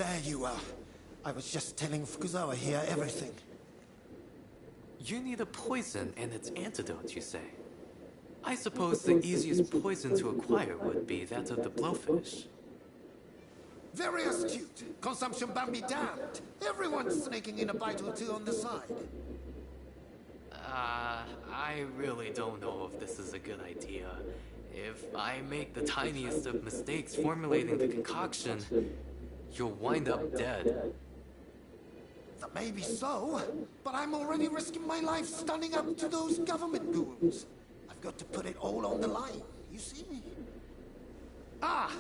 There you are. I was just telling Fukuzawa here everything. You need a poison and its antidote, you say? I suppose the easiest poison to acquire would be that of the blowfish. Very astute. Consumption ban be damned. Everyone's snaking in a bite or two on the side. I really don't know if this is a good idea. If I make the tiniest of mistakes formulating the concoction, you'll wind up dead. That may be so, but I'm already risking my life standing up to those government goons. I've got to put it all on the line, you see? Ah!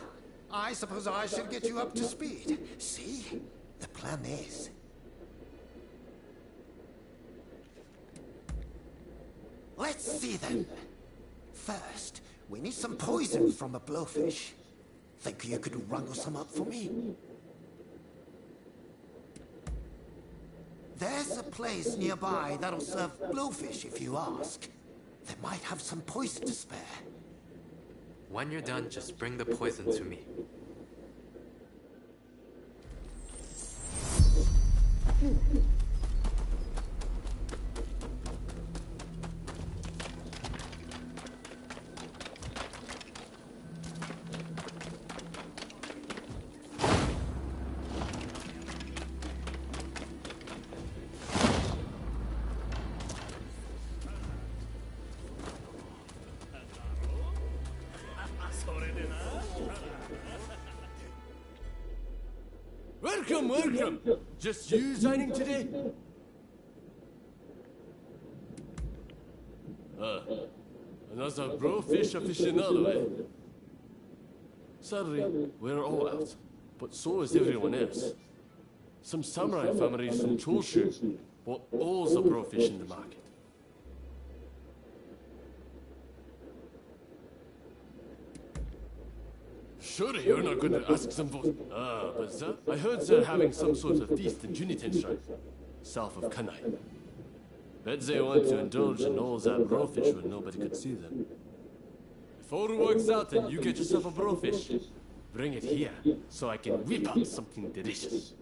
I suppose I should get you up to speed. See? The plan is... Let's see then. First, we need some poison from a blowfish. Think you could wrangle some up for me? There's a place nearby that'll serve blowfish if you ask. They might have some poison to spare. When you're done, just bring the poison to me. Welcome! Just you signing today? Another brofish aficionado, eh? Sadly, we're all out, but so is everyone else. Some samurai families from Choshu bought all the brofish in the market. Surely you're not going to ask them for... but I heard they're having some sort of feast in Juniten Shrine, south of Kanai. Bet they want to indulge in all that blowfish when nobody could see them. If all works out and you get yourself a blowfish, bring it here so I can whip up something delicious.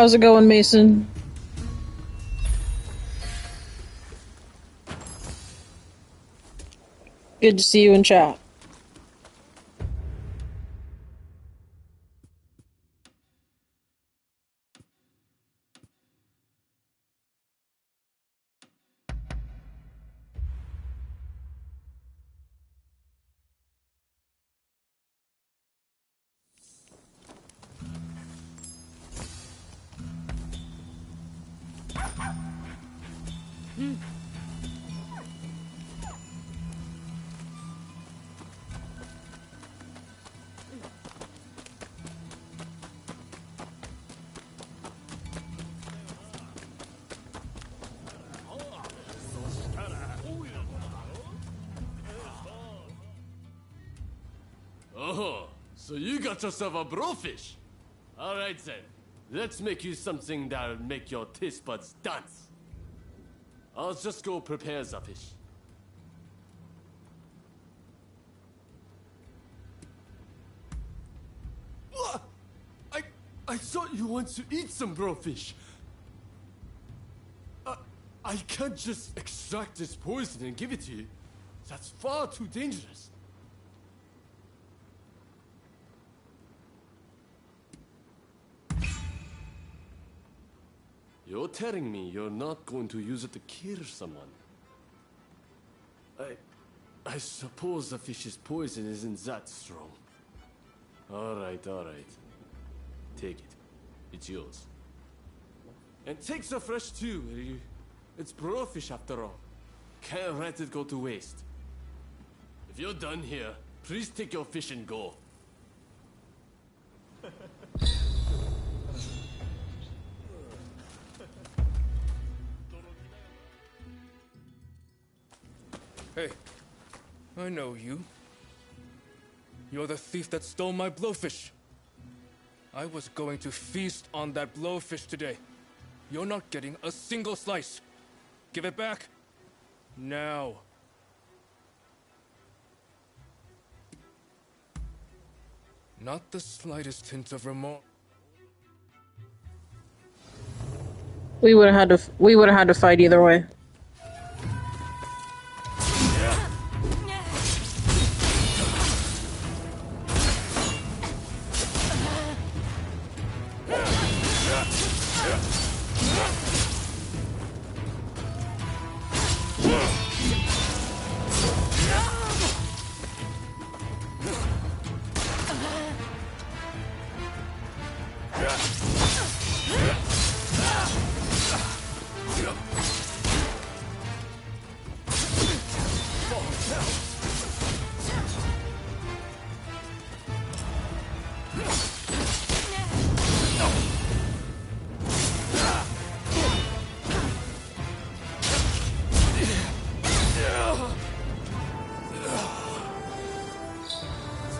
How's it going, Mason? Good to see you in chat. Oh, so you got yourself a blowfish. All right then, let's make you something that'll make your taste buds dance. I'll just go prepare the fish. What? I thought you wanted to eat some blowfish. I can't just extract this poison and give it to you. That's far too dangerous. You're telling me you're not going to use it to kill someone? I suppose the fish's poison isn't that strong. All right. Take it. It's yours. And take the fresh too, will you? It's blowfish after all. Can't let it go to waste. If you're done here, please take your fish and go. Hey, I know you. You're the thief that stole my blowfish. I was going to feast on that blowfish today. You're not getting a single slice. Give it back. Now. Not the slightest hint of remorse. We would have had to fight either way.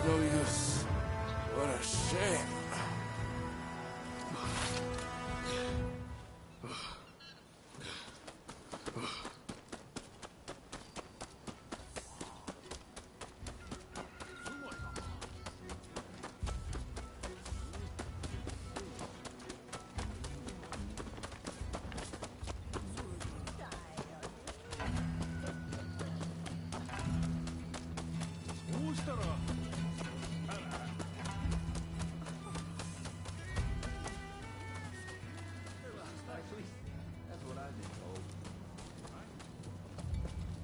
No use. What a shame.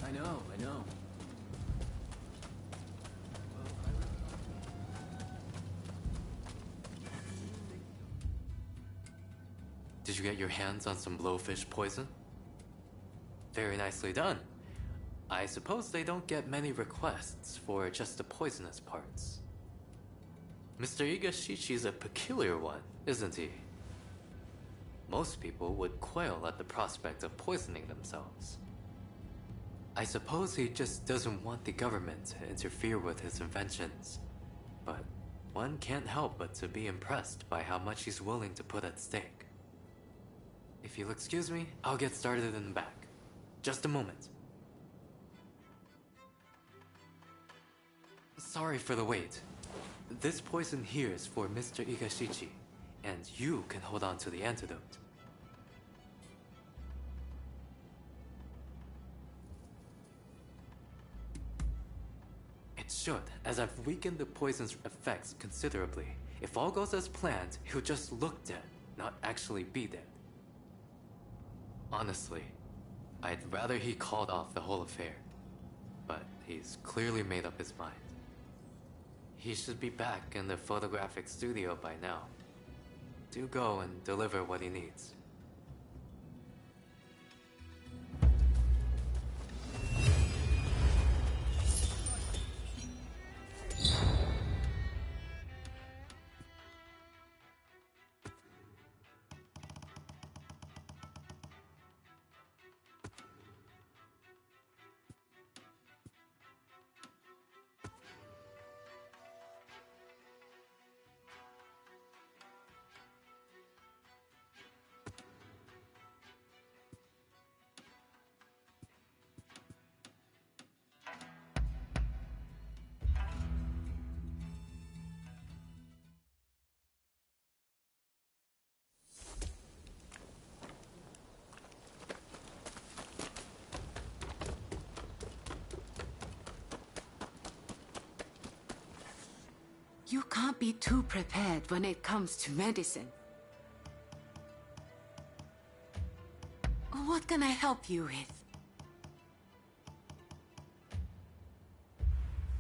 I know. Did you get your hands on some blowfish poison? Very nicely done. I suppose they don't get many requests for just the poisonous parts. Mr. Igashichi's a peculiar one, isn't he? Most people would quail at the prospect of poisoning themselves. I suppose he just doesn't want the government to interfere with his inventions. But one can't help but to be impressed by how much he's willing to put at stake. If you'll excuse me, I'll get started in the back. Just a moment. Sorry for the wait. This poison here is for Mr. Igashichi. and you can hold on to the antidote. It should, as I've weakened the poison's effects considerably. If all goes as planned, he'll just look dead, not actually be dead. Honestly, I'd rather he called off the whole affair. But he's clearly made up his mind. He should be back in the photographic studio by now. Do go and deliver what he needs. You can't be too prepared when it comes to medicine. What can I help you with?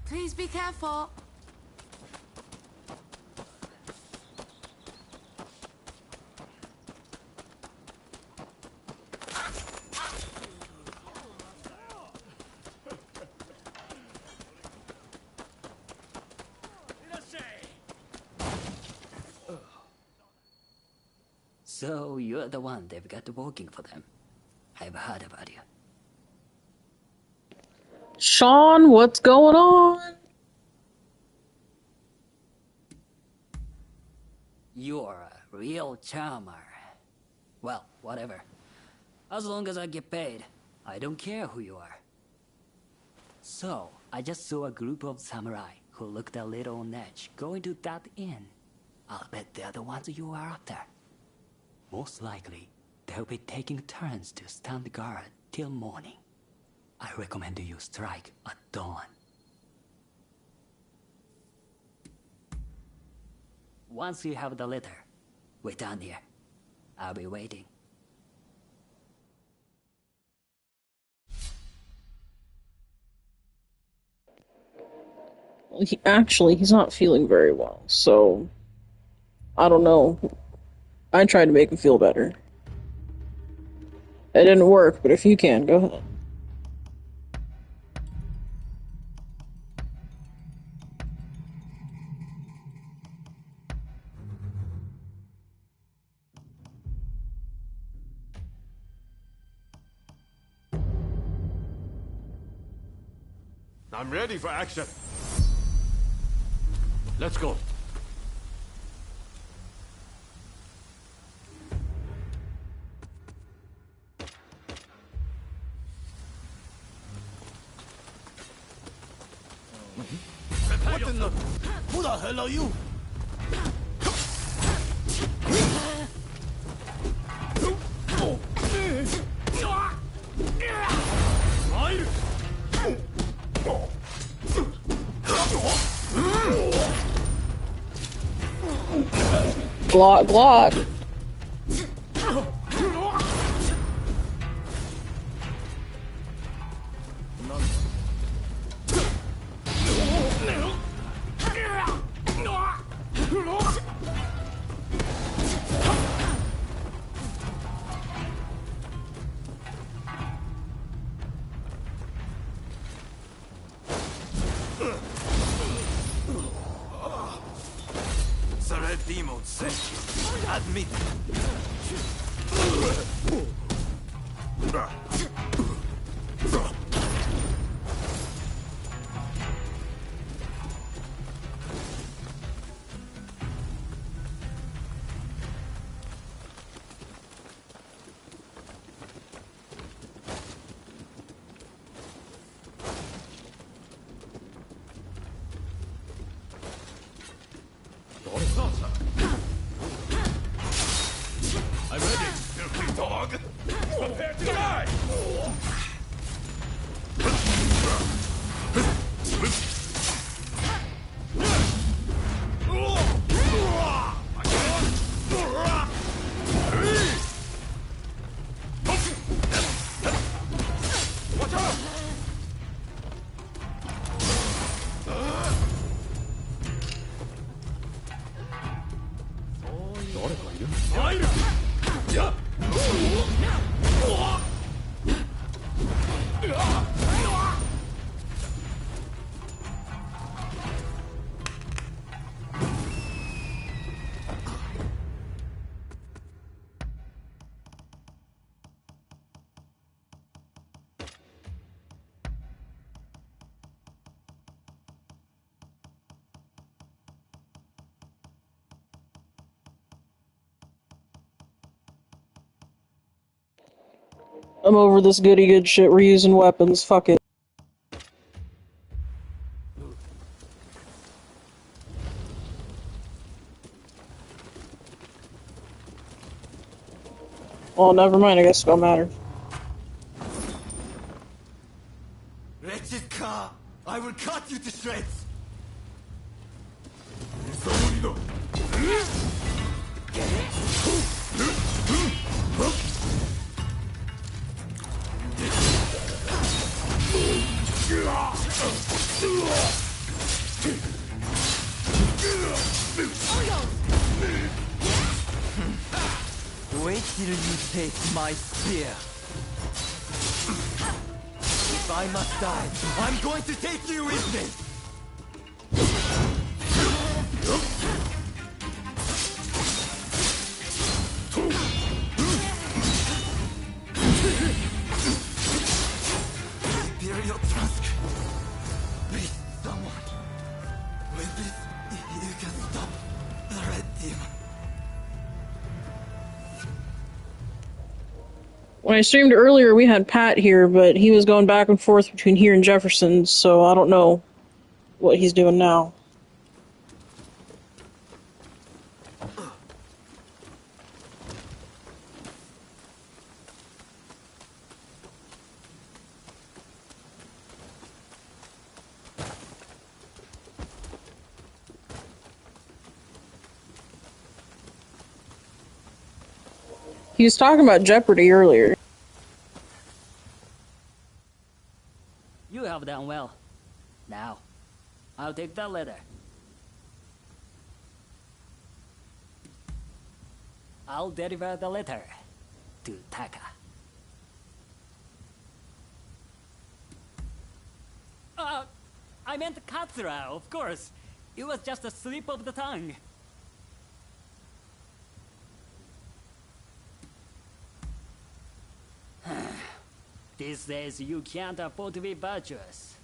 Please be careful. So you're the one they've got working for them. I've heard about you. Sean, what's going on? You're a real charmer. Well, whatever. As long as I get paid, I don't care who you are. So, I just saw a group of samurai who looked a little on edge going to that inn. I'll bet they're the ones you are after. Most likely, they'll be taking turns to stand guard till morning. I recommend you strike at dawn. Once you have the letter, wait down here. I'll be waiting. He's not feeling very well, so I don't know. I tried to make him feel better. It didn't work, but if you can, go ahead. I'm ready for action. Let's go. What in the... Who the hell are you? Glock, Glock. The red demon sent you. Admit I'm over this goody good shit. We're using weapons. Fuck it. Well, never mind. I guess it don't matter. Wretched car! I will cut you to shreds! Wait till you taste my spear. If I must die, I'm going to take you with me! Imperial Tusk! Please, someone. With this, you can stop the Red Demon. When I streamed earlier, we had Pat here, but he was going back and forth between here and Jefferson, so I don't know what he's doing now. He was talking about Jeopardy earlier. You have done well. Now, I'll take that letter. I'll deliver the letter to Taka. I meant Katsura, of course. It was just a slip of the tongue. These days, you can't afford to be virtuous.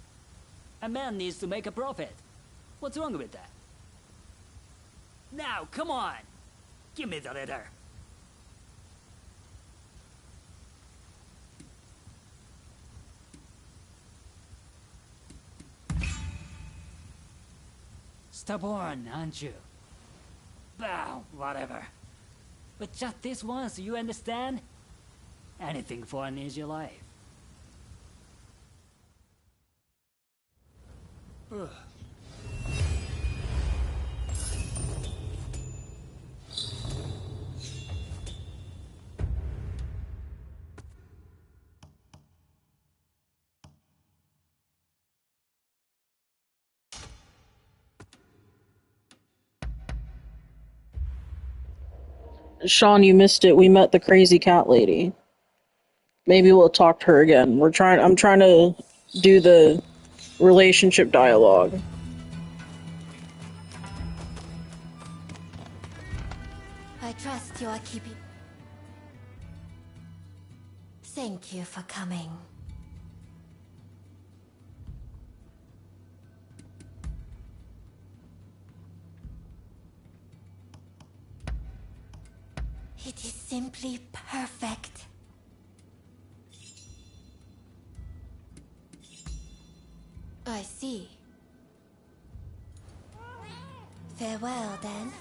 A man needs to make a profit. What's wrong with that? Now, come on! Give me the letter. Stubborn, aren't you? Bah, whatever. But just this once, you understand? Anything for an easy life. Sean, you missed it. We met the crazy cat lady. Maybe we'll talk to her again. I'm trying to do the relationship dialogue. I trust you are keeping... Thank you for coming. It is simply perfect. I see. Farewell, then.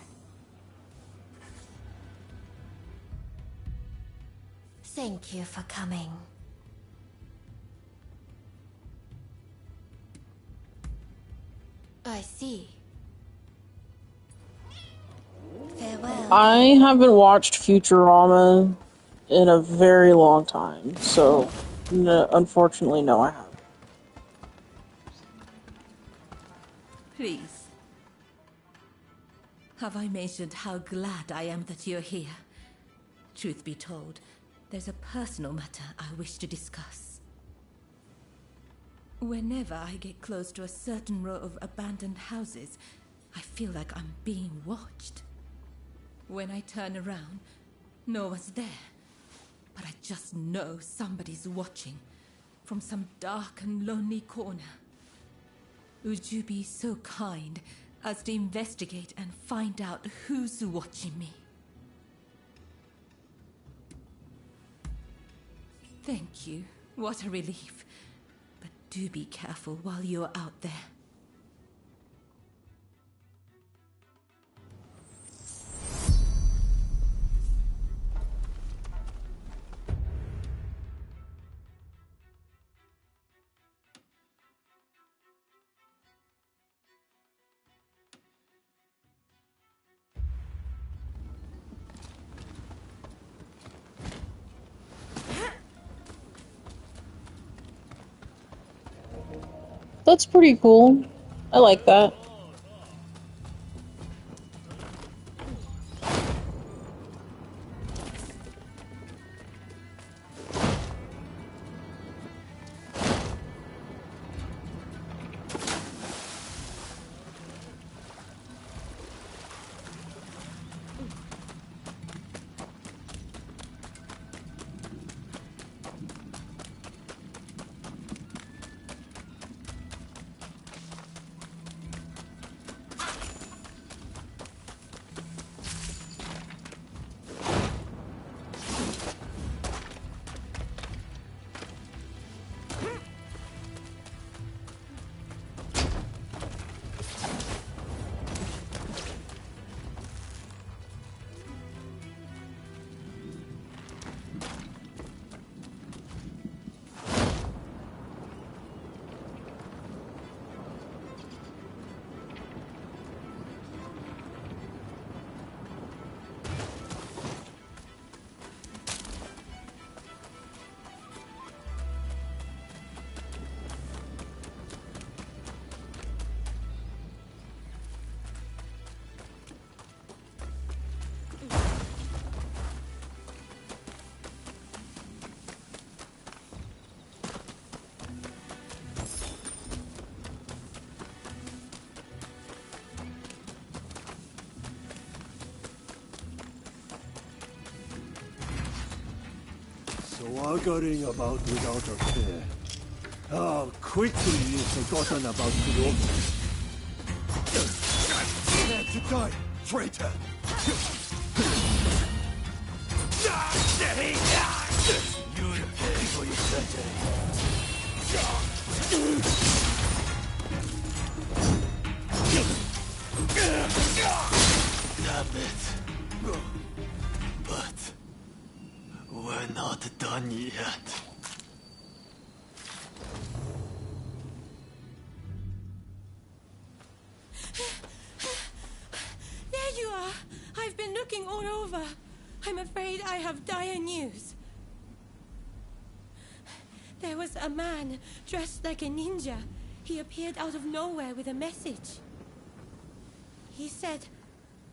Thank you for coming. I see. Farewell. I haven't watched Futurama in a very long time, so unfortunately, no, I haven't. Please. Have I mentioned how glad I am that you're here? Truth be told, there's a personal matter I wish to discuss. Whenever I get close to a certain row of abandoned houses, I feel like I'm being watched. When I turn around, no one's there. But I just know somebody's watching from some dark and lonely corner. Would you be so kind as to investigate and find out who's watching me? Thank you. What a relief. But do be careful while you're out there. That's pretty cool. I like that. Swaggering about without a care. How quickly you've forgotten about Kuroki. Prepare to die, traitor! You'll pay for your Damn it. But we're not done yet. There you are! I've been looking all over. I'm afraid I have dire news. There was a man dressed like a ninja. He appeared out of nowhere with a message. He said,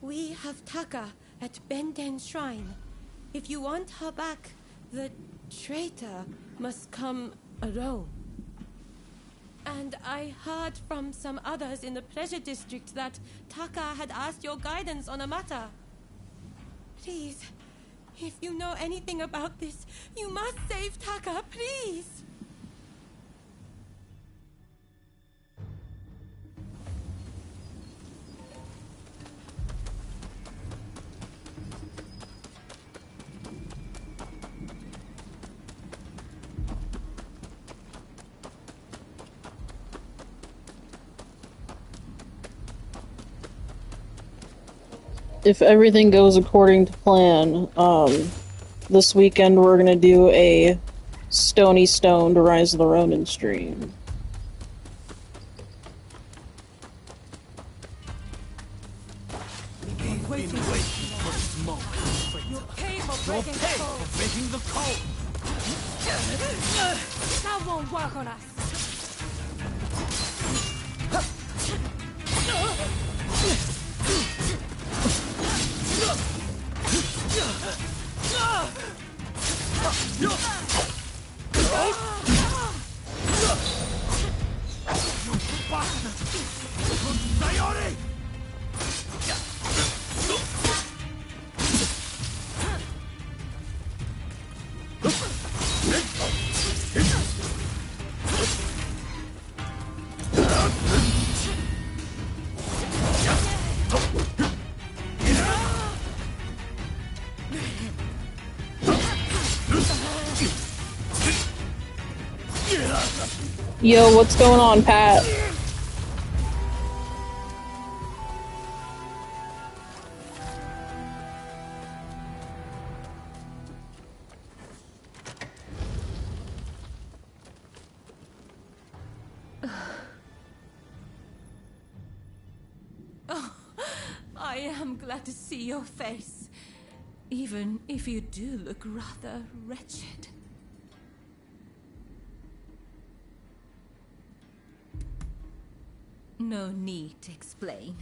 "We have Taka at Benden Shrine. If you want her back, the traitor must come alone." And I heard from some others in the Pleasure District that Taka had asked your guidance on a matter. Please, if you know anything about this, you must save Taka, please! If everything goes according to plan, this weekend we're gonna do a Stony Stone to Rise of the Ronin stream. We've been waiting for this moment. You'll pay for You'll breaking pay the code. for breaking the code! That won't work on us. Sayori! Yo, what's going on, Pat? Oh, I am glad to see your face, even if you do look rather wretched. No need to explain.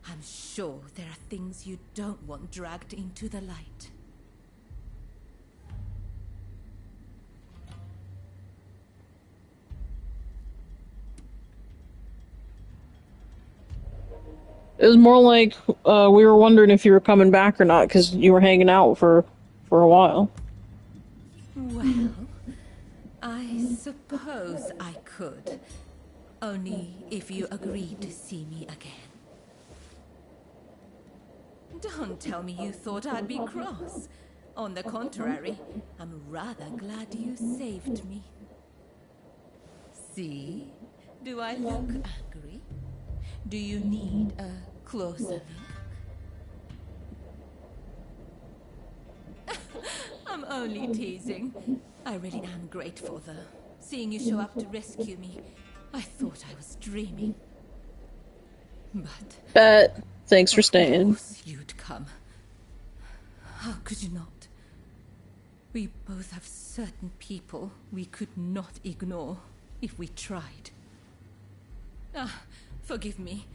I'm sure there are things you don't want dragged into the light. It was more like we were wondering if you were coming back or not because you were hanging out for a while. Well, I suppose I could. Only if you agreed to see me again. Don't tell me you thought I'd be cross. On the contrary, I'm rather glad you saved me. See? Do I look angry? Do you need a closer look? I'm only teasing. I really am grateful, though. Seeing you show up to rescue me, I thought I was dreaming. But... thanks for staying. Of course you'd come. How could you not? We both have certain people we could not ignore if we tried. Ah, forgive me.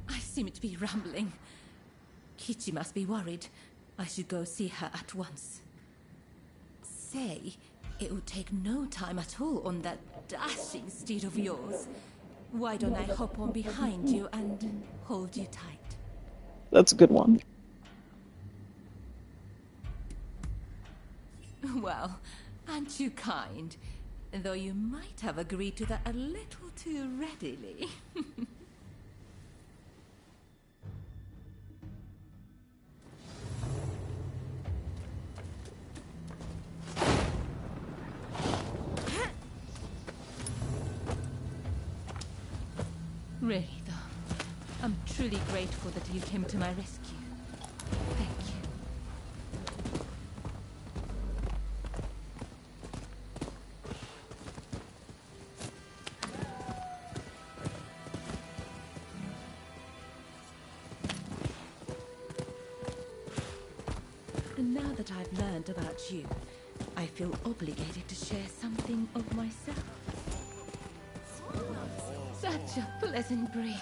I seem to be rambling. Kichi must be worried. I should go see her at once. Say, it would take no time at all on that dashing steed of yours. Why don't I hop on behind you and hold you tight? That's a good one. Well, aren't you kind? Though you might have agreed to that a little too readily. Really, though, I'm truly grateful that you came to my rescue. Thank you. And now that I've learned about you, I feel obligated to share something of myself. Such a pleasant breeze.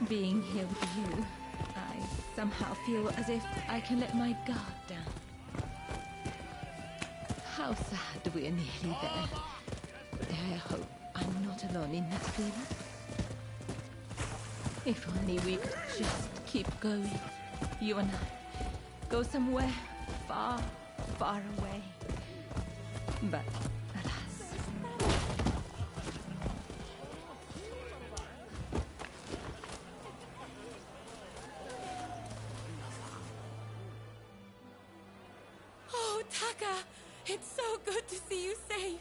Being here with you, I somehow feel as if I can let my guard down. How sad we're nearly there. I hope I'm not alone in that feeling. If only we could just keep going, you and I. Go somewhere far, far away. But alas. Oh, Taka! It's so good to see you safe!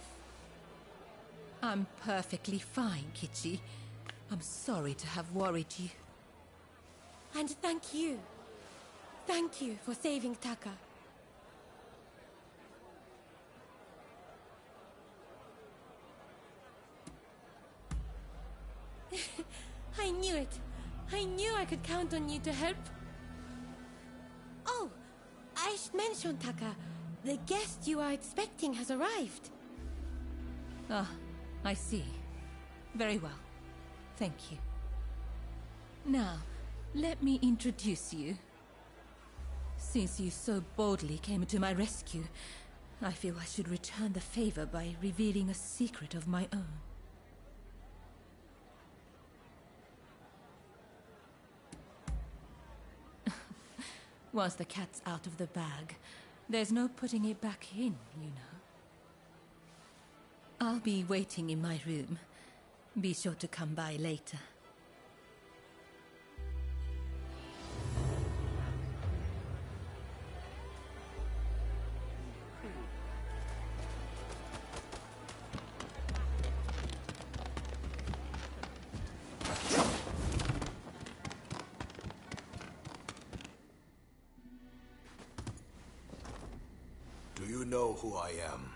I'm perfectly fine, Kichi. I'm sorry to have worried you. And thank you. Thank you for saving Taka. I knew it. I knew I could count on you to help. Oh, I should mention, Taka. The guest you are expecting has arrived. Ah, I see. Very well. Thank you. Now, let me introduce you. Since you so boldly came to my rescue, I feel I should return the favor by revealing a secret of my own. Once the cat's out of the bag, there's no putting it back in, you know. I'll be waiting in my room. Be sure to come by later. know who I am.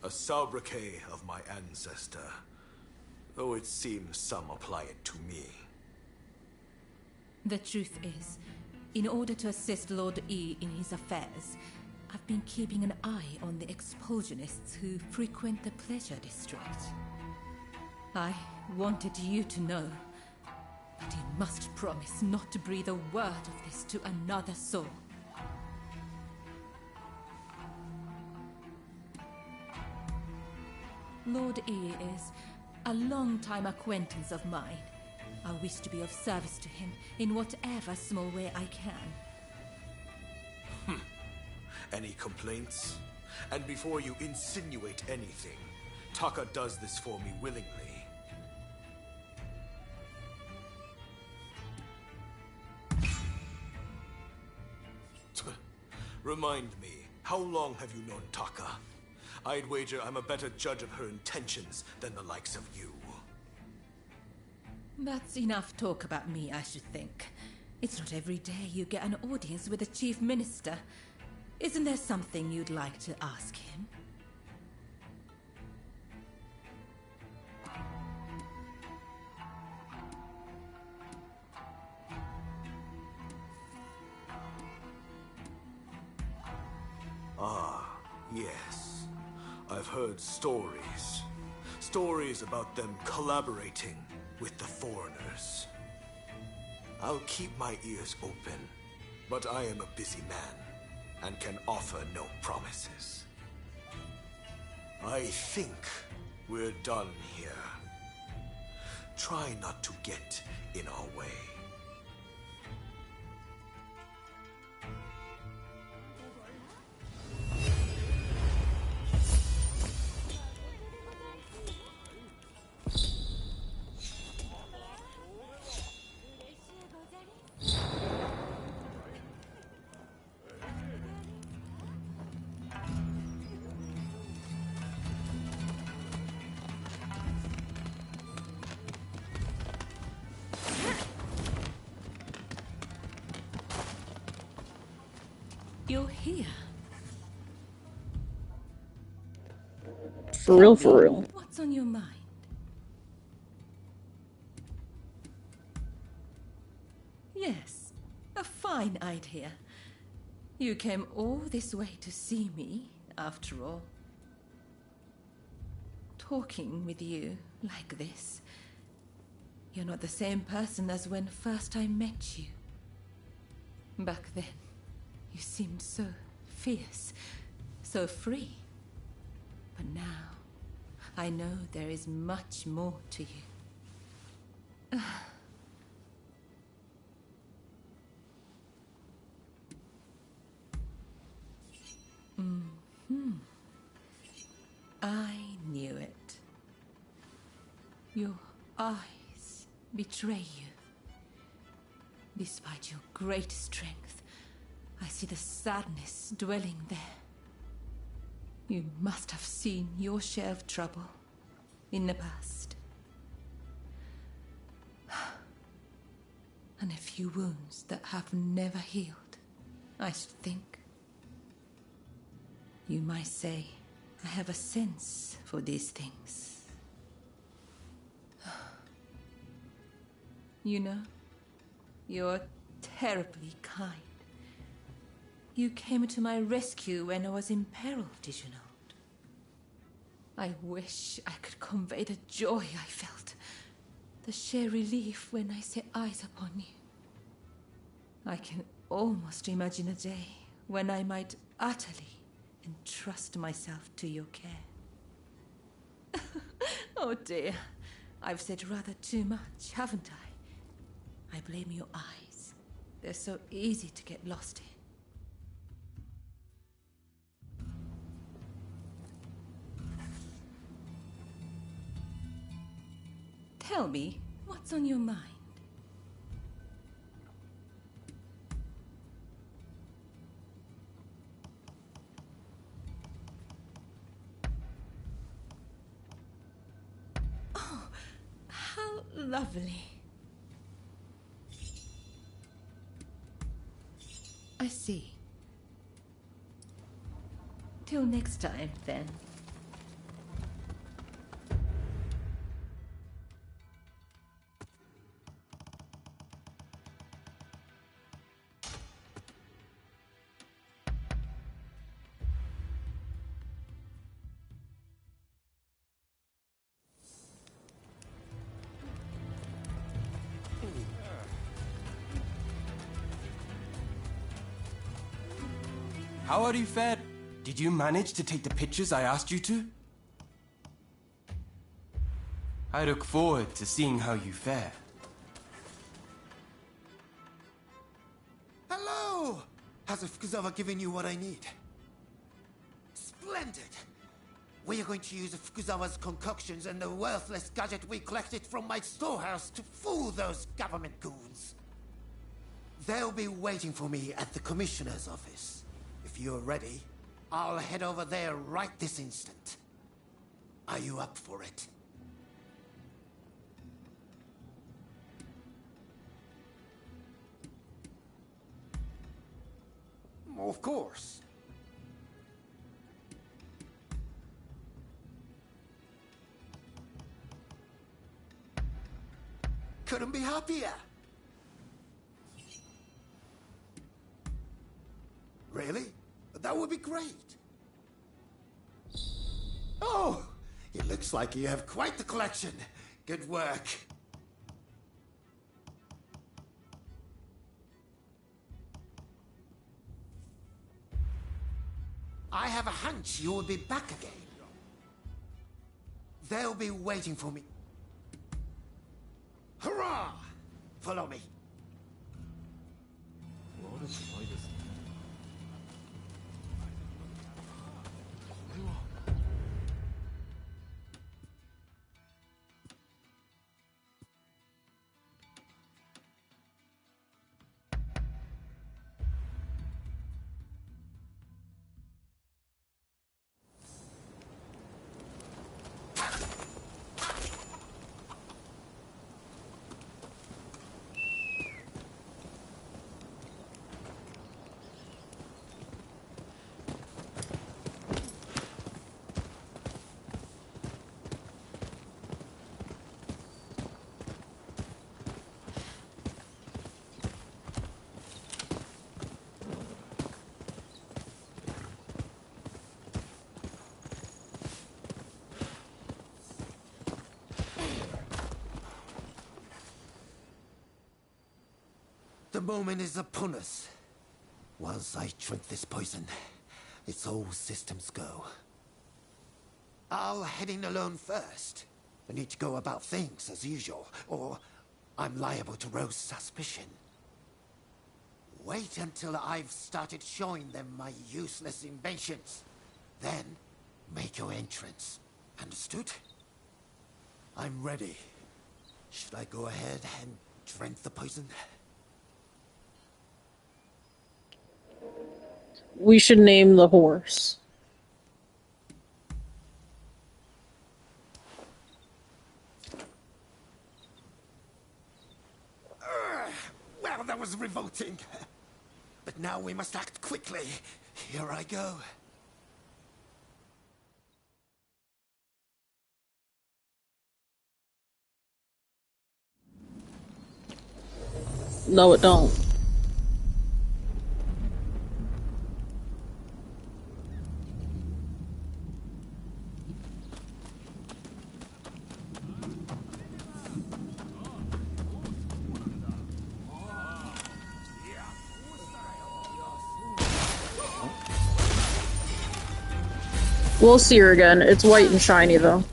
A sobriquet of my ancestor, though it seems some apply it to me. The truth is, in order to assist Lord E in his affairs, I've been keeping an eye on the expulsionists who frequent the Pleasure District. I wanted you to know, but you must promise not to breathe a word of this to another soul. Lord E is a long-time acquaintance of mine. I wish to be of service to him in whatever small way I can. Any complaints? And before you insinuate anything, Taka does this for me willingly. Remind me, how long have you known Taka? I'd wager I'm a better judge of her intentions than the likes of you. That's enough talk about me, I should think. It's not every day you get an audience with the Chief Minister. Isn't there something you'd like to ask him? Ah, yes. I've heard stories. Stories about them collaborating with the foreigners. I'll keep my ears open, but I am a busy man and can offer no promises. I think we're done here. Try not to get in our way. You're here. For real, for real. What's on your mind? Yes, a fine idea. You came all this way to see me, after all. Talking with you like this. You're not the same person as when first I met you. Back then, you seemed so fierce, so free. But now, I know there is much more to you. I knew it. Your eyes betray you. Despite your great strength, I see the sadness dwelling there. You must have seen your share of trouble in the past. And a few wounds that have never healed, I should think. You might say I have a sense for these things. You know, you're terribly kind. You came to my rescue when I was in peril, did you not? I wish I could convey the joy I felt, the sheer relief when I set eyes upon you. I can almost imagine a day when I might utterly entrust myself to your care. Oh dear, I've said rather too much, haven't I? I blame your eyes. They're so easy to get lost in. Tell me, what's on your mind? Oh, how lovely. I see. Till next time, then. How are you fared? Did you manage to take the pictures I asked you to? I look forward to seeing how you fare. Hello! Has Fukuzawa given you what I need? Splendid! We are going to use Fukuzawa's concoctions and the worthless gadget we collected from my storehouse to fool those government goons. They'll be waiting for me at the commissioner's office. If you're ready, I'll head over there right this instant. Are you up for it? Of course. Couldn't be happier. Really? That would be great. Oh, it looks like you have quite the collection. Good work. I have a hunch you will be back again. They'll be waiting for me. Hurrah! Follow me. The moment is upon us. Once I drink this poison, it's all systems go. I'll head in alone first. I need to go about things as usual, or I'm liable to rouse suspicion. Wait until I've started showing them my useless inventions. Then, make your entrance. Understood? I'm ready. Should I go ahead and drink the poison? We should name the horse. Well, that was revolting. But now we must act quickly. Here I go. No, it don't. We'll see her again. It's white and shiny, though.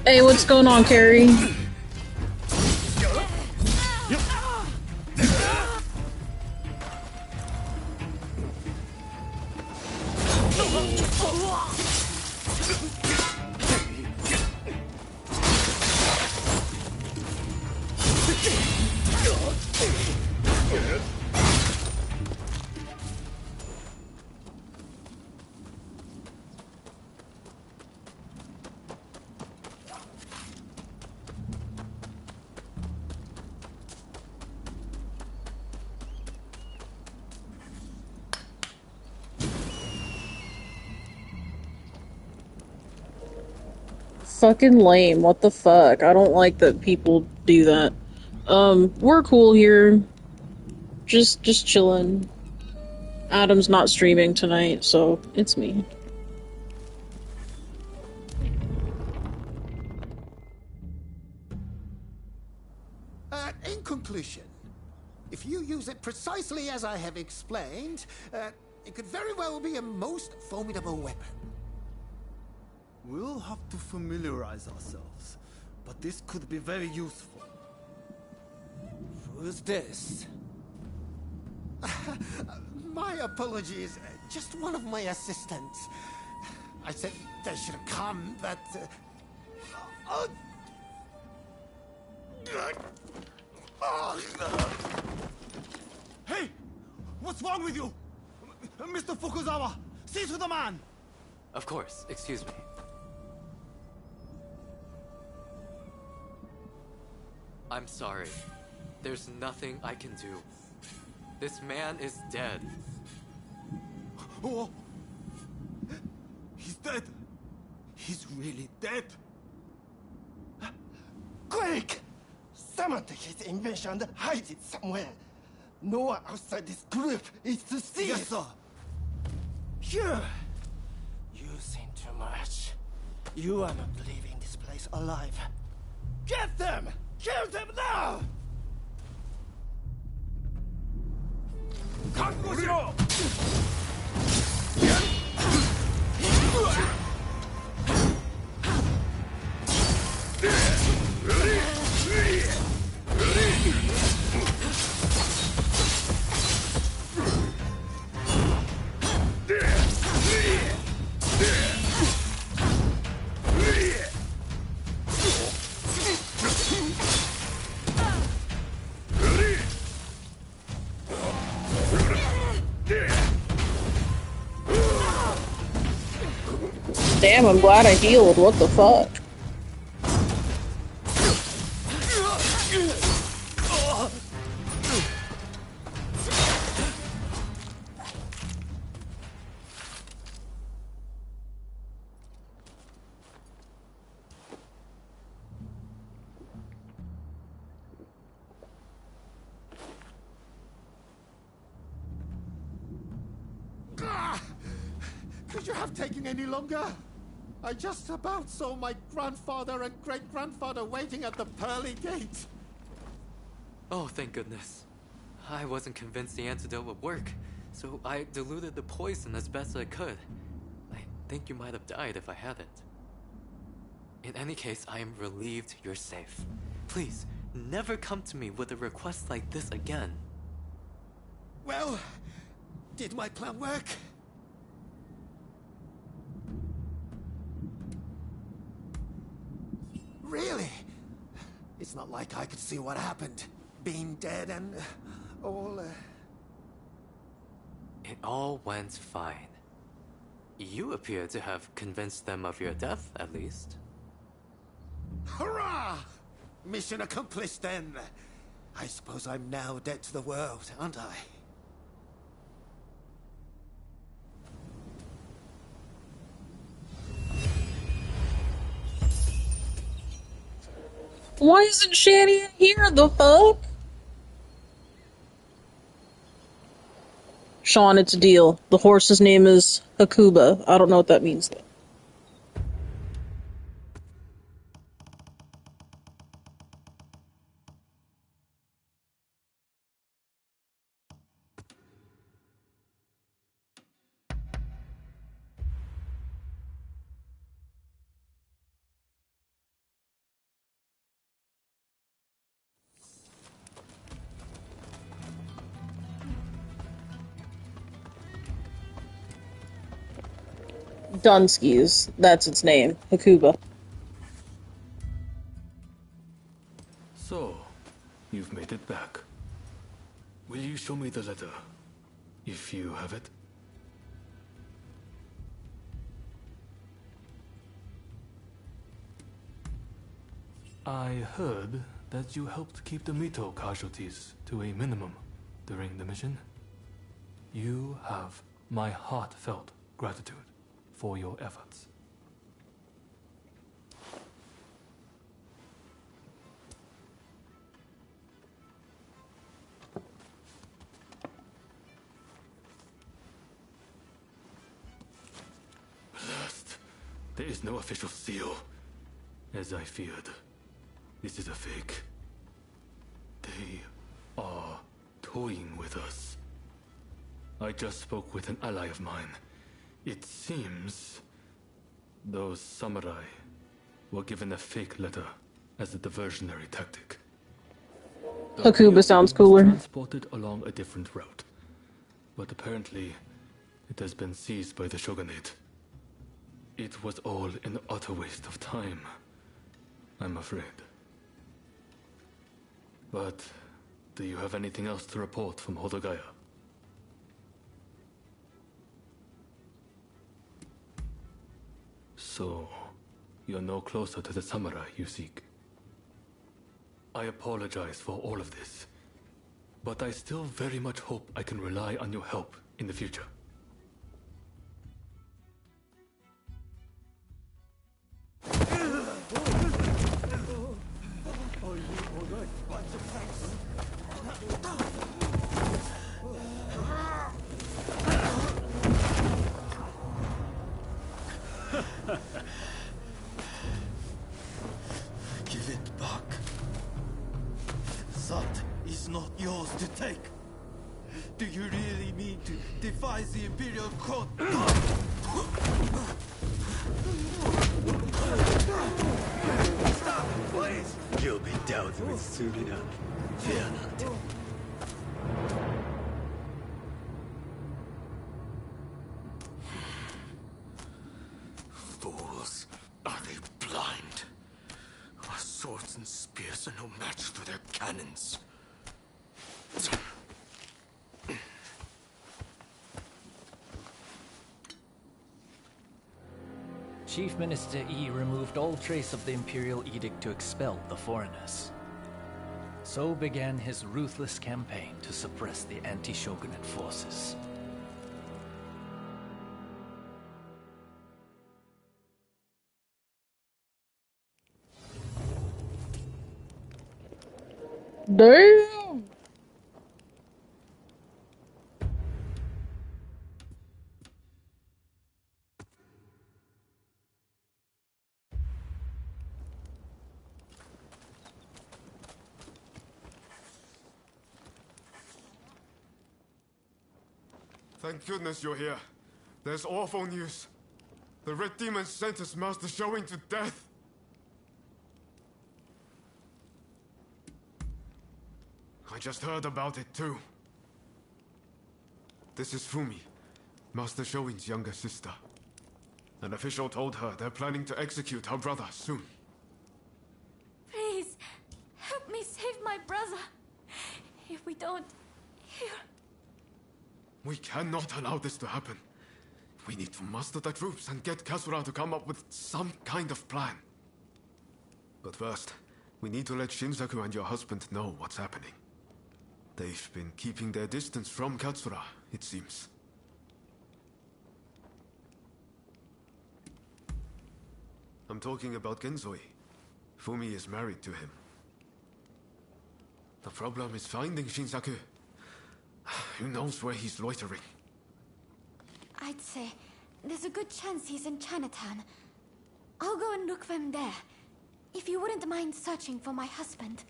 Hey, what's going on, Carrie? Fucking lame. What the fuck? I don't like that people do that. We're cool here. Just chilling. Adam's not streaming tonight, so it's me. In conclusion, if you use it precisely as I have explained, it could very well be a most formidable weapon. We'll have to familiarize ourselves, but this could be very useful. Who's this? My apologies. Just one of my assistants. I said they should have come, but... Hey! What's wrong with you? Mr. Fukuzawa, see to the man! Of course, excuse me. I'm sorry. There's nothing I can do. This man is dead. Oh! He's dead! He's really dead! Quick! Someone take his invention and hide it somewhere. No one outside this group is to see Yes, it. sir. Here! You think too much. You are not leaving this place alive. Get them! Kill them now! 覚悟しろ! Damn, I'm glad I healed. What the fuck? Could you have taken any longer? I just about saw my grandfather and great-grandfather waiting at the pearly gate. Oh, thank goodness. I wasn't convinced the antidote would work, so I diluted the poison as best I could. I think you might have died if I hadn't. In any case, I am relieved you're safe. Please, never come to me with a request like this again. Well, did my plan work? Really? It's not like I could see what happened. Being dead and all... It all went fine. You appear to have convinced them of your death, at least. Hurrah! Mission accomplished then. I suppose I'm now dead to the world, aren't I? Why isn't Shanny in here? The fuck? Sean, it's a deal. The horse's name is Hakuba. I don't know what that means, though. Dunskies. That's its name. Hakuba. So, you've made it back. Will you show me the letter, if you have it? I heard that you helped keep the Mito casualties to a minimum during the mission. You have my heartfelt gratitude for your efforts. Blast. There is no official seal, as I feared. This is a fake. They are toying with us. I just spoke with an ally of mine. It seems those samurai were given a fake letter as a diversionary tactic. The Hakuba real sounds thing was cooler. transported along a different route, but apparently it has been seized by the shogunate. It was all an utter waste of time, I'm afraid. But do you have anything else to report from Hodogaya? So, you're no closer to the samurai you seek. I apologize for all of this, but I still very much hope I can rely on your help in the future. Give it back. That is not yours to take. Do you really mean to defy the Imperial Court? Stop, please! You'll be dealt with soon enough. Fear not. Fools. Are they blind? Our swords and spears are no match for their cannons. Chief Minister Yi removed all trace of the Imperial Edict to expel the foreigners. So began his ruthless campaign to suppress the anti-shogunate forces. Damn! Thank goodness you're here. There's awful news. The Red Demon sent his master Showing to death. I just heard about it too. This is Fumi, Master Showing's younger sister. An official told her they're planning to execute her brother soon. Please, help me save my brother. If we don't, he'll... We cannot allow this to happen. We need to muster the troops and get Kasura to come up with some kind of plan. But first, we need to let Shinsaku and your husband know what's happening. They've been keeping their distance from Katsura, it seems. I'm talking about Genzoi. Fumi is married to him. The problem is finding Shinsaku. Who knows where he's loitering? I'd say there's a good chance he's in Chinatown. I'll go and look for him there. If you wouldn't mind searching for my husband.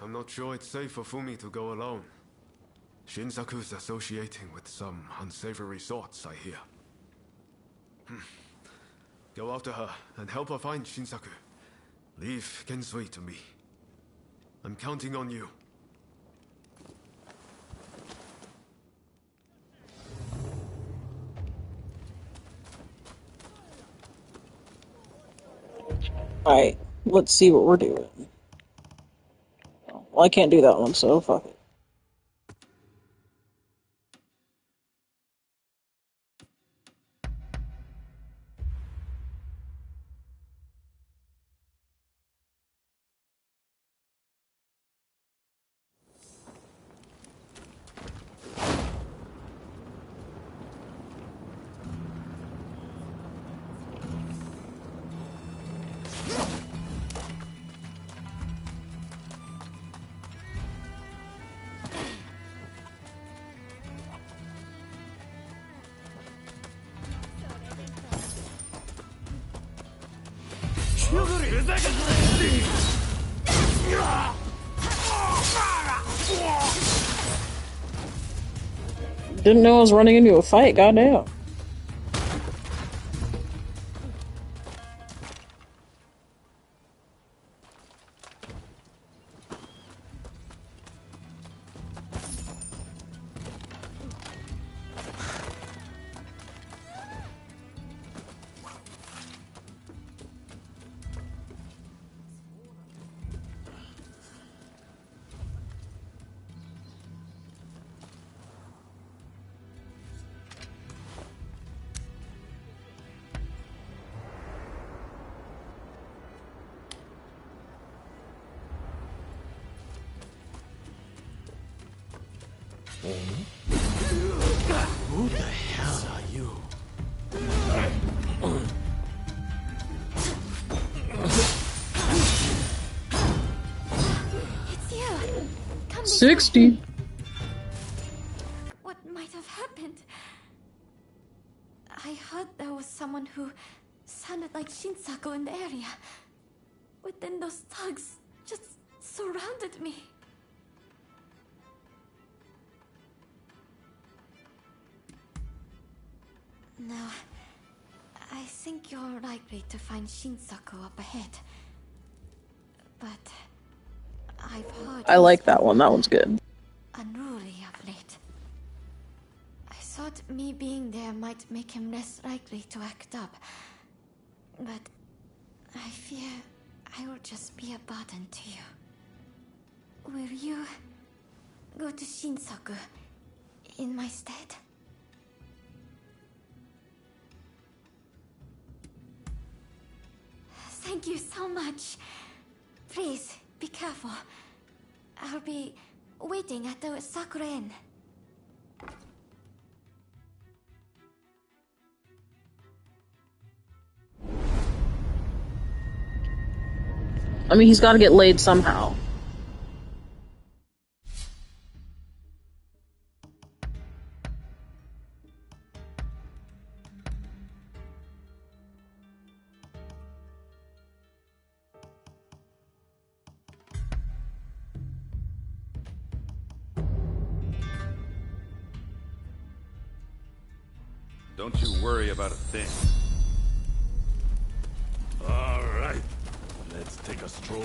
I'm not sure it's safe for Fumi to go alone. Shinsaku's associating with some unsavory sorts, I hear. Go after her and help her find Shinsaku. Leave Genzui to me. I'm counting on you. Alright, let's see what we're doing. Well, I can't do that one, so fuck it. Didn't know I was running into a fight, goddamn. Who the hell are you? It's you. Come 60. What might have happened? I heard there was someone who sounded like Shinsaku in the area. But then those thugs just surrounded me. No, I think you're likely to find Shinsaku up ahead. But I've heard I like that one. That one's good. unruly of late. I thought me being there might make him less likely to act up. But I fear I will just be a burden to you. Will you go to Shinsaku in my stead? Thank you so much. Please, be careful. I'll be waiting at the Sakura Inn. I mean, he's gotta get laid somehow. Don't you worry about a thing. All right, let's take a stroll.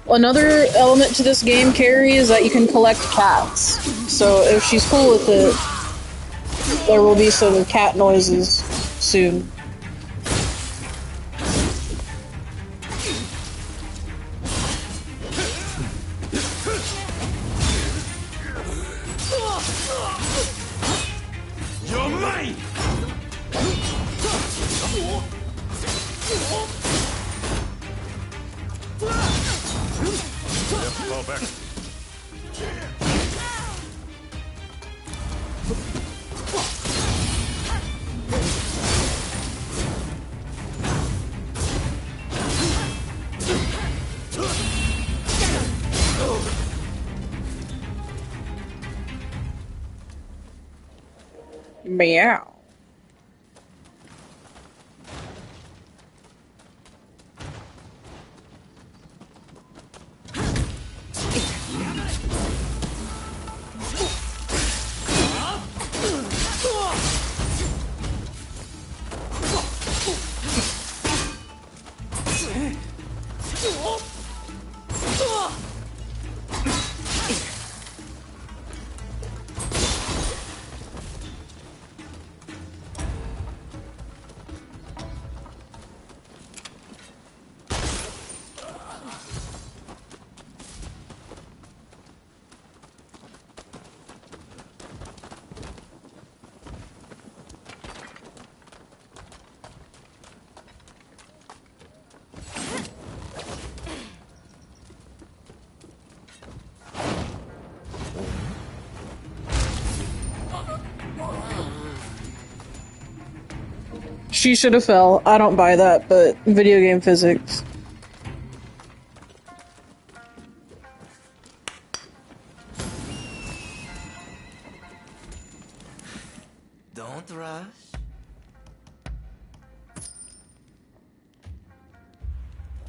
Another element to this game, Carrie, is that you can collect cats. So if she's cool with it, there will be some cat noises soon. You're mine! Meow. She should have fell. I don't buy that, but video game physics. Don't rush.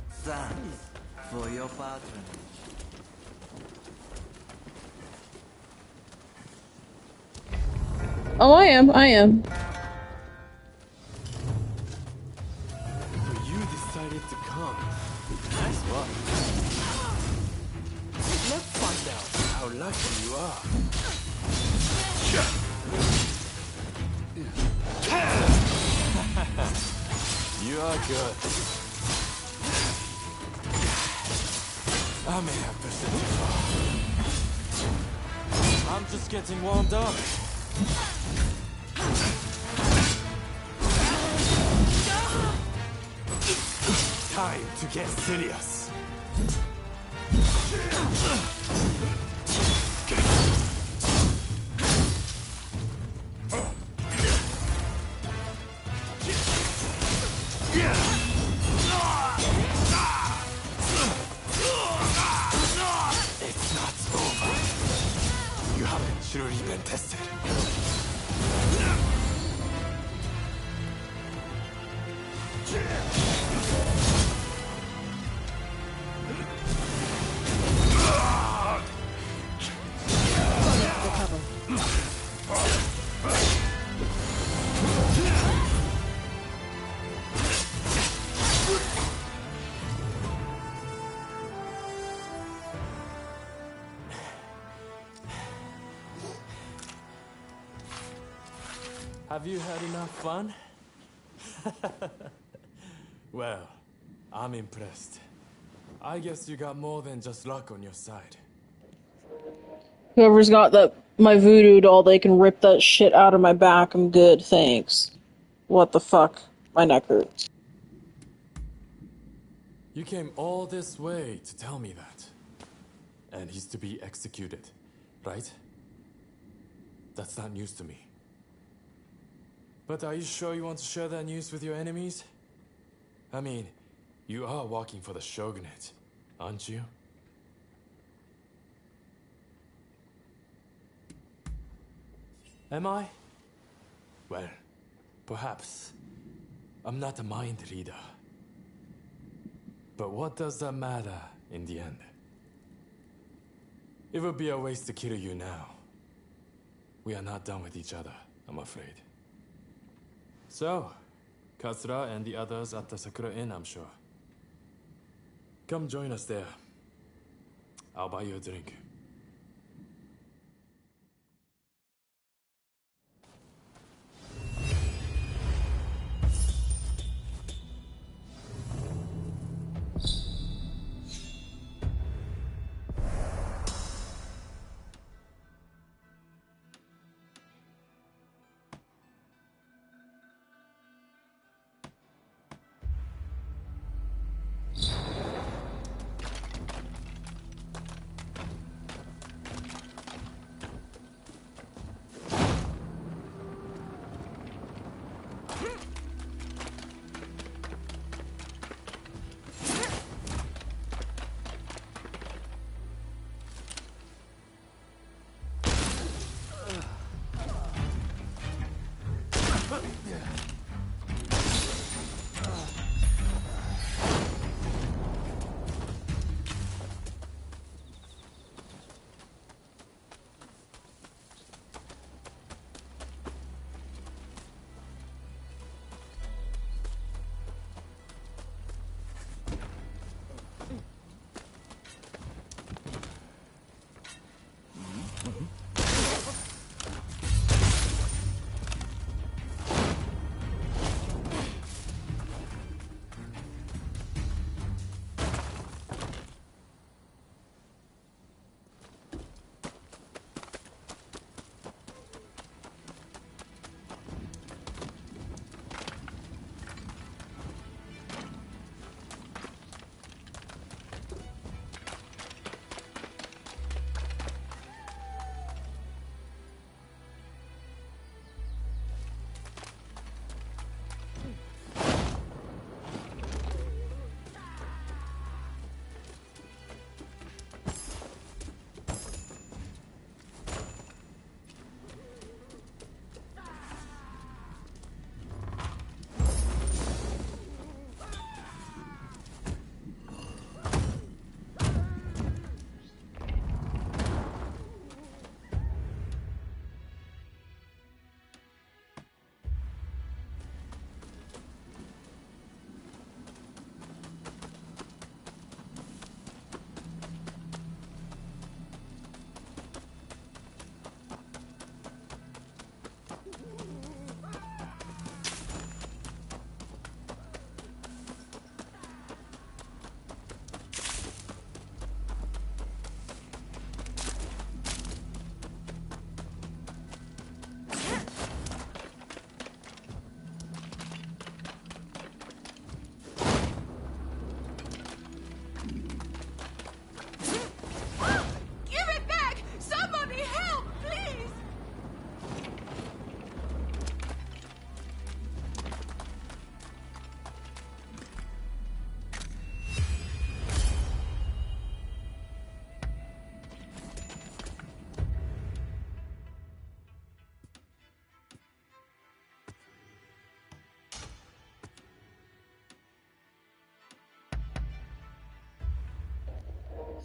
Thanks for your patronage. Oh, I am. You decided to come. Nice work. Let's find out how lucky you are. You are good. I may have pushed it too far. I'm just getting warmed up. Time to get serious. It's not over. You haven't truly been tested. Have you had enough fun? Well, I'm impressed. I guess you got more than just luck on your side. Whoever's got my voodoo doll, they can rip that shit out of my back. I'm good, thanks. What the fuck? My neck hurts. You came all this way to tell me that. And he's to be executed, right? That's not news to me. But are you sure you want to share that news with your enemies? I mean, you are working for the shogunate, aren't you? Am I? Well, perhaps. I'm not a mind reader. But what does that matter in the end? It would be a waste to kill you now. We are not done with each other, I'm afraid. So, Katsura and the others at the Sakura Inn, I'm sure. Come join us there. I'll buy you a drink.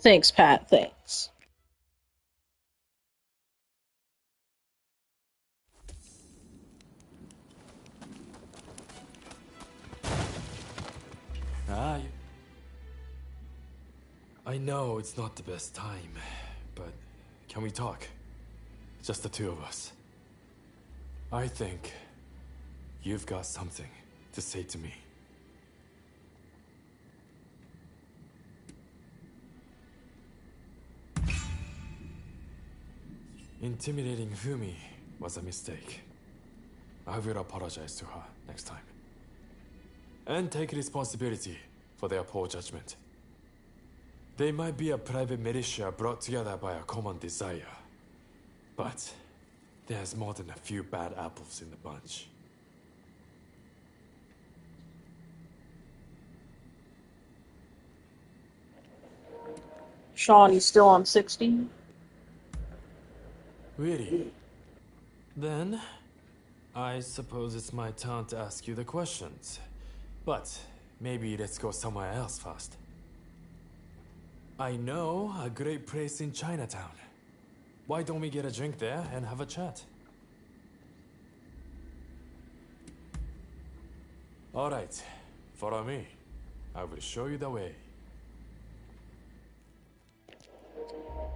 Thanks, Pat. Thanks. I know it's not the best time, but can we talk? Just the two of us. I think you've got something to say to me. Intimidating Fumi was a mistake. I will apologize to her next time. And take responsibility for their poor judgment. They might be a private militia brought together by a common desire. But there's more than a few bad apples in the bunch. Sean, you still on 60? Really? Then, I suppose it's my turn to ask you the questions. But maybe let's go somewhere else first. I know a great place in Chinatown. Why don't we get a drink there and have a chat? Alright, follow me. I will show you the way.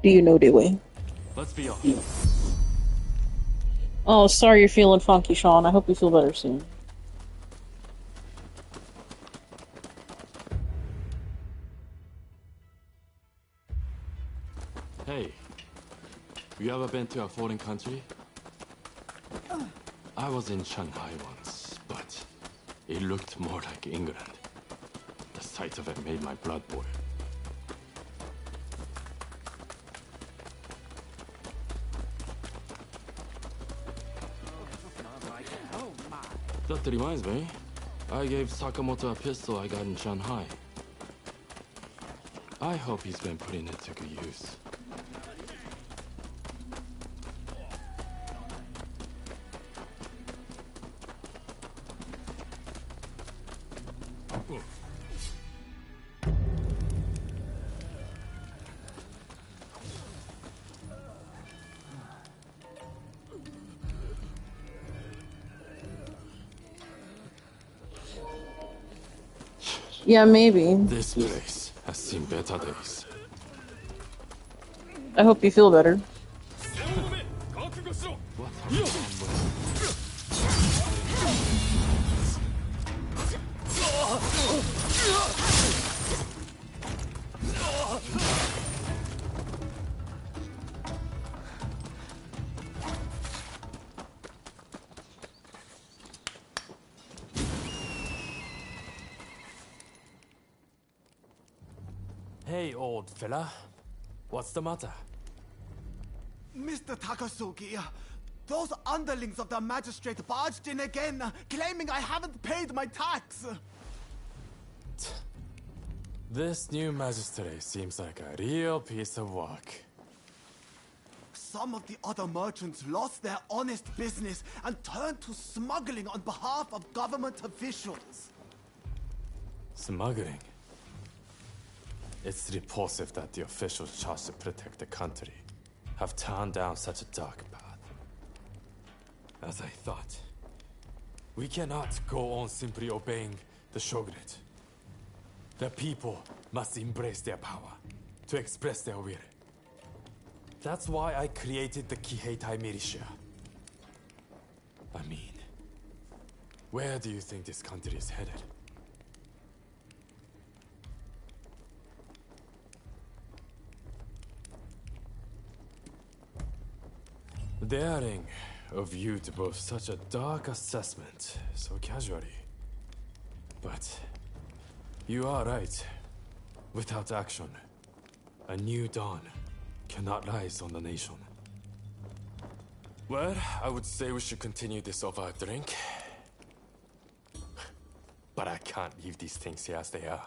Do you know the way? Let's be off. Oh, sorry you're feeling funky, Sean. I hope you feel better soon. Hey, you ever been to a foreign country? I was in Shanghai once, but it looked more like England. The sight of it made my blood boil. That reminds me, I gave Sakamoto a pistol I got in Shanghai. I hope he's been putting it to good use. Yeah, maybe. This place has seen better days. I hope you feel better. Hey, old fella. What's the matter? Mr. Takasugi, those underlings of the magistrate barged in again, claiming I haven't paid my tax. This new magistrate seems like a real piece of work. Some of the other merchants lost their honest business and turned to smuggling on behalf of government officials. Smuggling? It's repulsive that the officials charged to protect the country have turned down such a dark path. As I thought, we cannot go on simply obeying the shogunate. The people must embrace their power to express their will. That's why I created the Kiheitai militia. I mean, where do you think this country is headed? Daring of you to boast such a dark assessment so casually. But you are right. Without action, a new dawn cannot rise on the nation. Well, I would say we should continue this over a drink. But I can't leave these things here as they are.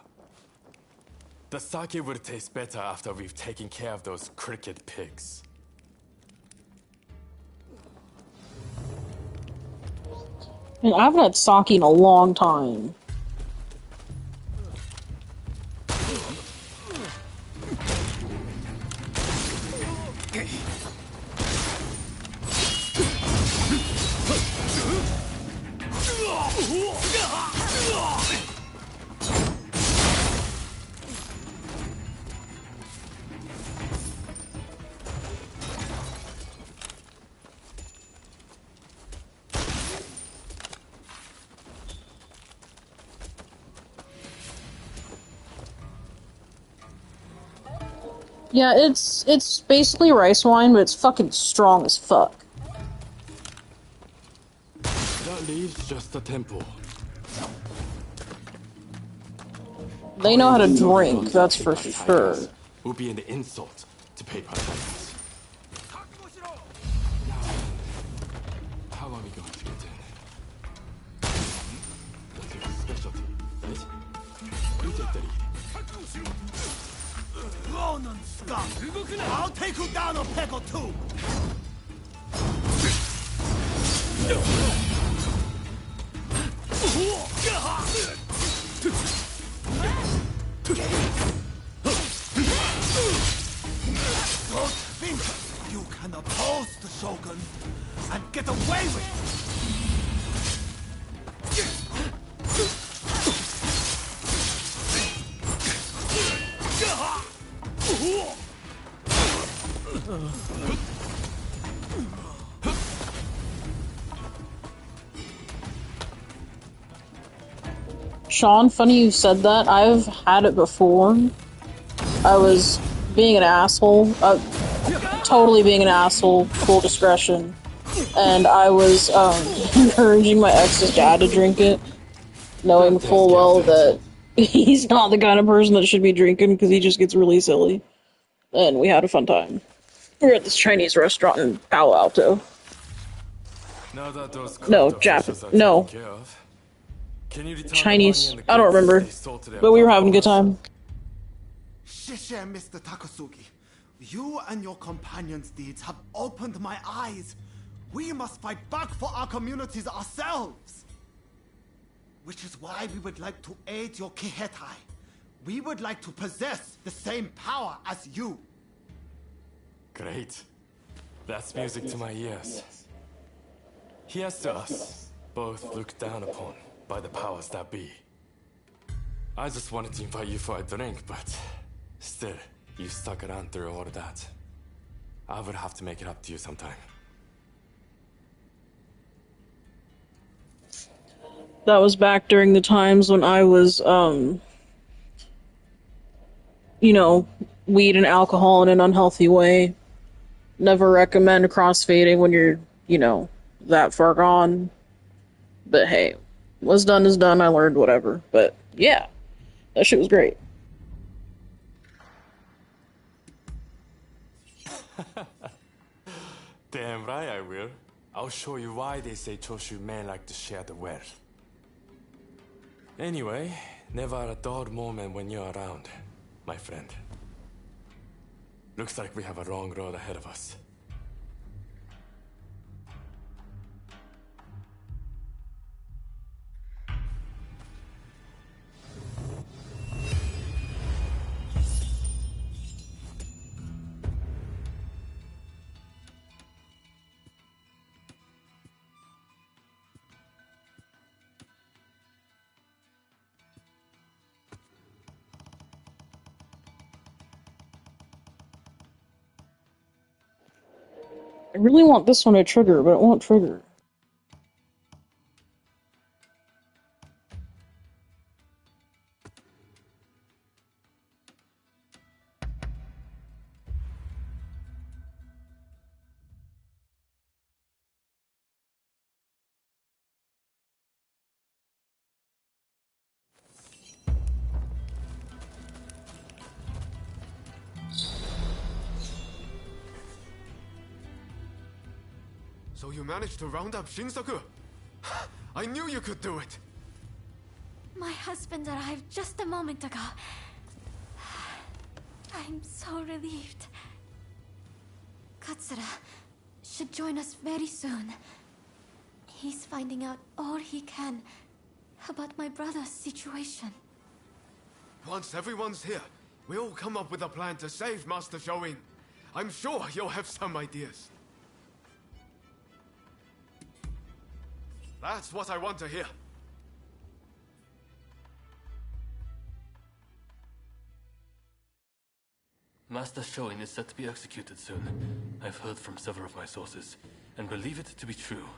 The sake will taste better after we've taken care of those cricket pigs. I mean, I haven't had sake in a long time. Yeah, it's basically rice wine, but it's fucking strong as fuck. That leaves just the temple. They know how to drink, that's for sure. Would be an insult to pay Patangas. How are we going to get in? That's your specialty, right? You take the lead. Ronin scum! I'll take you down a peg or two! Don't think you can oppose the Shogun and get away with it! Sean, funny you said that. I've had it before. I was being an asshole. Totally being an asshole, full discretion. And I was encouraging my ex's dad to drink it, knowing full well that he's not the kind of person that should be drinking because he just gets really silly. And we had a fun time. We were at this Chinese restaurant in Palo Alto. Now that those No, officials are no. taken care of, can you return Chinese. the money and the I don't goods remember. they sold to their But we were having a good platforms? time. Shishie, Mr. Takasugi. You and your companions' deeds have opened my eyes. We must fight back for our communities ourselves. Which is why we would like to aid your Kihetai. We would like to possess the same power as you. Great. That's music to my ears. Here's to us, both looked down upon by the powers that be. I just wanted to invite you for a drink, but still, you stuck around through all of that. I would have to make it up to you sometime. That was back during the times when I was, you know, weed and alcohol in an unhealthy way. Never recommend crossfading when you're, you know, that far gone. But hey, what's done is done. I learned whatever. But yeah, that shit was great. Damn right I will. I'll show you why they say Choshu men like to share the wealth. Anyway, never a dull moment when you're around, my friend. Looks like we have a long road ahead of us. I really want this one to trigger, but it won't trigger. So you managed to round up Shinsaku? I knew you could do it! My husband arrived just a moment ago. I'm so relieved. Katsura should join us very soon. He's finding out all he can about my brother's situation. Once everyone's here, we'll come up with a plan to save Master Shoin. I'm sure you'll have some ideas. That's what I want to hear. Master Shoin is set to be executed soon. I've heard from several of my sources, and believe it to be true.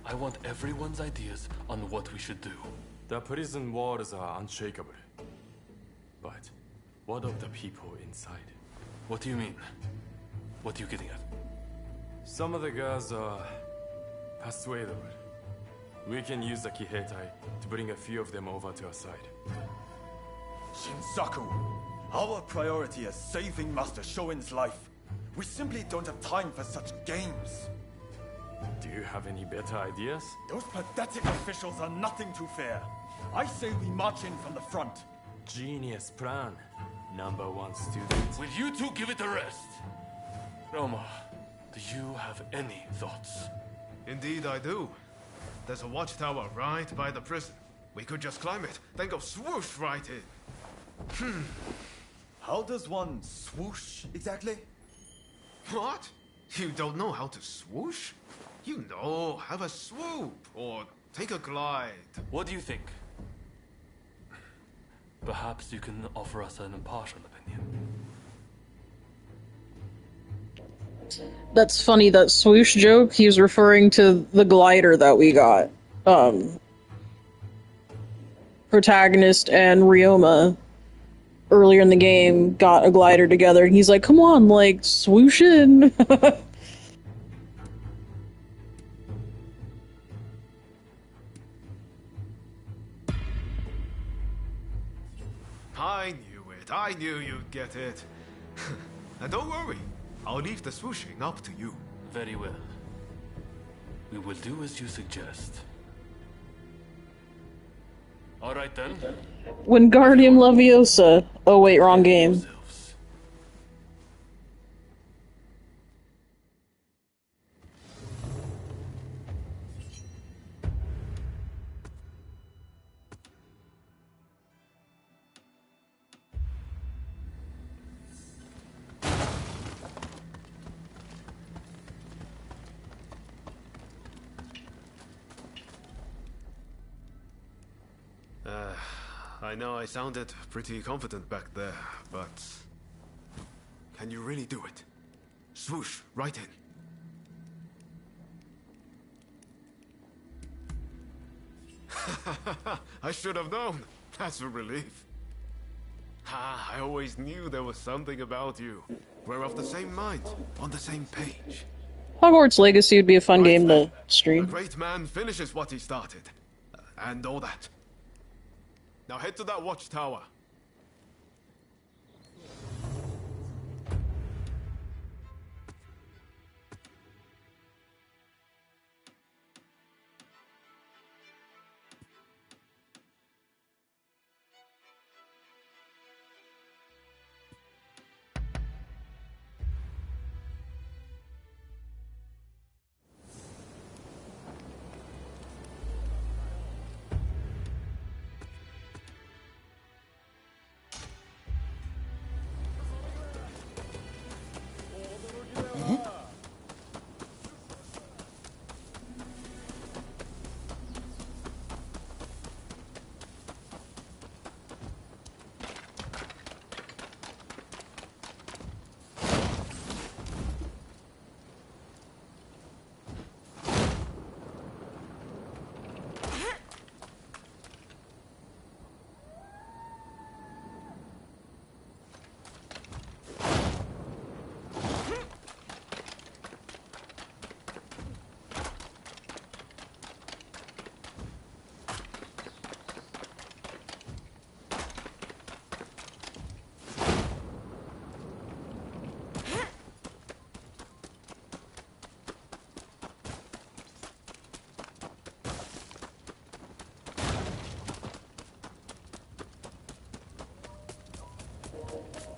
I want everyone's ideas on what we should do. The prison walls are unshakable. But what of the people inside? What do you mean? What are you getting at? Some of the girls are persuadable. We can use the Kihetai to bring a few of them over to our side. Shinsaku, our priority is saving Master Shoin's life. We simply don't have time for such games. Do you have any better ideas? Those pathetic officials are nothing to fear. I say we march in from the front. Genius plan. Number one student. Will you two give it a rest? Roma, do you have any thoughts? Indeed I do. There's a watchtower right by the prison. We could just climb it, then go swoosh right in. How does one swoosh exactly? What? You don't know how to swoosh? You know, have a swoop or take a glide. What do you think? Perhaps you can offer us an impartial opinion. That's funny, that swoosh joke, he was referring to the glider that we got. Protagonist and Ryoma earlier in the game got a glider together, and he's like, come on, like, swoosh in. I knew it. I knew you'd get it. And don't worry. I'll leave the swooshing up to you. Very well. We will do as you suggest. Alright then. Wingardium Leviosa. Oh wait, wrong game. I know I sounded pretty confident back there, but... Can you really do it? Swoosh, right in. I should have known. That's a relief. I always knew there was something about you. We're of the same mind, on the same page. Hogwarts Legacy would be a fun game to A stream. great man finishes what he started. And all that. Now head to that watchtower.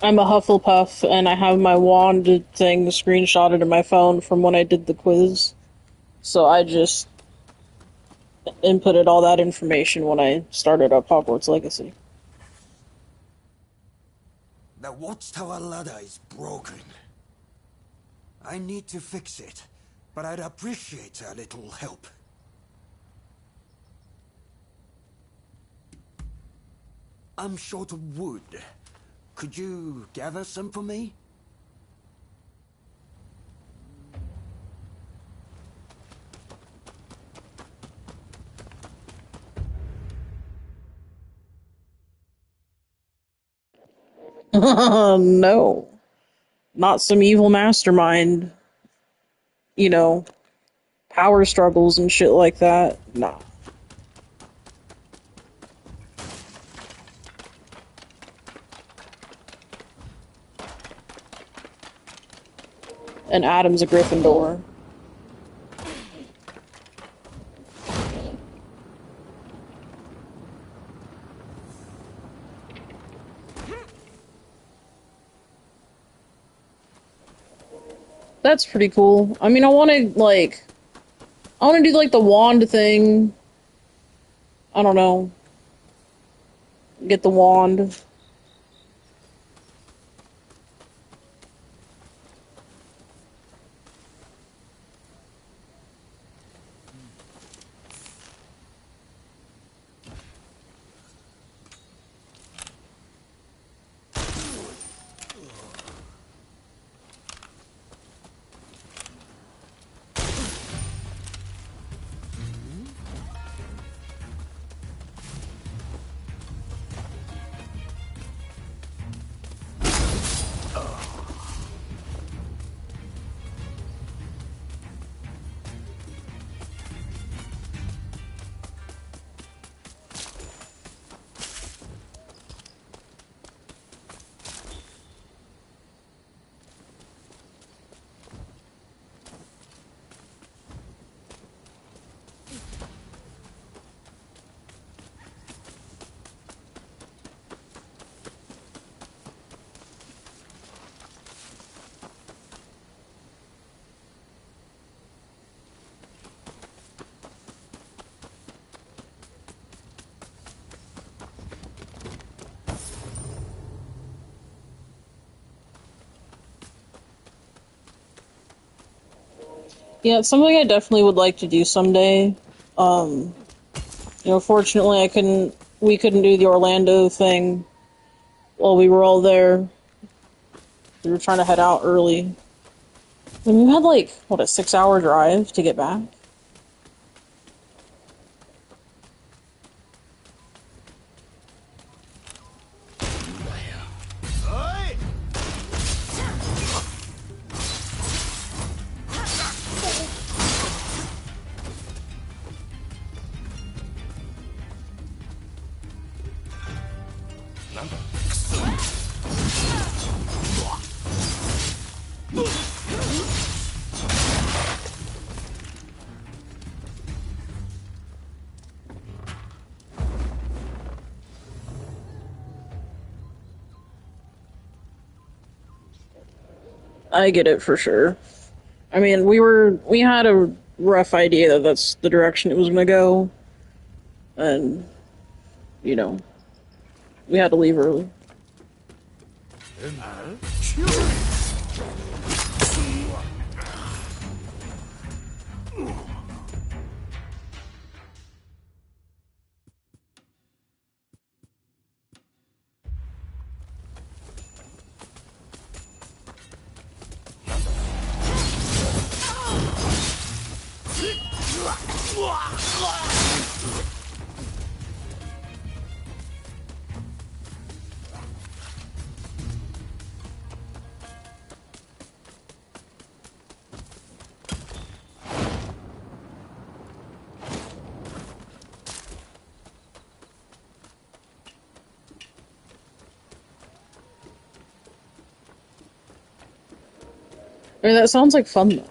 I'm a Hufflepuff, and I have my wand thing screenshotted in my phone from when I did the quiz. So I just inputted all that information when I started up Hogwarts Legacy. The watchtower ladder is broken. I need to fix it, but I'd appreciate a little help. I'm short of wood. Could you gather some for me? No. Not some evil mastermind. You know, power struggles and shit like that. Nah. And Adam's a Gryffindor. That's pretty cool. I mean, I want to do like the wand thing. I don't know. Get the wand. Yeah, it's something I definitely would like to do someday. Fortunately we couldn't do the Orlando thing while we were all there. We were trying to head out early. And we had a 6-hour drive to get back. I get it for sure. I mean, we had a rough idea that that's the direction it was gonna go. And, we had to leave early. I mean, that sounds like fun, though.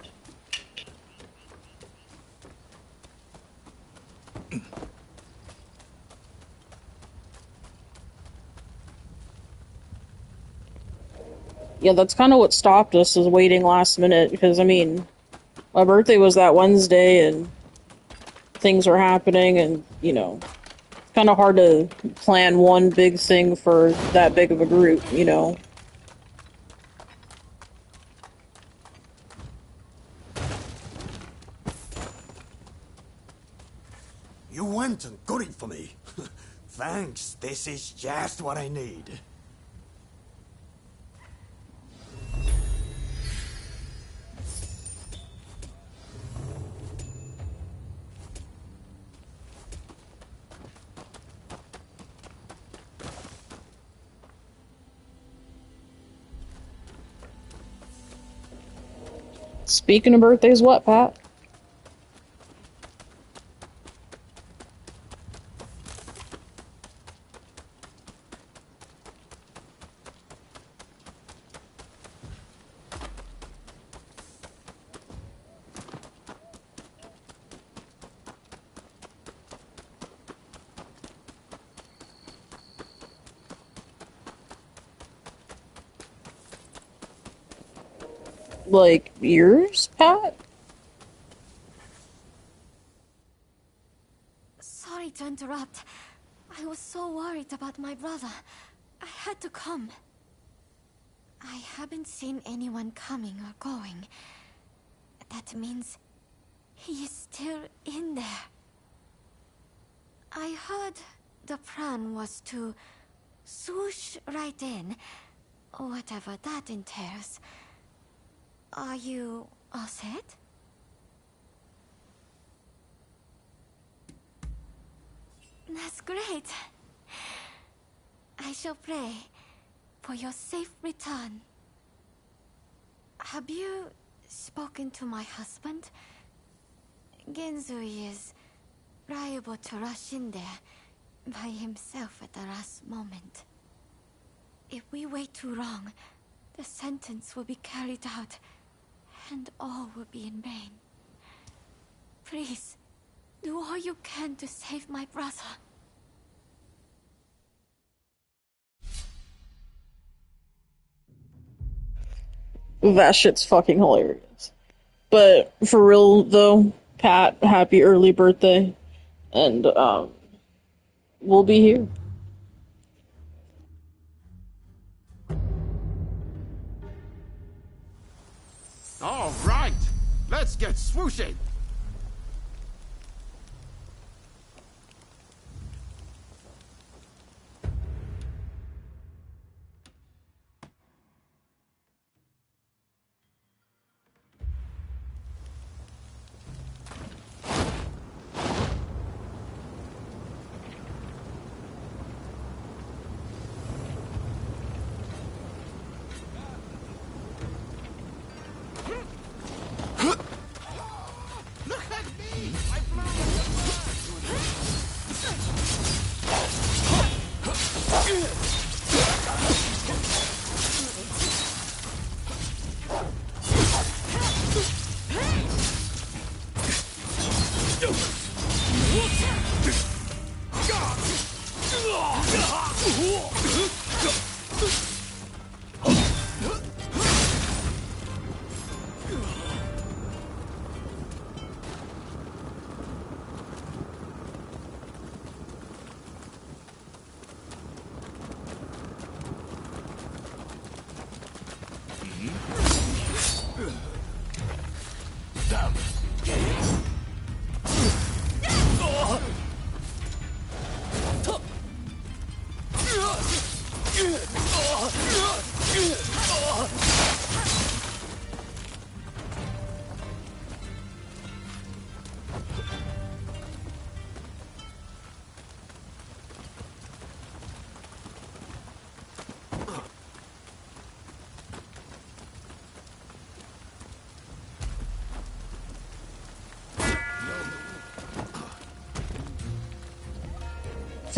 Yeah, that's kind of what stopped us, is waiting last minute, because, I mean, my birthday was that Wednesday, and things were happening, and, it's kind of hard to plan one big thing for that big of a group, You went and got it for me. Thanks, this is just what I need. Speaking of birthdays, what, Pat? Like, yours, Pat? Sorry to interrupt. I was so worried about my brother. I had to come. I haven't seen anyone coming or going. That means he is still in there. I heard the plan was to swoosh right in, whatever that entails. Are you all set? That's great. I shall pray for your safe return. Have you spoken to my husband? Genzui is liable to rush in there by himself at the last moment. If we wait too long, the sentence will be carried out, and all will be in vain. Please, do all you can to save my brother. That shit's fucking hilarious. But for real though, Pat, happy early birthday. And we'll be here. All right, let's get swooshing.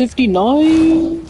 $59.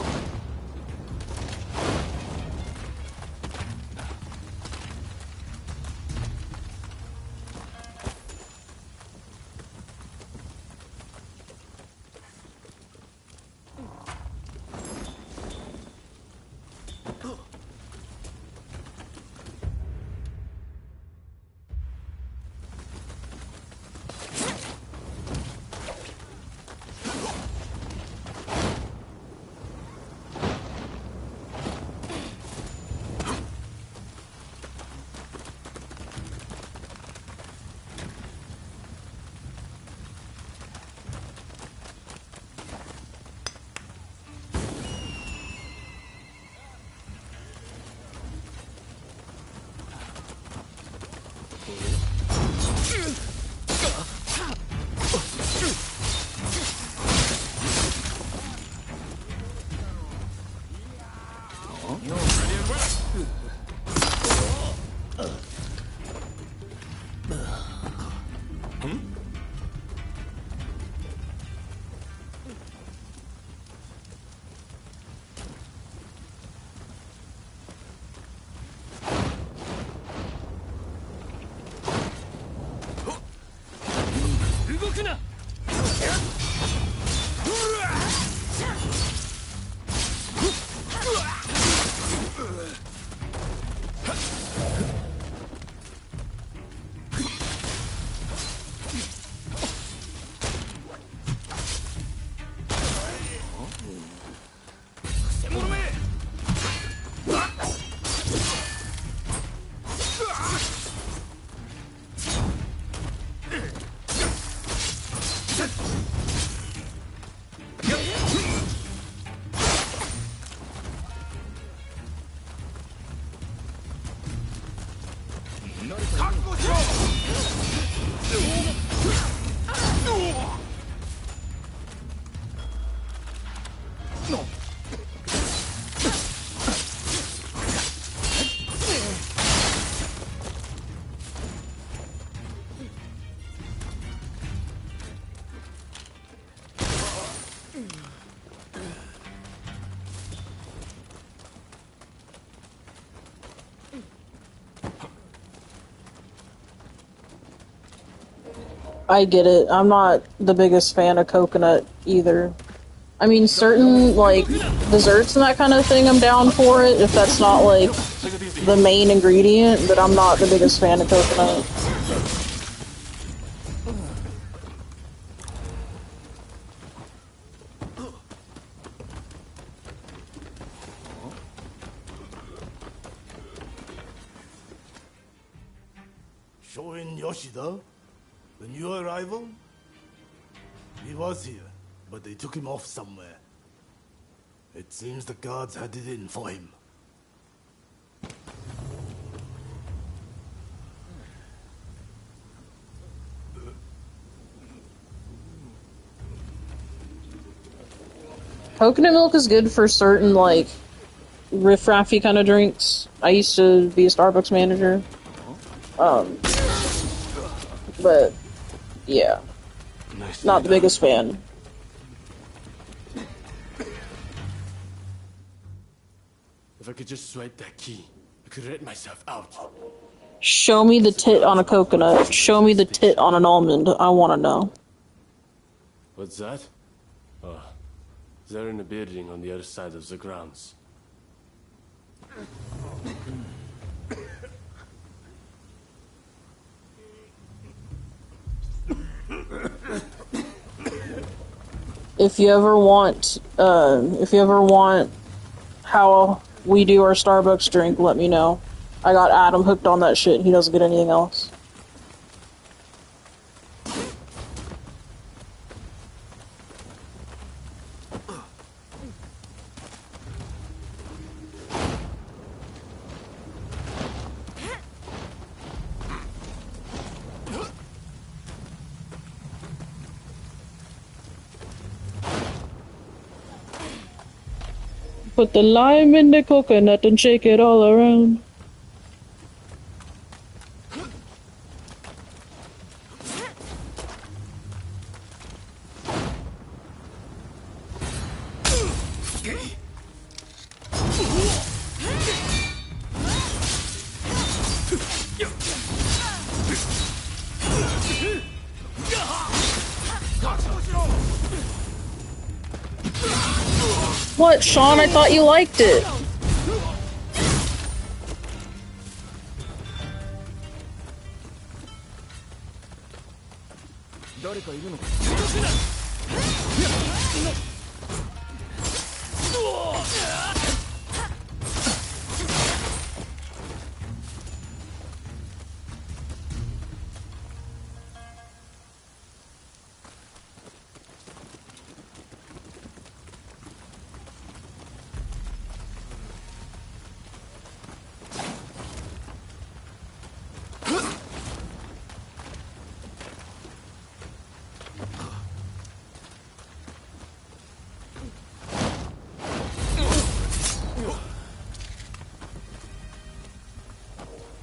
I get it. I'm not the biggest fan of coconut either. I mean, certain, like, desserts and that kind of thing, I'm down for it, if that's not, like, the main ingredient, but I'm not the biggest fan of coconut. Shoin Yoshida? The new arrival? He was here, but they took him off somewhere. It seems the guards had it in for him. Coconut milk is good for certain, like, riff-raffy kind of drinks. I used to be a Starbucks manager. But, yeah. Not the biggest fan. If I could just swipe that key, I could let myself out. Show me the tit on a coconut. Show me the tit on an almond. I want to know. What's that? Oh, they're in a building on the other side of the grounds. If you ever want how we do our Starbucks drink, let me know. I got Adam hooked on that shit. He doesn't get anything else. Put the lime in the coconut and shake it all around. What, Sean? I thought you liked it.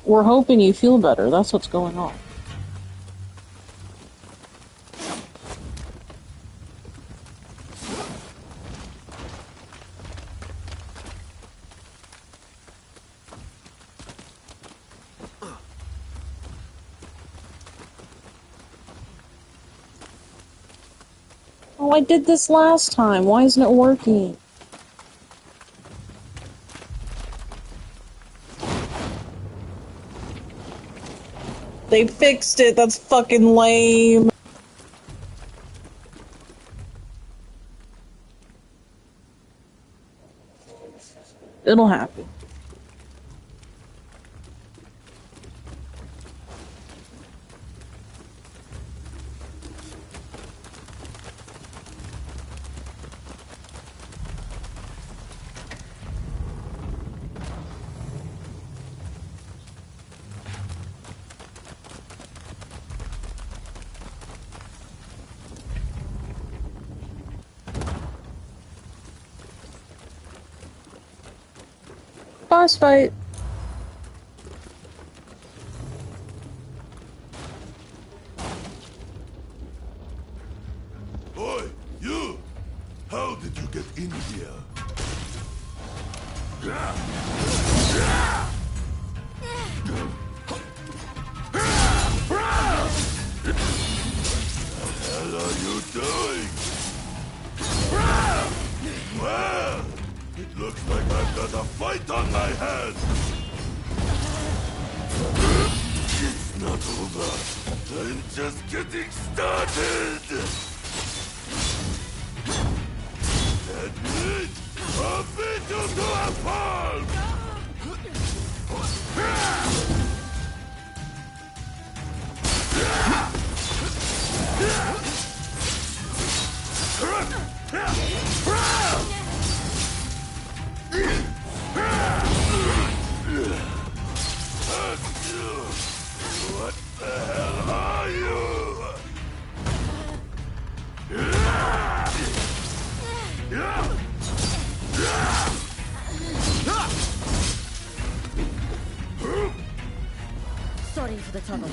We're hoping you feel better. That's what's going on. Oh, I did this last time. Why isn't it working? They fixed it. That's fucking lame. It'll happen. Boss fight. Oi, you! How did you get in here? got a fight on my hands! It's not over. I'm just getting started! Admit, I'll beat you to a pulp! What the hell are you? Sorry for the trouble.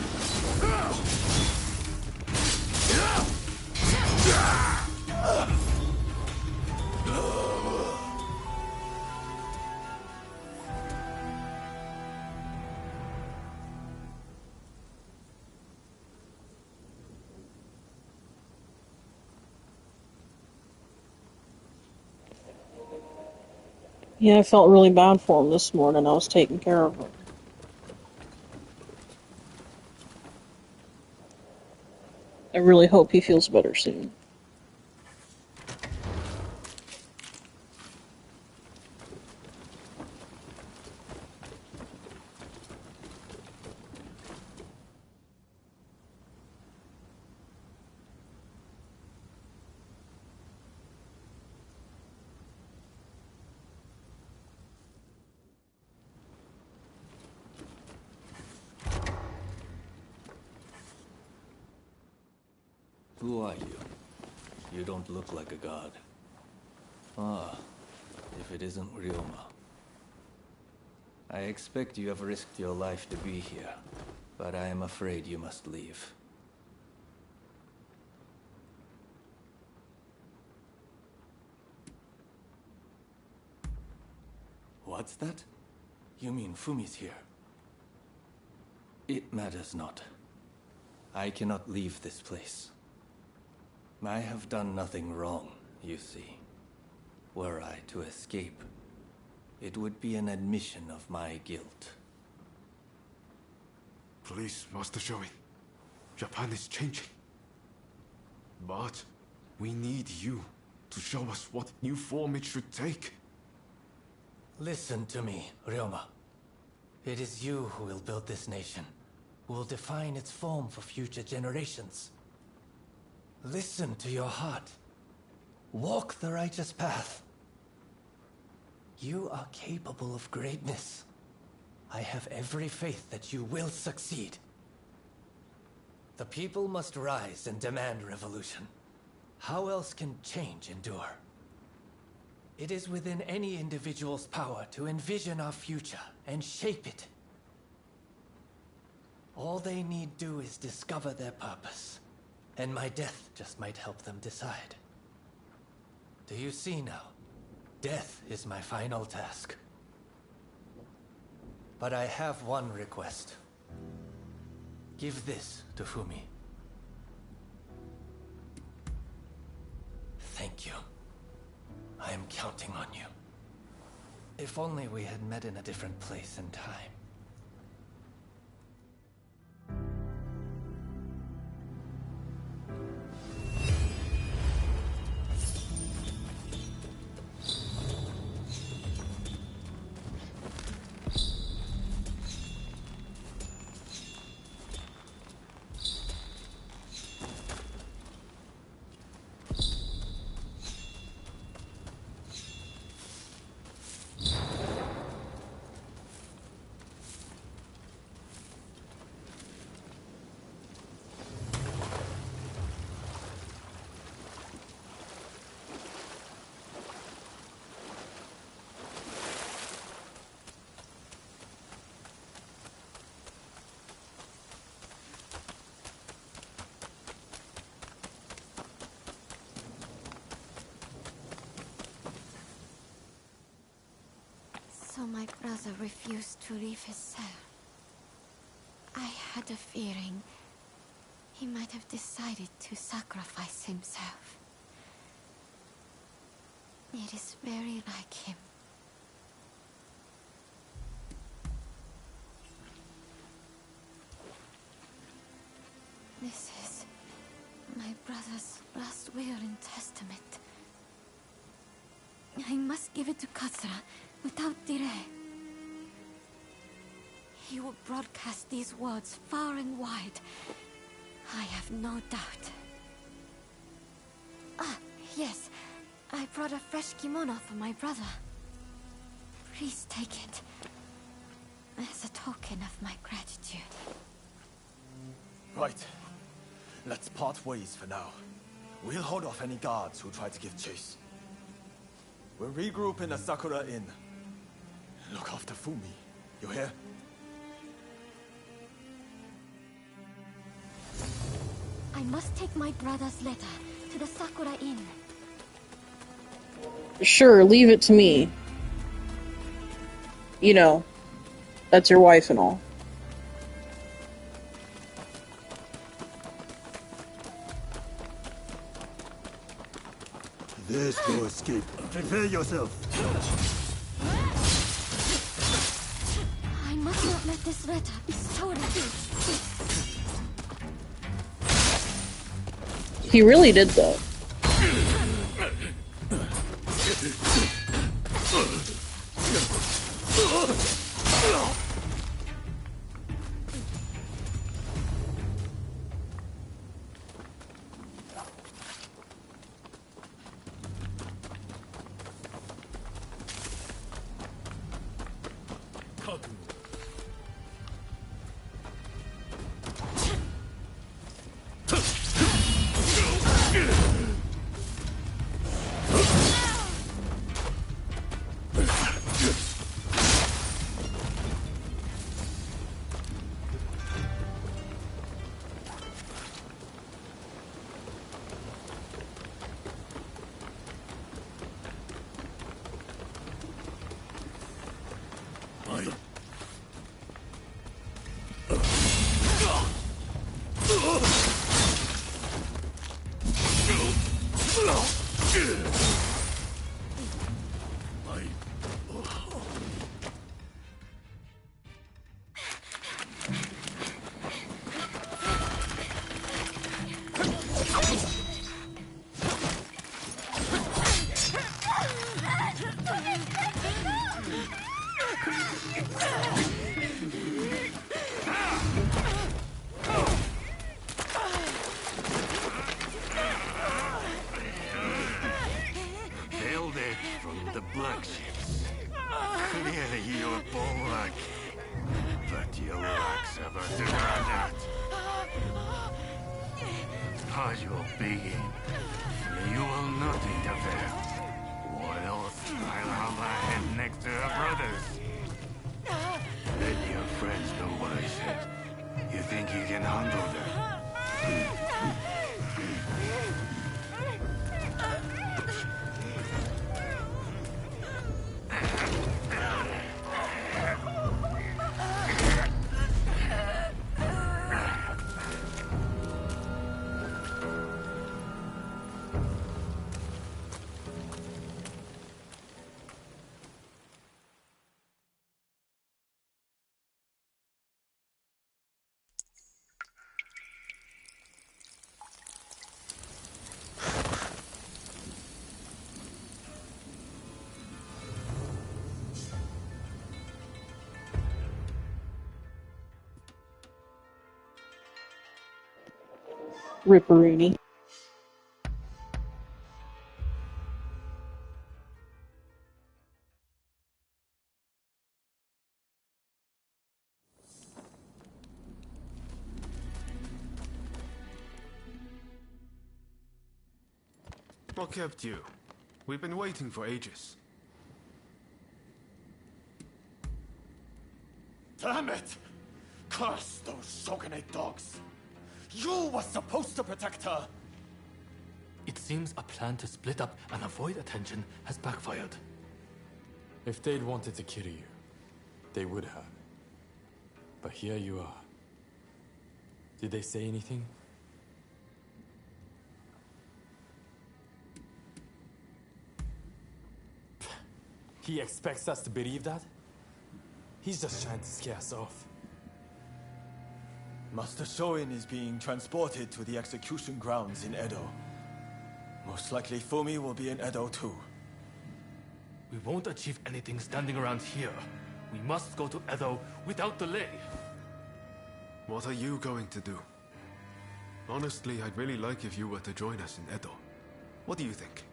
Yeah, I felt really bad for him this morning. I was taking care of him. I really hope he feels better soon. Who are you? You don't look like a god. Ah, if it isn't Ryoma. I expect you have risked your life to be here, but I am afraid you must leave. What's that? You mean Fumi's here? It matters not. I cannot leave this place. I have done nothing wrong, you see. Were I to escape, it would be an admission of my guilt. Please, Master Shoin. Japan is changing. But we need you to show us what new form it should take. Listen to me, Ryoma. It is you who will build this nation, who will define its form for future generations. Listen to your heart. Walk the righteous path. You are capable of greatness. I have every faith that you will succeed. The people must rise and demand revolution. How else can change endure? It is within any individual's power to envision our future and shape it. All they need do is discover their purpose, and my death just might help them decide. Do you see now? Death is my final task. But I have one request. Give this to Fumi. Thank you. I am counting on you. If only we had met in a different place and time. So my brother refused to leave his cell. I had a feeling he might have decided to sacrifice himself. It is very like him. This is my brother's last will and testament. I must give it to Katsura without delay. He will broadcast these words far and wide. I have no doubt. Ah, yes. I brought a fresh kimono for my brother. Please take it as a token of my gratitude. Right. Let's part ways for now. We'll hold off any guards who try to give chase. We'll regroup in the Sakura Inn. Look after Fumi. You hear? I must take my brother's letter to the Sakura Inn. Sure, leave it to me. You know, that's your wife and all. There's no escape. Prepare yourself. I must not let this letter be stolen. He really did that. Hailed it from the black ships. Clearly you're bulwark. But your works have undergrounded. As your begin, you will not interfere. What else? I'll have my head next to her brothers. Let your friends know what I said. You think you can handle them? Ripperoony. What kept you? We've been waiting for ages. Damn it! Curse those shogunate dogs! You were supposed to protect her! It seems a plan to split up and avoid attention has backfired. If they'd wanted to kill you, they would have. But here you are. Did they say anything? He expects us to believe that? He's just trying to scare us off. Master Shoin is being transported to the execution grounds in Edo. Most likely Fumi will be in Edo too. We won't achieve anything standing around here. We must go to Edo without delay. What are you going to do? Honestly, I'd really like if you were to join us in Edo. What do you think?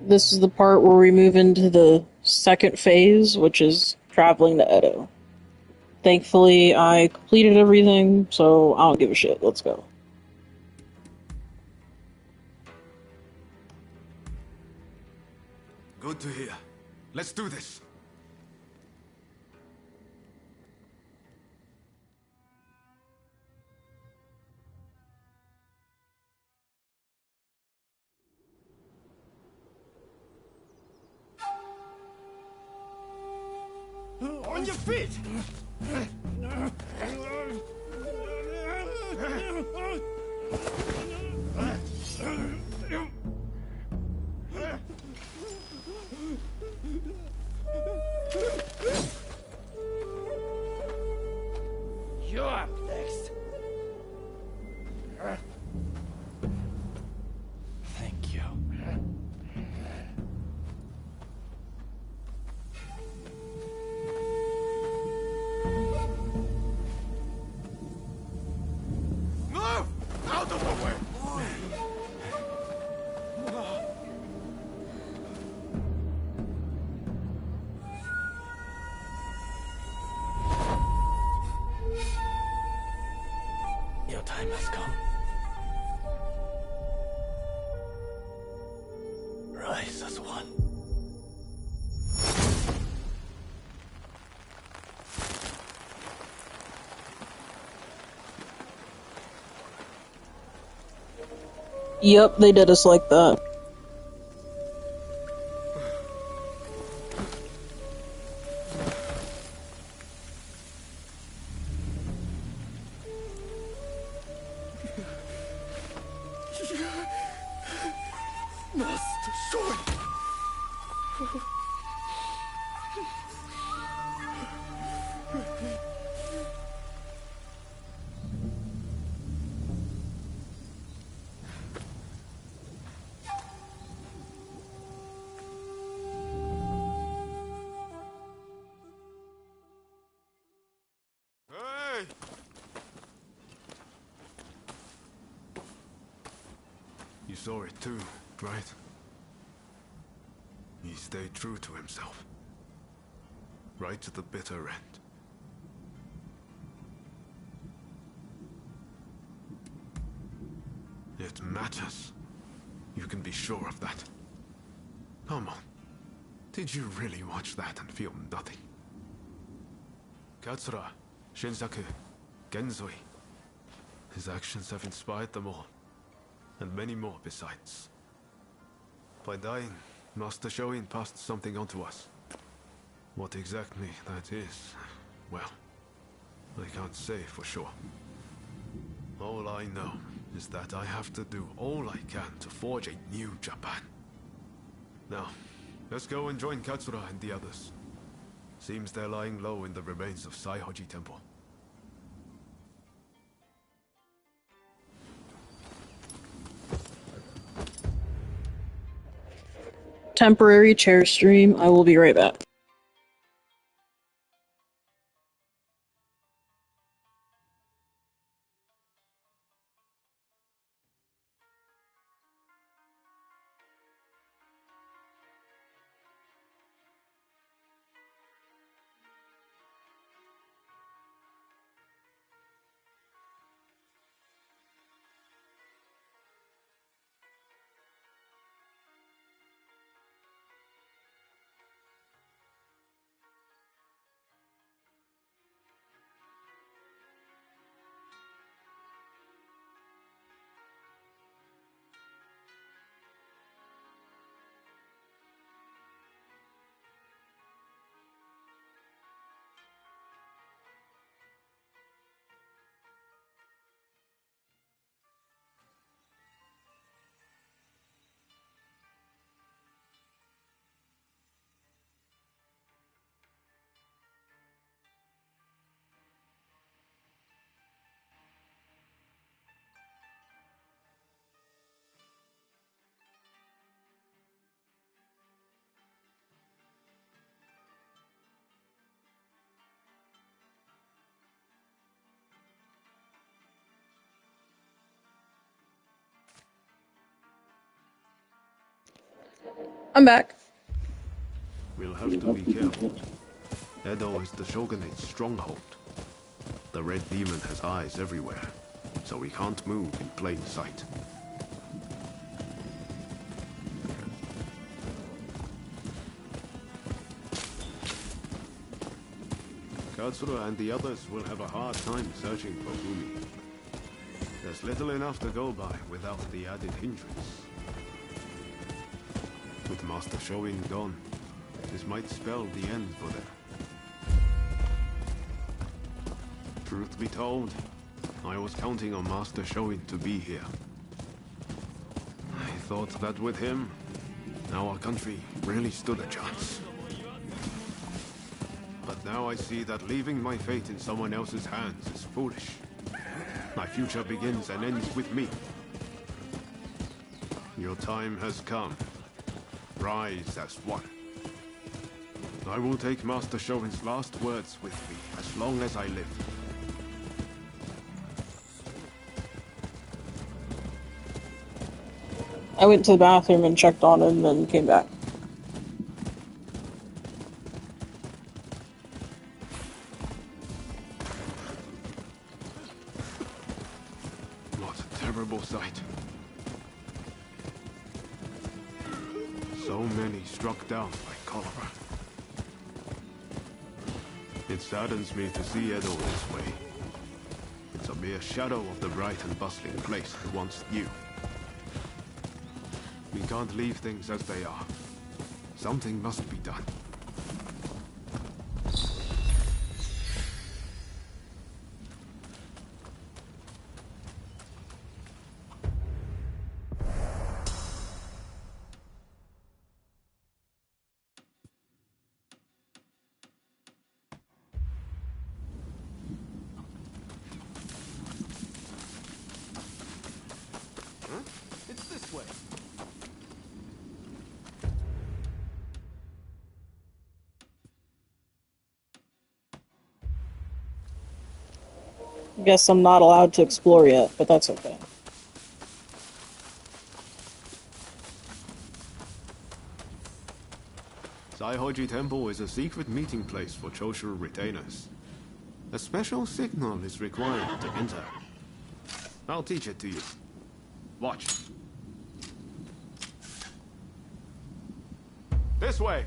This is the part where we move into the second phase, which is traveling to Edo. Thankfully, I completed everything, so I don't give a shit. Let's go. Good to hear. Let's do this. On your feet! You're up next. Thank you. Move! Out of the way! Your time has come. Rise as one. Yep, they did us like that. Master Shoin! Hey! You saw it too, right? He stayed true to himself. Right to the bitter end. It matters. You can be sure of that. Come on. Did you really watch that and feel nothing? Katsura, Shinsaku, Genzoi. His actions have inspired them all. And many more besides. By dying, Master Shoin passed something on to us. What exactly that is, well, I can't say for sure. All I know is that I have to do all I can to forge a new Japan. Now, let's go and join Katsura and the others. Seems they're lying low in the remains of Saihoji Temple. Temporary chair stream. I will be right back. I'm back. We'll have to be careful. Edo is the Shogunate's stronghold. The Red Demon has eyes everywhere, so we can't move in plain sight. Katsura and the others will have a hard time searching for Fumi. There's little enough to go by without the added hindrance. With Master Shoin gone, this might spell the end for them. Truth be told, I was counting on Master Shoin to be here. I thought that with him, our country really stood a chance. But now I see that leaving my fate in someone else's hands is foolish. My future begins and ends with me. Your time has come. Rise as one. I will take Master Shoin's last words with me as long as I live. I went to the bathroom and checked on him and came back. What a terrible sight. So many struck down by cholera. It saddens me to see Edo this way. It's a mere shadow of the bright and bustling place I once knew. We can't leave things as they are. Something must be done. It's this way. Guess I'm not allowed to explore yet, but that's okay. Saihoji Temple is a secret meeting place for Choshu retainers. A special signal is required to enter. I'll teach it to you. Watch. This way!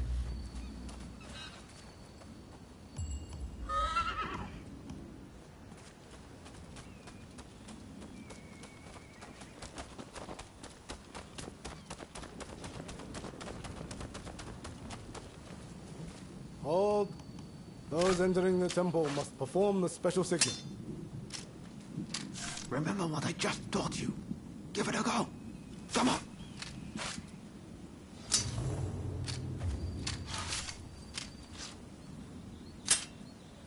Hold. Those entering the temple must perform the special signal. Remember what I just taught you. Give it a go. Come on.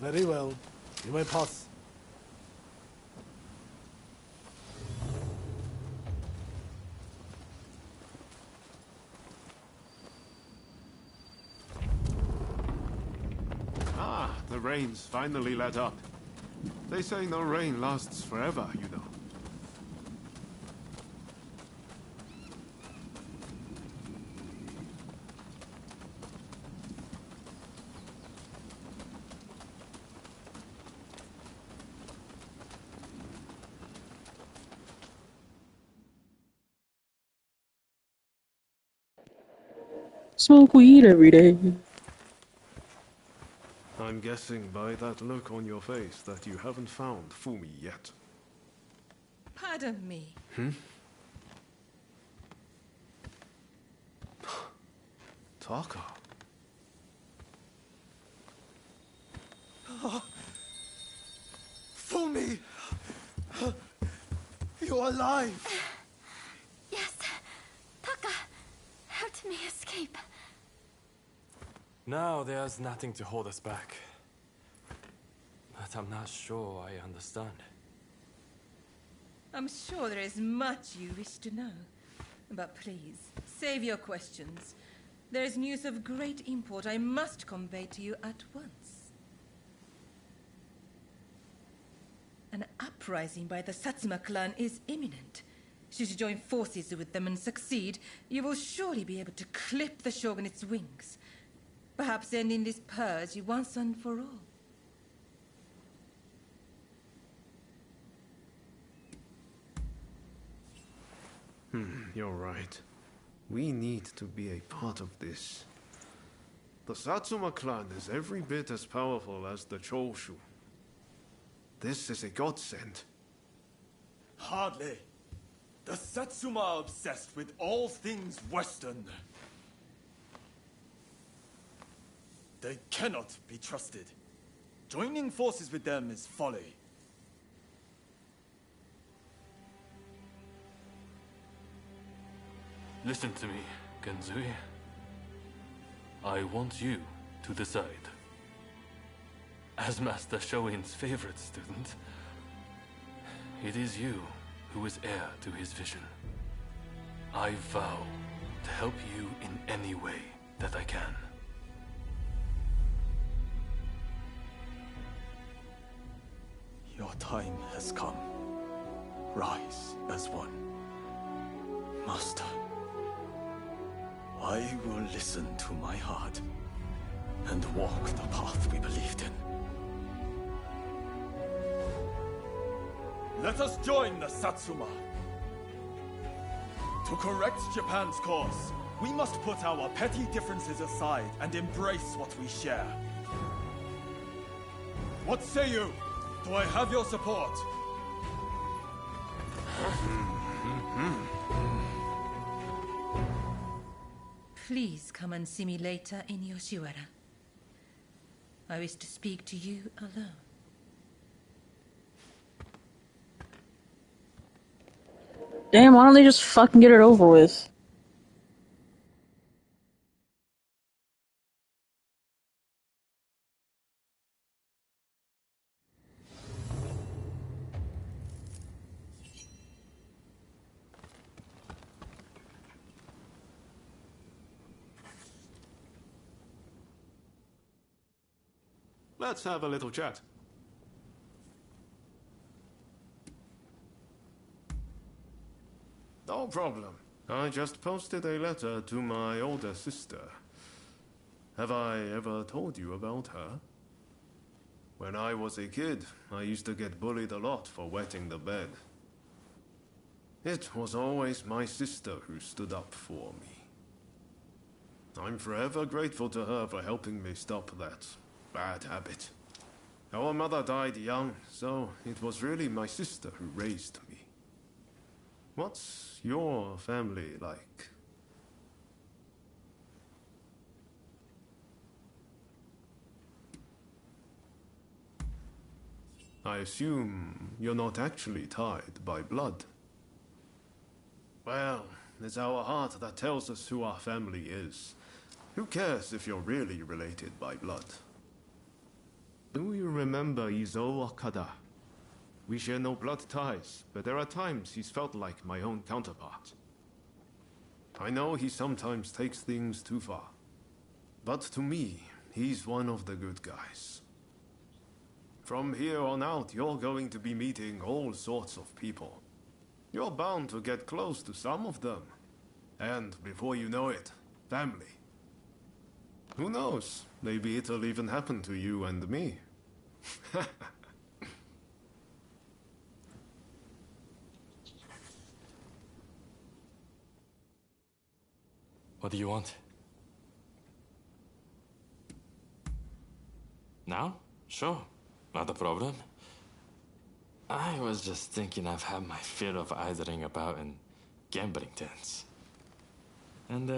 Very well. You may pass. Ah, the rain's finally let up. They say no rain lasts forever, you know. Smoke weed every day. I'm guessing by that look on your face that you haven't found Fumi yet. Pardon me. Taka. Fumi! You're alive! Yes. Taka helped me escape. Now there's nothing to hold us back. But I'm not sure I understand. I'm sure there is much you wish to know. But please, save your questions. There is news of great import I must convey to you at once. An uprising by the Satsuma clan is imminent. Should you join forces with them and succeed, you will surely be able to clip the shogunate's wings. Perhaps ending this purge once and for all. You're right. We need to be a part of this. The Satsuma clan is every bit as powerful as the Choshu. This is a godsend. Hardly. The Satsuma are obsessed with all things Western. They cannot be trusted. Joining forces with them is folly. Listen to me, Genzui. I want you to decide. As Master Shoin's favorite student, it is you who is heir to his vision. I vow to help you in any way that I can. Your time has come. Rise as one. Master, I will listen to my heart and walk the path we believed in. Let us join the Satsuma. To correct Japan's course, we must put our petty differences aside and embrace what we share. What say you? Do I have your support? Please come and see me later in Yoshiwara. I wish to speak to you alone. Damn, why don't they just fucking get it over with? Let's have a little chat. No problem. I just posted a letter to my older sister. Have I ever told you about her? When I was a kid, I used to get bullied a lot for wetting the bed. It was always my sister who stood up for me. I'm forever grateful to her for helping me stop that bad habit. Our mother died young, so it was really my sister who raised me. What's your family like? I assume you're not actually tied by blood. Well, it's our heart that tells us who our family is. Who cares if you're really related by blood? Do you remember Izo Okada? We share no blood ties, but there are times he's felt like my own counterpart. I know he sometimes takes things too far, but to me, he's one of the good guys. From here on out, you're going to be meeting all sorts of people. You're bound to get close to some of them. And before you know it, family. Who knows? Maybe it'll even happen to you and me. What do you want? Now? Sure. Not a problem. I was just thinking I've had my fill of idling about in gambling dens. And,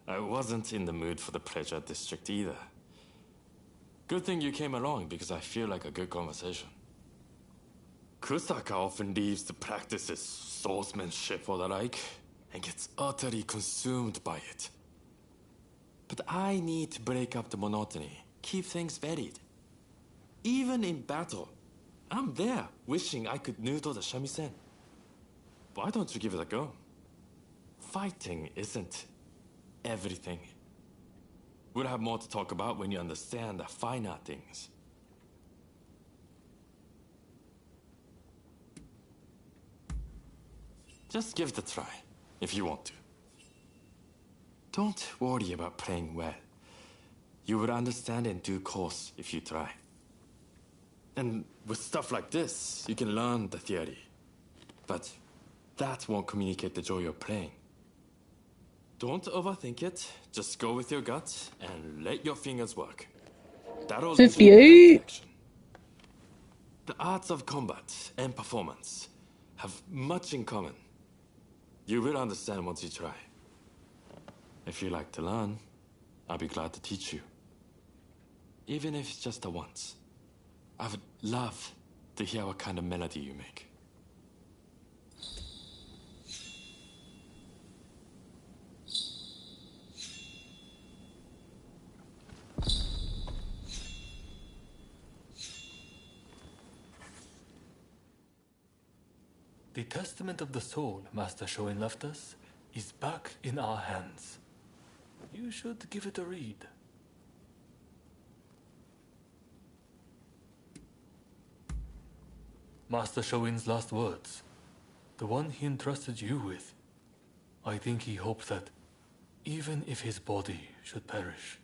I wasn't in the mood for the pleasure district either. Good thing you came along, because I feel like a good conversation. Kusaka often leaves the practices swordsmanship or the like, and gets utterly consumed by it. But I need to break up the monotony, keep things varied. Even in battle, I'm there, wishing I could noodle the shamisen. Why don't you give it a go? Fighting isn't everything. We'll have more to talk about when you understand the finer things. Just give it a try, if you want to. Don't worry about playing well. You will understand in due course if you try. And with stuff like this, you can learn the theory. But that won't communicate the joy of playing. Don't overthink it. Just go with your gut and let your fingers work. That'll lead you in the right 58. direction. The arts of combat and performance have much in common. You will understand once you try. If you like to learn, I'll be glad to teach you. Even if it's just a once. I would love to hear what kind of melody you make. The testament of the soul Master Shoin left us is back in our hands. You should give it a read. Master Shoin's last words, the one he entrusted you with. I think he hoped that, even if his body should perish,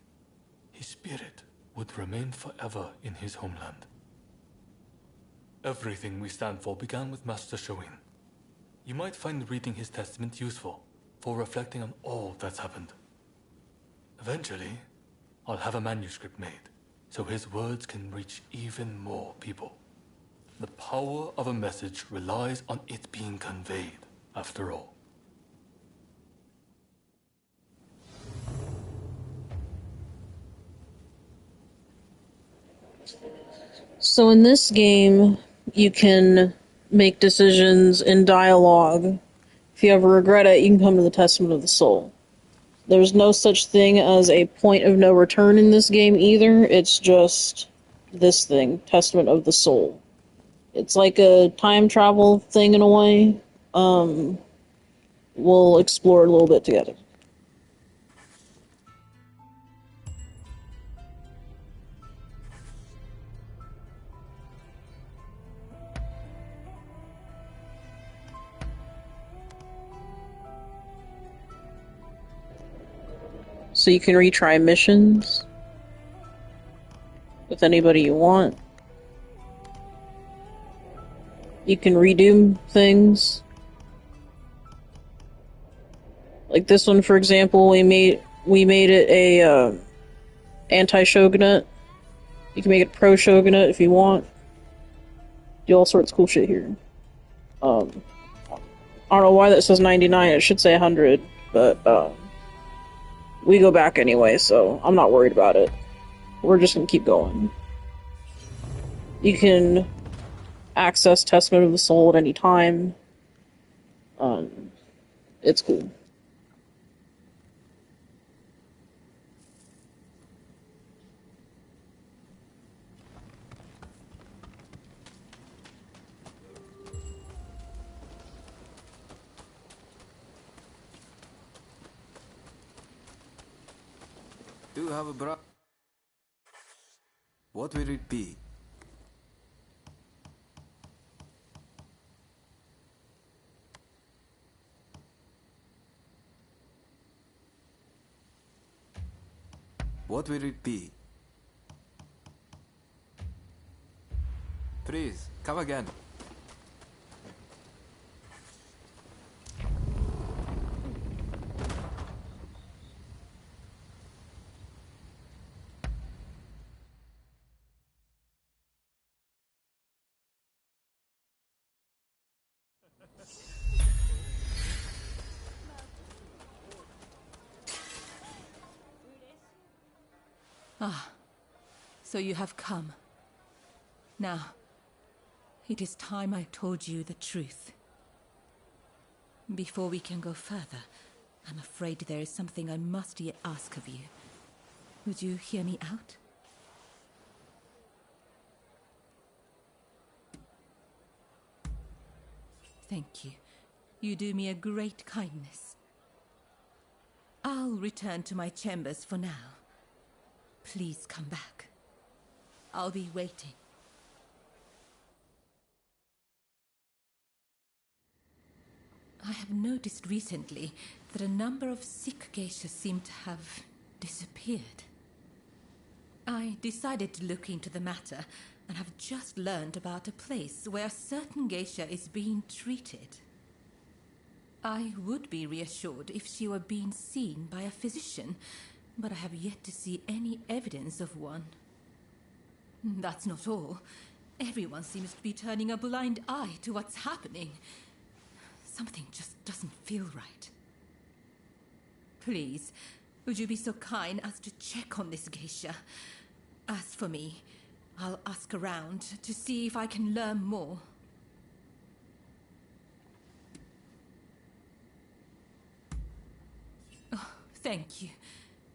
his spirit would remain forever in his homeland. Everything we stand for began with Master Shoin. You might find reading his testament useful for reflecting on all that's happened. Eventually, I'll have a manuscript made so his words can reach even more people. The power of a message relies on it being conveyed, after all. So in this game, you can make decisions in dialogue. If you ever regret it, you can come to the Testament of the Soul. There's no such thing as a point of no return in this game either. It's just this thing, Testament of the Soul. It's like a time travel thing in a way. We'll explore it a little bit together. So you can retry missions with anybody you want. You can redo things. Like this one, for example, we made it a anti-shogunate. You can make it pro-shogunate if you want. Do all sorts of cool shit here. I don't know why that says 99. It should say 100, but we go back anyway, so I'm not worried about it. We're just gonna keep going. You can access Testament of the Soul at any time. It's cool. Do you have a bra? What will it be? What will it be? Please, come again. Ah, so you have come. Now, it is time I told you the truth. Before we can go further, I'm afraid there is something I must yet ask of you. Would you hear me out? Thank you. You do me a great kindness. I'll return to my chambers for now. Please come back. I'll be waiting. I have noticed recently that a number of sick geishas seem to have disappeared. I decided to look into the matter and have just learned about a place where a certain geisha is being treated. I would be reassured if she were being seen by a physician, but I have yet to see any evidence of one. That's not all. Everyone seems to be turning a blind eye to what's happening. Something just doesn't feel right. Please, would you be so kind as to check on this geisha? As for me, I'll ask around to see if I can learn more. Oh, thank you.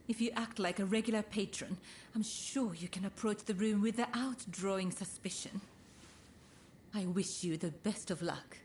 If you act like a regular patron, I'm sure you can approach the room without drawing suspicion. I wish you the best of luck.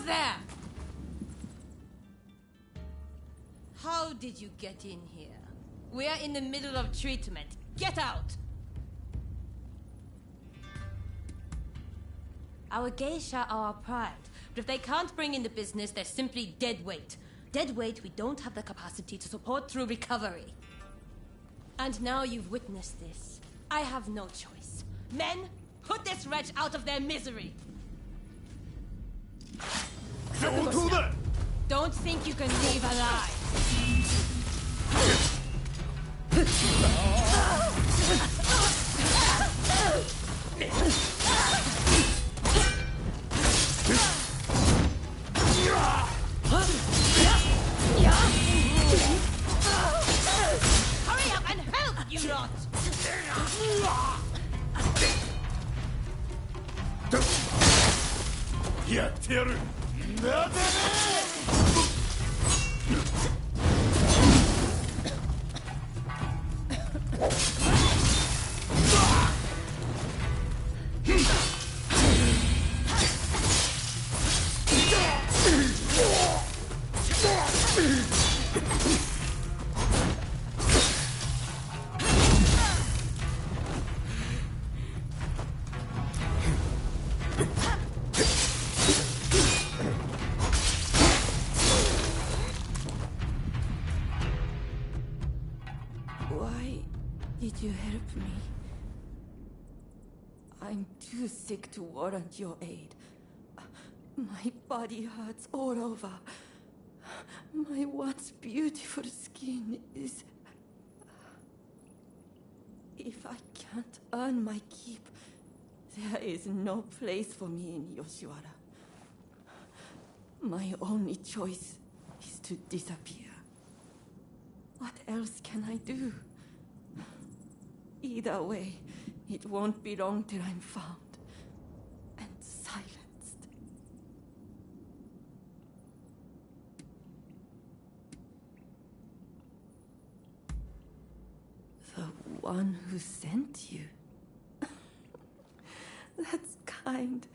There! How did you get in here? We are in the middle of treatment. Get out! Our geisha are our pride, but if they can't bring in the business, they're simply dead weight. Dead weight we don't have the capacity to support through recovery. And now you've witnessed this. I have no choice. Men, put this wretch out of their misery! Don't think you can leave alive. Hurry up and help, you lot! Why did you help me? I'm too sick to warrant your aid. My body hurts all over. My once beautiful skin is... If I can't earn my keep, there is no place for me in Yoshiwara. My only choice is to disappear. What else can I do? Either way, it won't be long till I'm found and silenced. one who sent you. That's kind,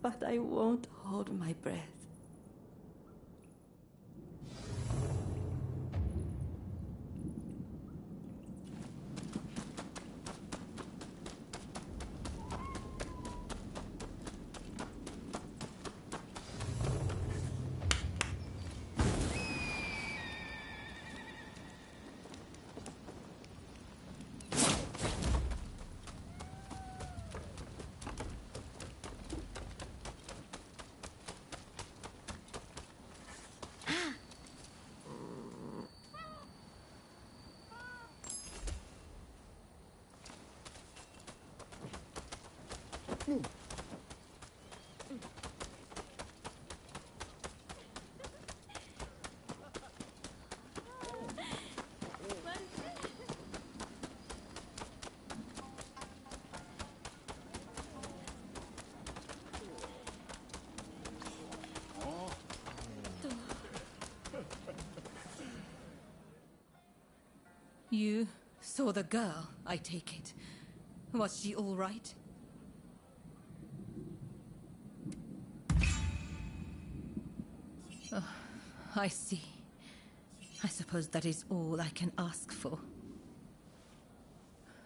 but I won't hold my breath. You saw the girl, I take it. Was she all right? Oh, I see. I suppose that is all I can ask for.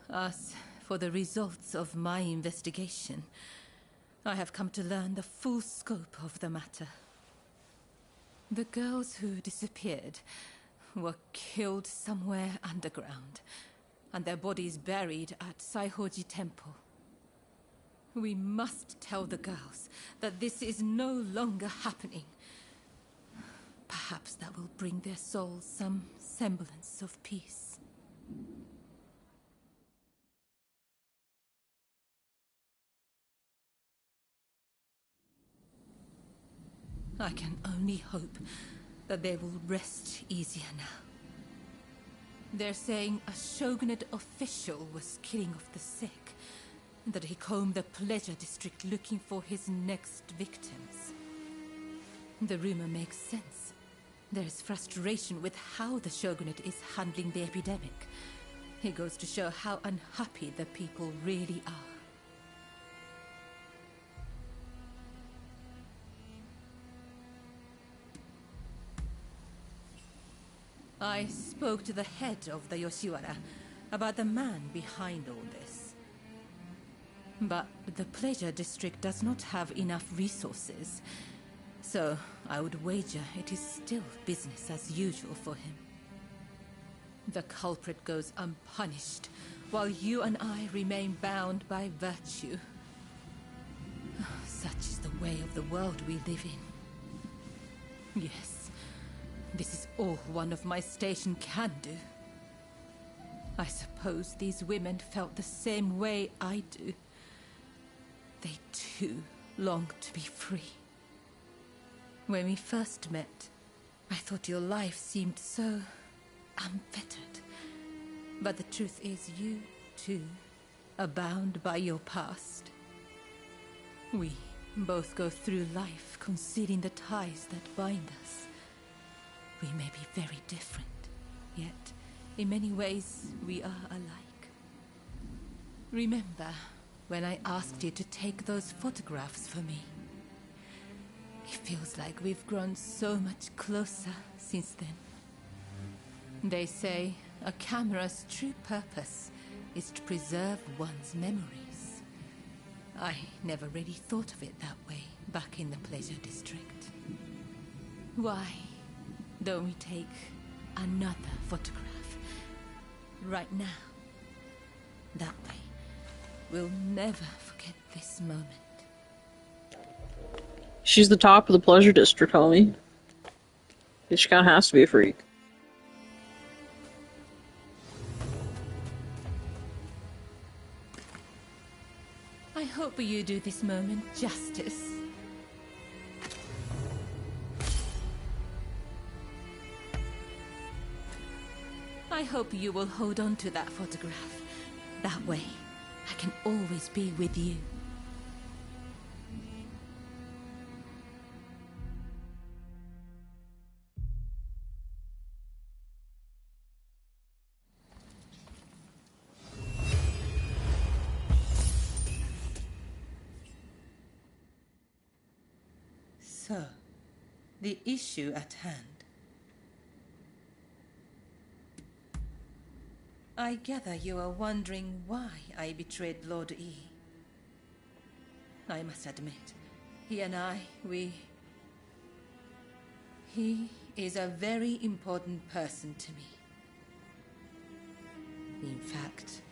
As for the results of my investigation, I have come to learn the full scope of the matter. The girls who disappeared were killed somewhere underground, and their bodies buried at Saihoji Temple. We must tell the girls that this is no longer happening. Perhaps that will bring their souls some semblance of peace. I can only hope that they will rest easier now. They're saying a shogunate official was killing off the sick, and that he combed the pleasure district looking for his next victims. The rumor makes sense. There's frustration with how the shogunate is handling the epidemic. It goes to show how unhappy the people really are. I spoke to the head of the Yoshiwara about the man behind all this. But the pleasure district does not have enough resources, so I would wager it is still business as usual for him. The culprit goes unpunished, while you and I remain bound by virtue. Such is the way of the world we live in. Yes. This is all one of my station can do. I suppose these women felt the same way I do. They too long to be free. When we first met, I thought your life seemed so unfettered. But the truth is you too are bound by your past. We both go through life concealing the ties that bind us. We may be very different, yet in many ways we are alike. Remember when I asked you to take those photographs for me? It feels like we've grown so much closer since then. They say a camera's true purpose is to preserve one's memories. I never really thought of it that way back in the Pleasure District. Why don't we take another photograph right now? That way, we'll never forget this moment. She's the top of the pleasure district, homie. She kinda has to be a freak. I hope you do this moment justice. I hope you will hold on to that photograph. That way, I can always be with you. So, the issue at hand. I gather you are wondering why I betrayed Lord E. I must admit, he and I, He is a very important person to me. In fact,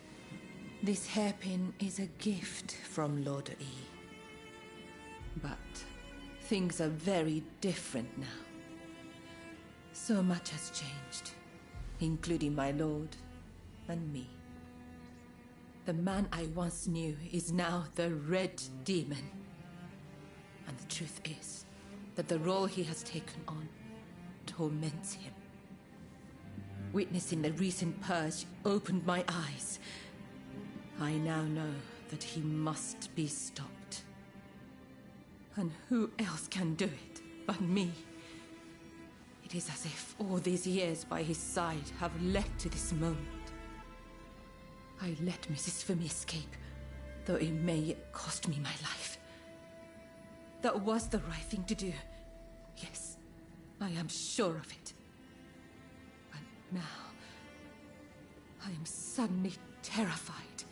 this hairpin is a gift from Lord E. But things are very different now. So much has changed, including my lord and me. The man I once knew is now the Red Demon. And the truth is that the role he has taken on torments him. Witnessing the recent purge opened my eyes. I now know that he must be stopped. And who else can do it but me? It is as if all these years by his side have led to this moment. I let Mrs. Fumi escape, though it may yet cost me my life. That was the right thing to do. Yes, I am sure of it. But now, I am suddenly terrified.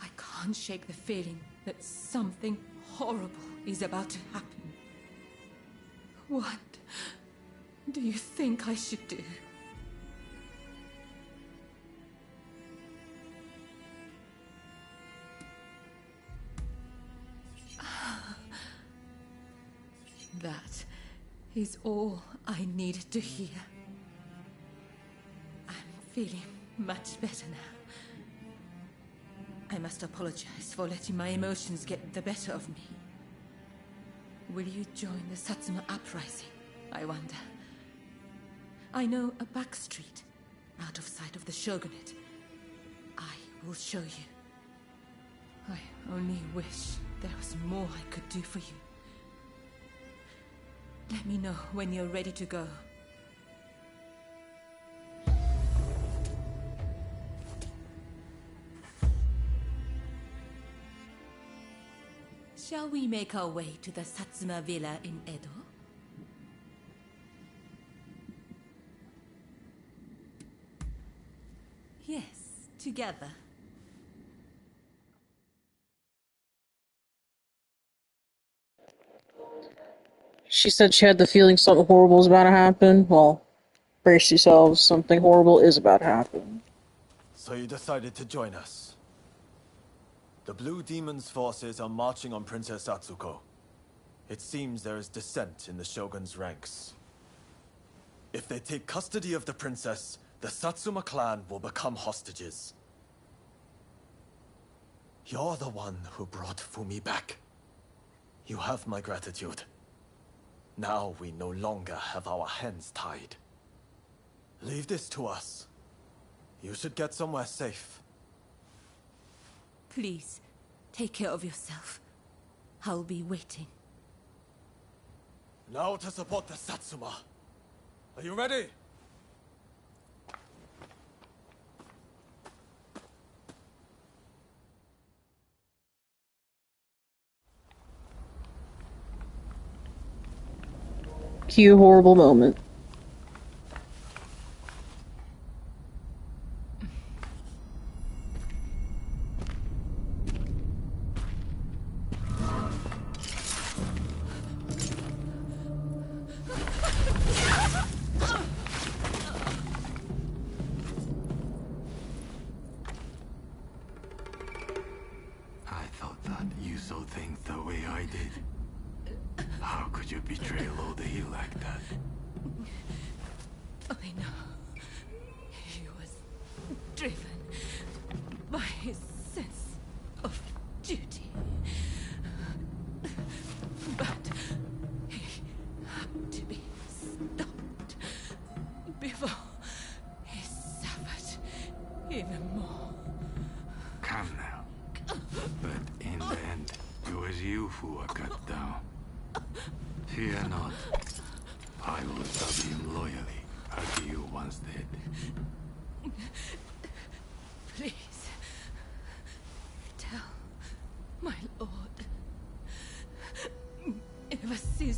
I can't shake the feeling that something horrible is about to happen. What do you think I should do? That is all I needed to hear. I'm feeling much better now. I must apologize for letting my emotions get the better of me. Will you join the Satsuma uprising, I wonder? I know a back street, out of sight of the shogunate. I will show you. I only wish there was more I could do for you. Let me know when you're ready to go. Shall we make our way to the Satsuma Villa in Edo? Yes, together. She said she had the feeling something horrible is about to happen. Well, brace yourselves, something horrible is about to happen. So you decided to join us. The Blue Demon's forces are marching on Princess Atsuko. It seems there is dissent in the Shogun's ranks. If they take custody of the princess, the Satsuma clan will become hostages. You're the one who brought Fumi back. You have my gratitude. Now we no longer have our hands tied. Leave this to us. You should get somewhere safe. Please, take care of yourself. I'll be waiting. Now to support the Satsuma. Are you ready? Cue horrible moment. I thought that you saw things the way I did. How could you betray Lord E like that? I know. He was driven by his sense of duty. But he had to be stopped before he suffered even more. Come now. But in the end, it was you who were cut down. Fear not. I will serve him loyally, as you once did. Please, tell my lord. Ever since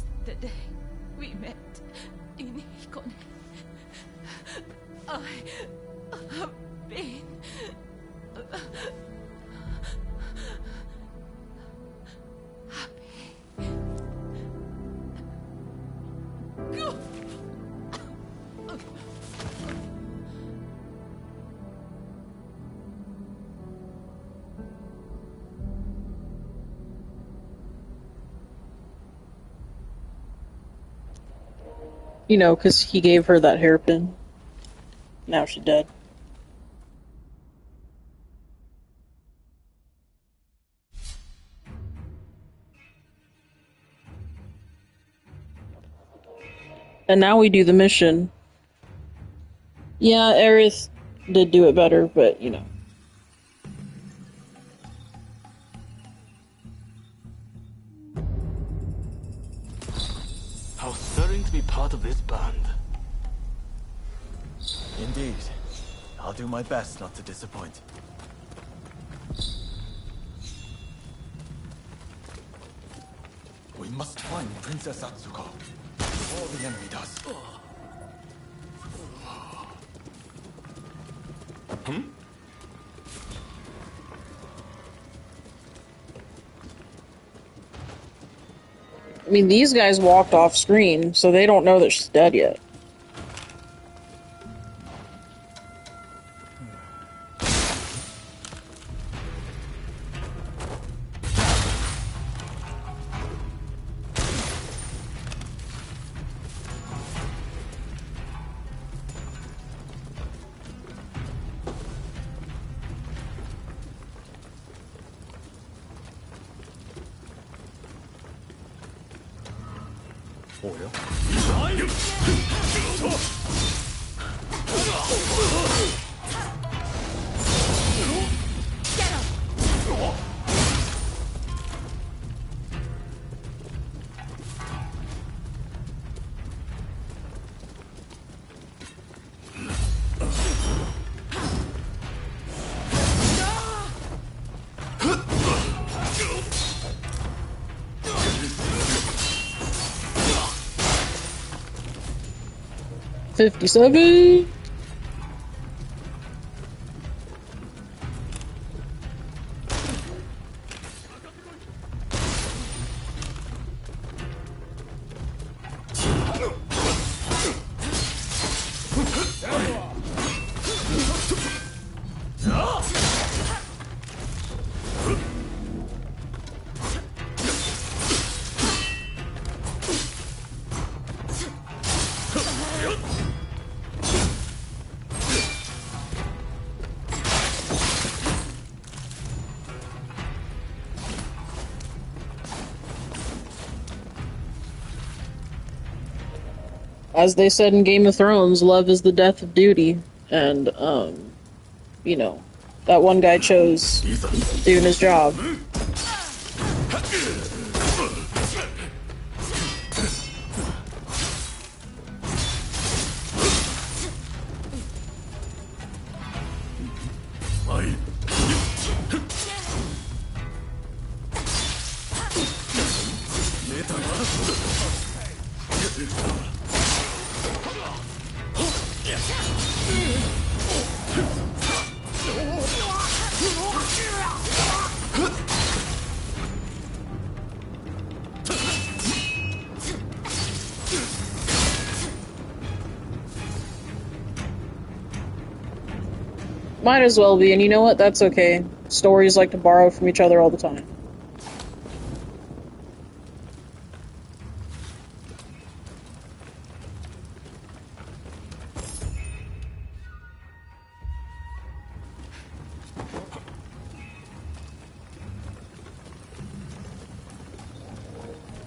You know, because he gave her that hairpin. Now she's dead. And now we do the mission. Yeah, Aerith did do it better, but, you know. How stirring to be part of this band. Indeed. I'll do my best not to disappoint. We must find Princess Atsuko before the enemy does. Hmm? I mean, these guys walked off screen, so they don't know that she's dead yet. $57. As they said in Game of Thrones, love is the death of duty. And, you know, that one guy chose doing his job. Might as well be, and you know what? That's okay. Stories like to borrow from each other all the time.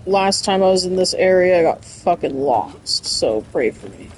Last time I was in this area, I got fucking lost, so pray for me.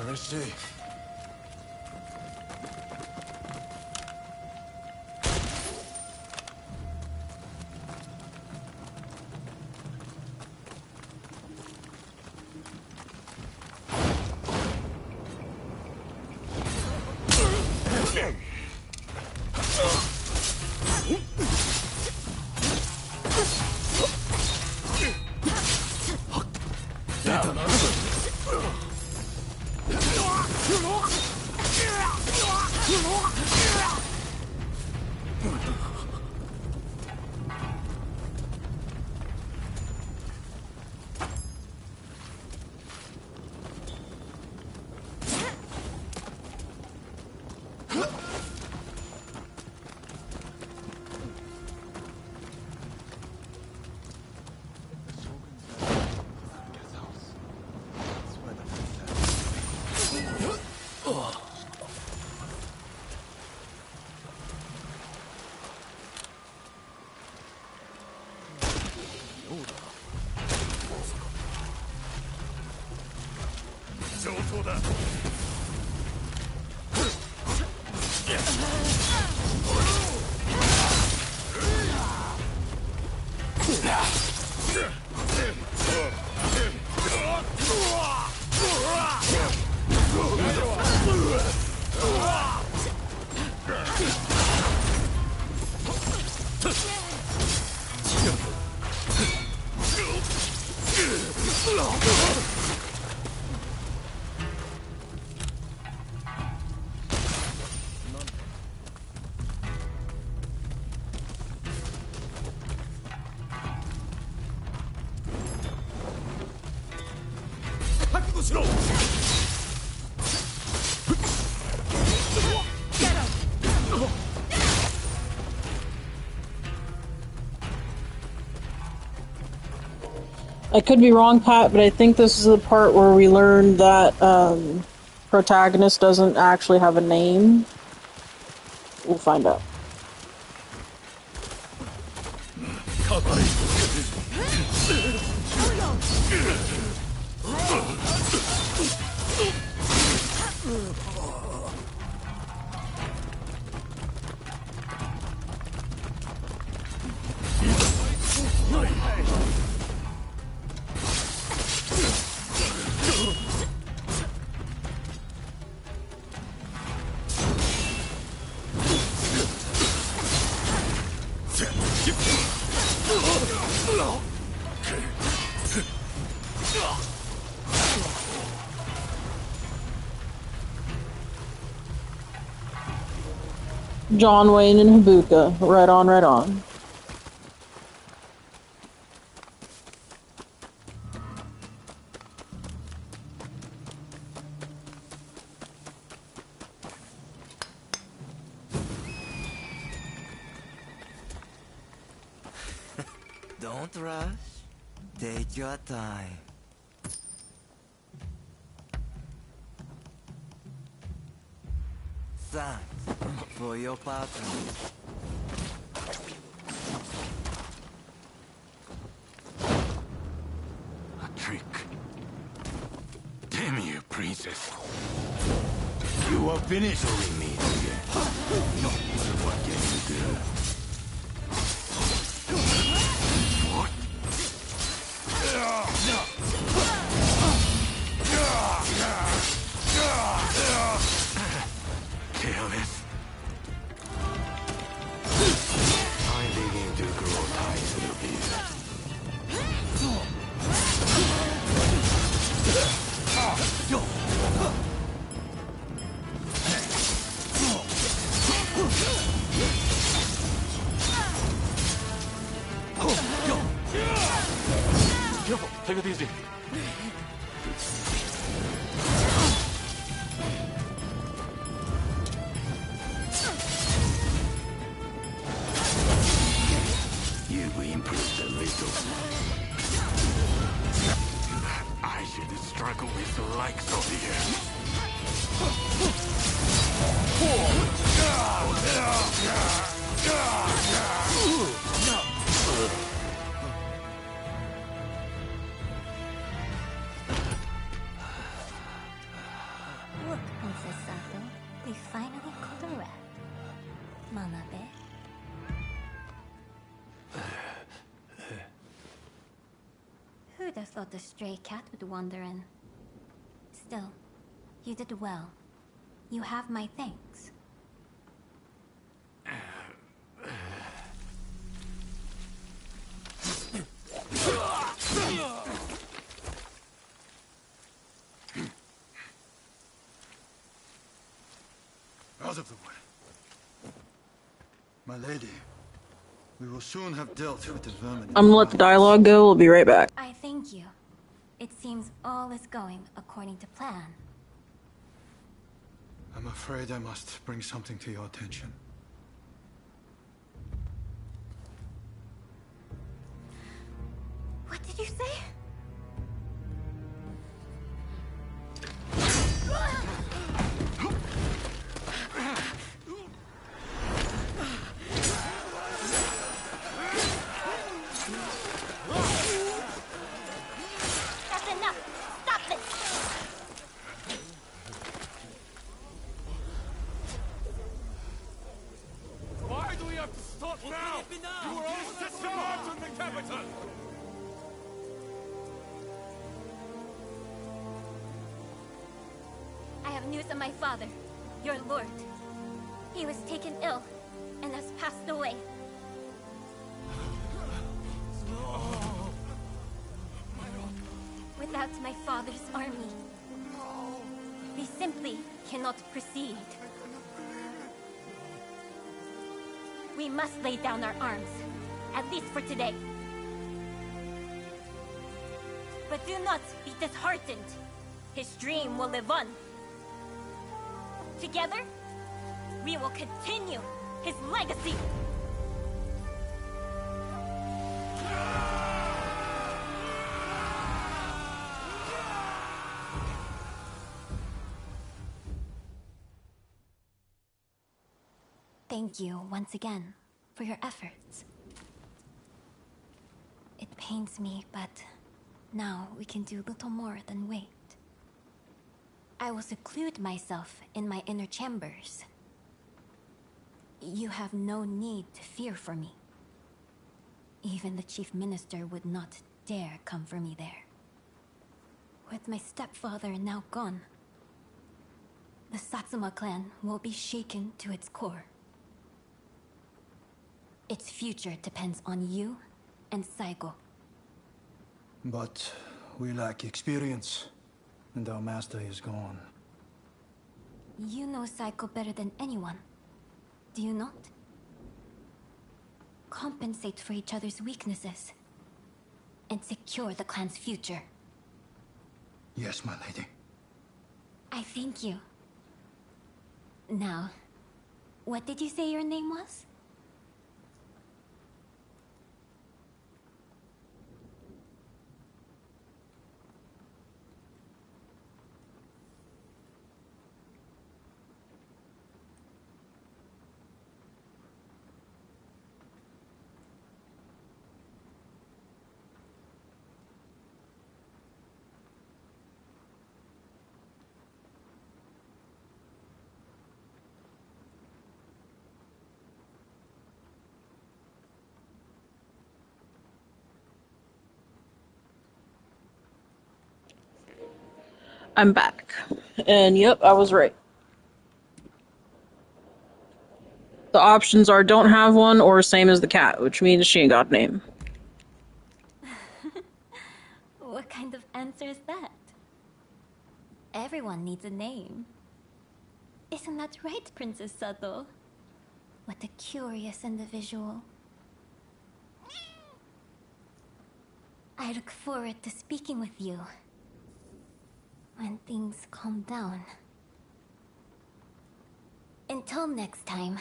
Where is she? I could be wrong, Pat, but I think this is the part where we learn that protagonist doesn't actually have a name. We'll find out. John Wayne and Habuka. Right on, right on. Don't rush. Take your time. Thanks for your patronage. A trick. Damn you, princess. You are finished with me, what can you do? What? Careless. I begin to grow tired of you. Careful, take it easy. You've improved a little. I should struggle with the likes of you. have thought a stray cat would wander in. Still, you did well. You have my thanks. Out of the way. My lady, we will soon have dealt with the vermin. I'm gonna let the dialogue go. We'll be right back. I thank you. It seems all is going according to plan. I'm afraid I must bring something to your attention. What did you say? That's enough! Stop this! Why do we have to stop now? You were all discharged from the capital! I have news of my father, your lord. He was taken ill and has passed away. Without my father's army, we simply cannot proceed. We must lay down our arms, at least for today. But do not be disheartened. His dream will live on. Together, we will continue his legacy. Thank you once again for your efforts. It pains me, but now we can do little more than wait. I will seclude myself in my inner chambers. You have no need to fear for me. Even the chief minister would not dare come for me there. With my stepfather now gone, the Satsuma clan will be shaken to its core. Its future depends on you and Saigo. But we lack experience, and our master is gone. You know Saigo better than anyone, do you not? Compensate for each other's weaknesses, and secure the clan's future. Yes, my lady. I thank you. Now, what did you say your name was? I'm back. And yep, I was right. The options are don't have one or same as the cat, which means she ain't got a name. What kind of answer is that? Everyone needs a name. Isn't that right, Princess Sato? What a curious individual. I look forward to speaking with you when things calm down. Until next time.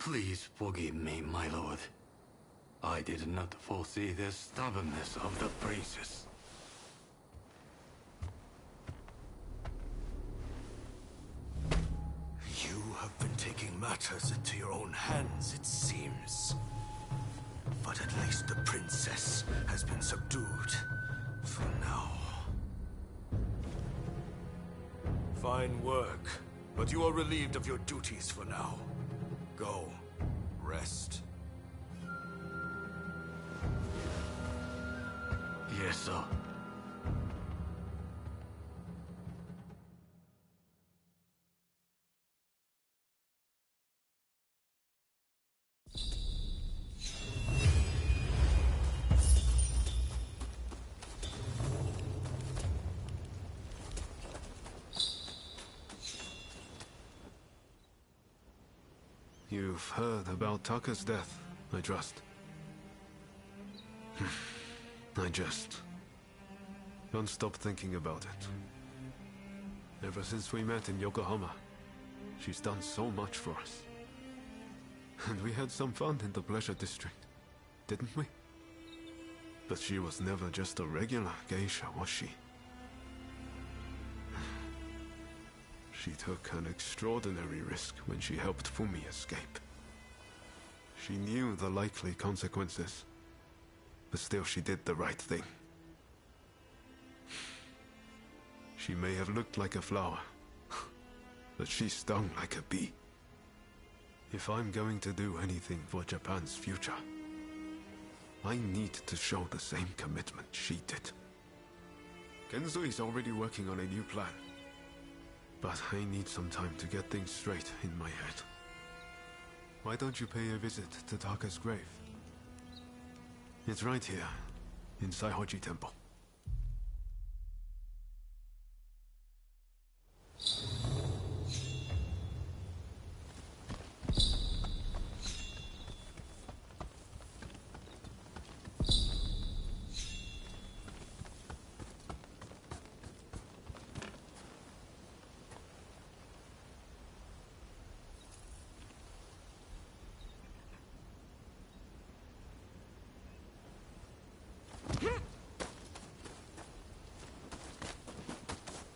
Please forgive me, my lord. I did not foresee the stubbornness of the princess. You have been taking matters into your own hands, it seems. But at least the princess has been subdued. For now. Fine work. But you are relieved of your duties for now. Go. Rest. Yes, sir. You've heard about Taka's death, I trust. I just can't stop thinking about it. Ever since we met in Yokohama, she's done so much for us. And we had some fun in the Pleasure District, didn't we? But she was never just a regular geisha, was she? She took an extraordinary risk when she helped Fumi escape. She knew the likely consequences, but still she did the right thing. She may have looked like a flower, but she stung like a bee. If I'm going to do anything for Japan's future, I need to show the same commitment she did. Kenzui's already working on a new plan. But I need some time to get things straight in my head. Why don't you pay a visit to Taka's grave? It's right here, in Saihoji Temple.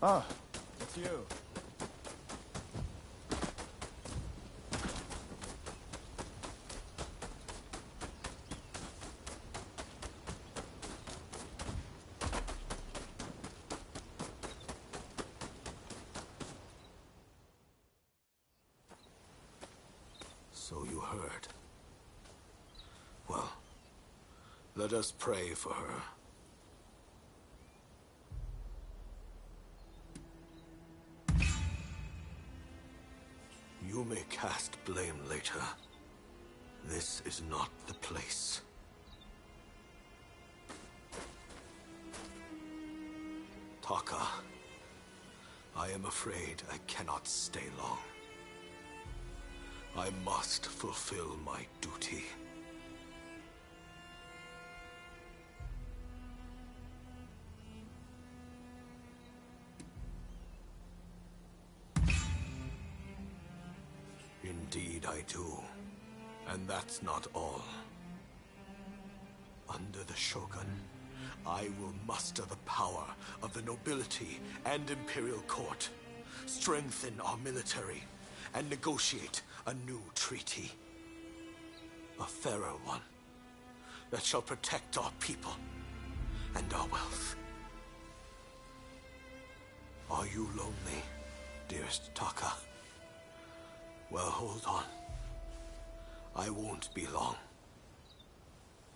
Ah, it's you. So you heard. Well, let us pray for her. You may cast blame later. This is not the place. Taka, I am afraid I cannot stay long. I must fulfill my duty. Indeed I do. And that's not all. Under the Shogun, I will muster the power of the nobility and imperial court, strengthen our military, and negotiate a new treaty. A fairer one that shall protect our people and our wealth. Are you lonely, dearest Taka? Well, hold on. I won't be long.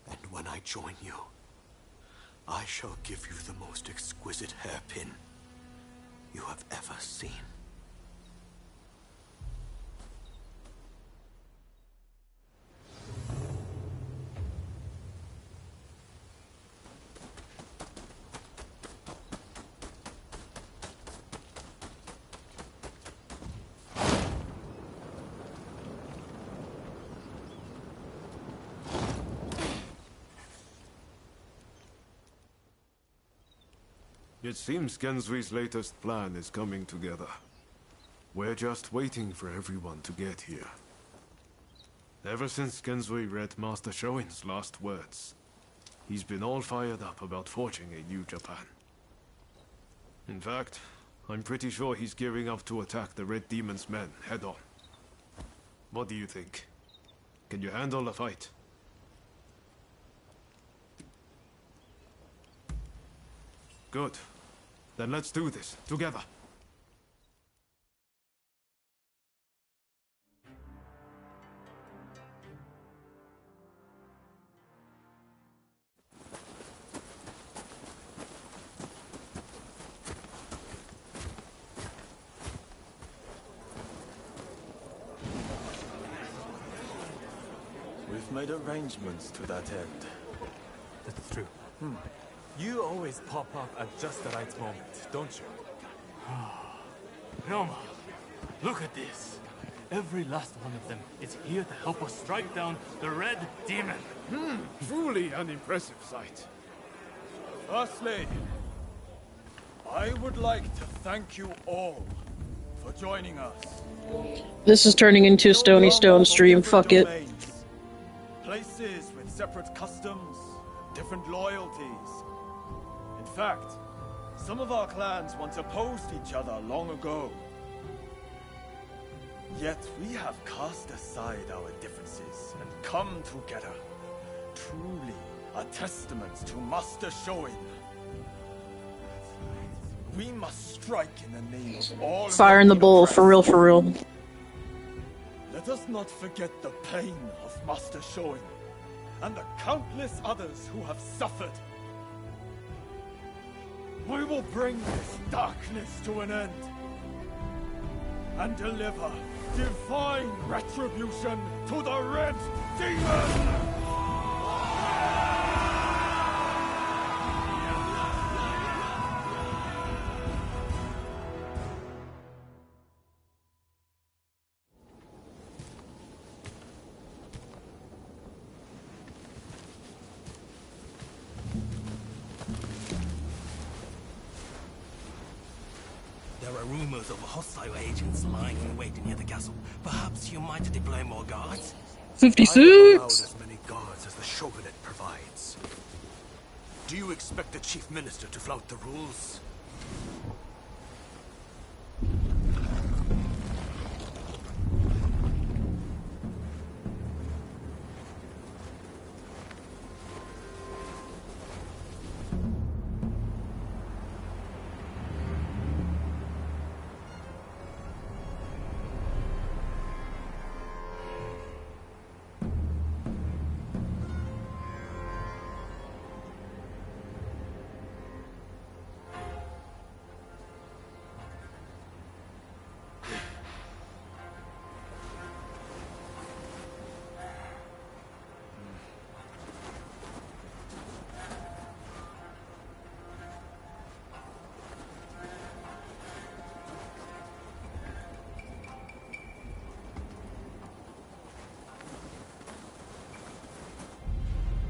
And when I join you, I shall give you the most exquisite hairpin you have ever seen. It seems Genzui's latest plan is coming together. We're just waiting for everyone to get here. Ever since Genzui read Master Shoin's last words, he's been all fired up about forging a new Japan. In fact, I'm pretty sure he's gearing up to attack the Red Demon's men head-on. What do you think? Can you handle a fight? Good. Then let's do this, together. We've made arrangements to that end. That's true. You always pop up at just the right moment, don't you? Noma, look at this. Every last one of them is here to help us strike down the Red Demon. Truly an impressive sight. Firstly, I would like to thank you all for joining us. This is turning into a Stony Stone stream, fuck it. Places with separate customs, different loyalties. In fact, some of our clans once opposed each other long ago. Yet we have cast aside our differences and come together. Truly a testament to Master Shoin. We must strike in the name of all. Fire in the bowl, for real, for real. Let us not forget the pain of Master Shoin and the countless others who have suffered. We will bring this darkness to an end and deliver divine retribution to the Red Demon! Rumors of hostile agents lying in wait near the castle. Perhaps you might deploy more guards? 56! I have allowed as many guards as the shogunate provides. Do you expect the chief minister to flout the rules?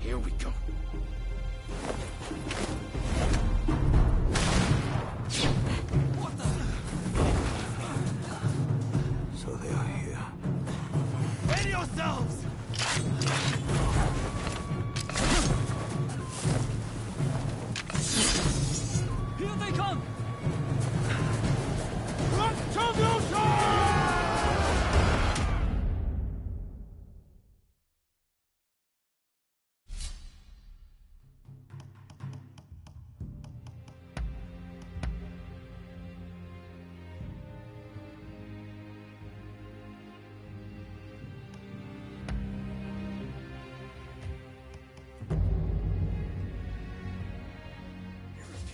Here we go. So they are here. Ready yourselves! Here they come! Retribution!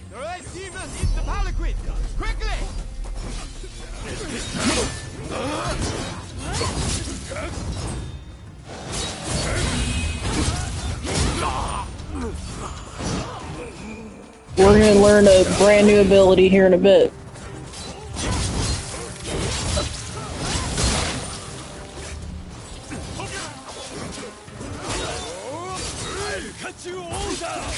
The Red Demon is the Palanquin! Quickly! We're gonna learn a brand new ability here in a bit. Cut you all down!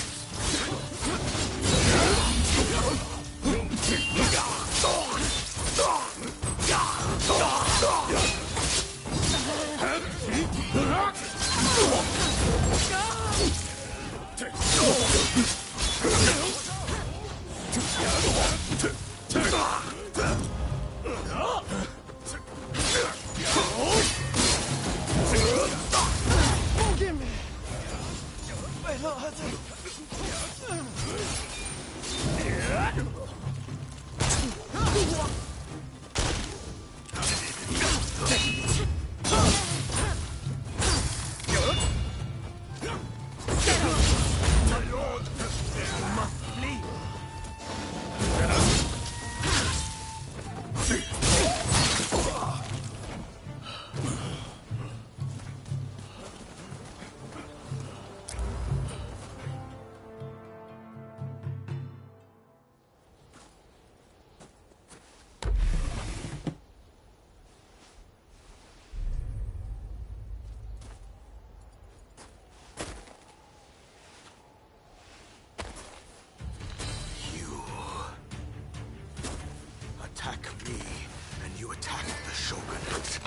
shogunate.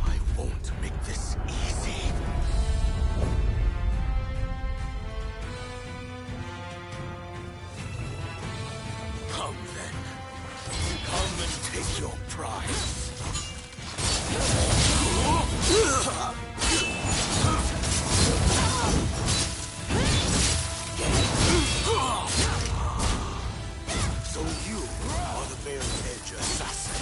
I won't make this easy. Come then. Come and take your prize. So you are the Veiled Edge assassin.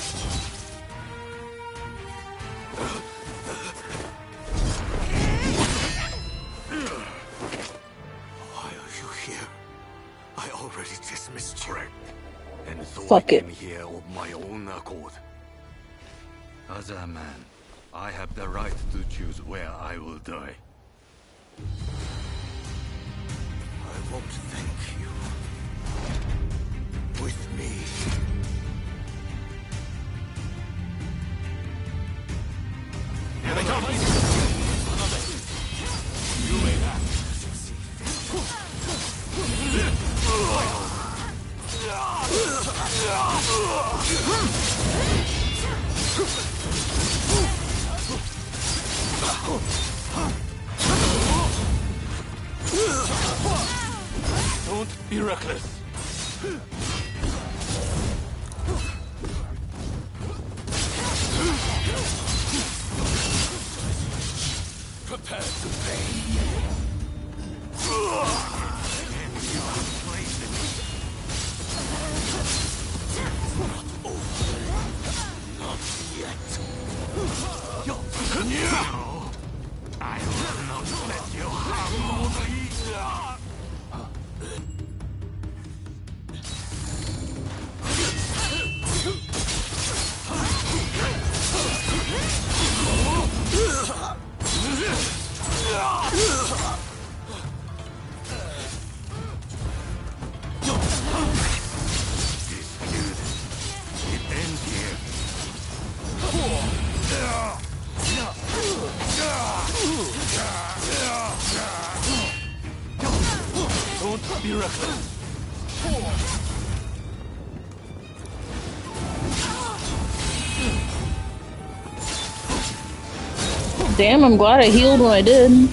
Why are you here? I already dismissed you. And so Fuck I it. came here of my own accord. As a man, I have the right to choose where I will die. I won't thank you. With me. Here they come! You may have. Don't be reckless. Prepare to pay. Not yet. No, I will not let you have all the Don't be reckless. Damn, I'm glad I healed when I did.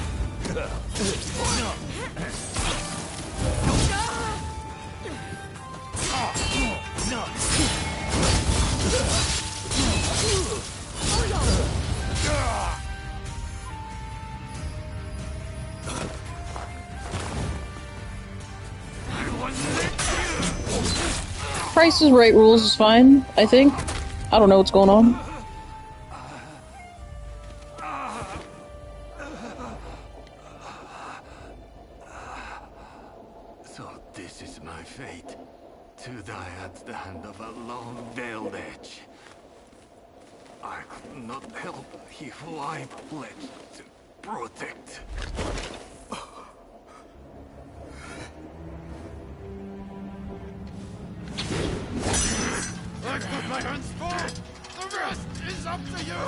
Price is Right rules is fine, I think. I don't know what's going on. So this is my fate. To die at the hand of a lone Veiled Edge. I could not help he who I pledged to protect. I've got my hands full. The rest is up to you.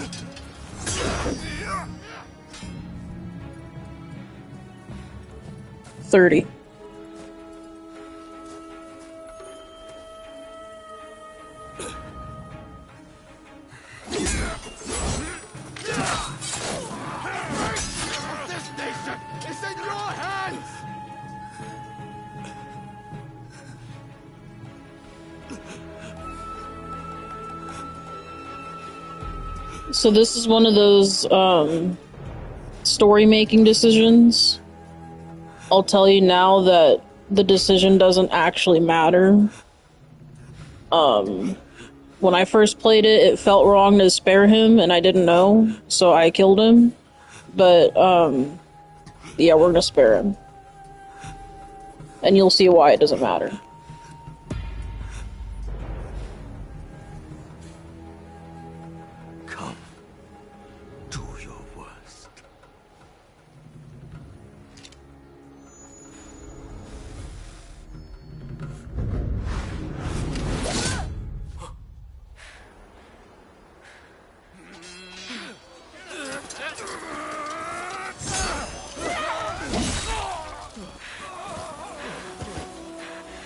30. This nation is in your hands. So this is one of those story making decisions. I'll tell you now that the decision doesn't actually matter. When I first played it, it felt wrong to spare him, and I didn't know, so I killed him. But, yeah, we're gonna spare him. And you'll see why it doesn't matter. Come. Do your worst.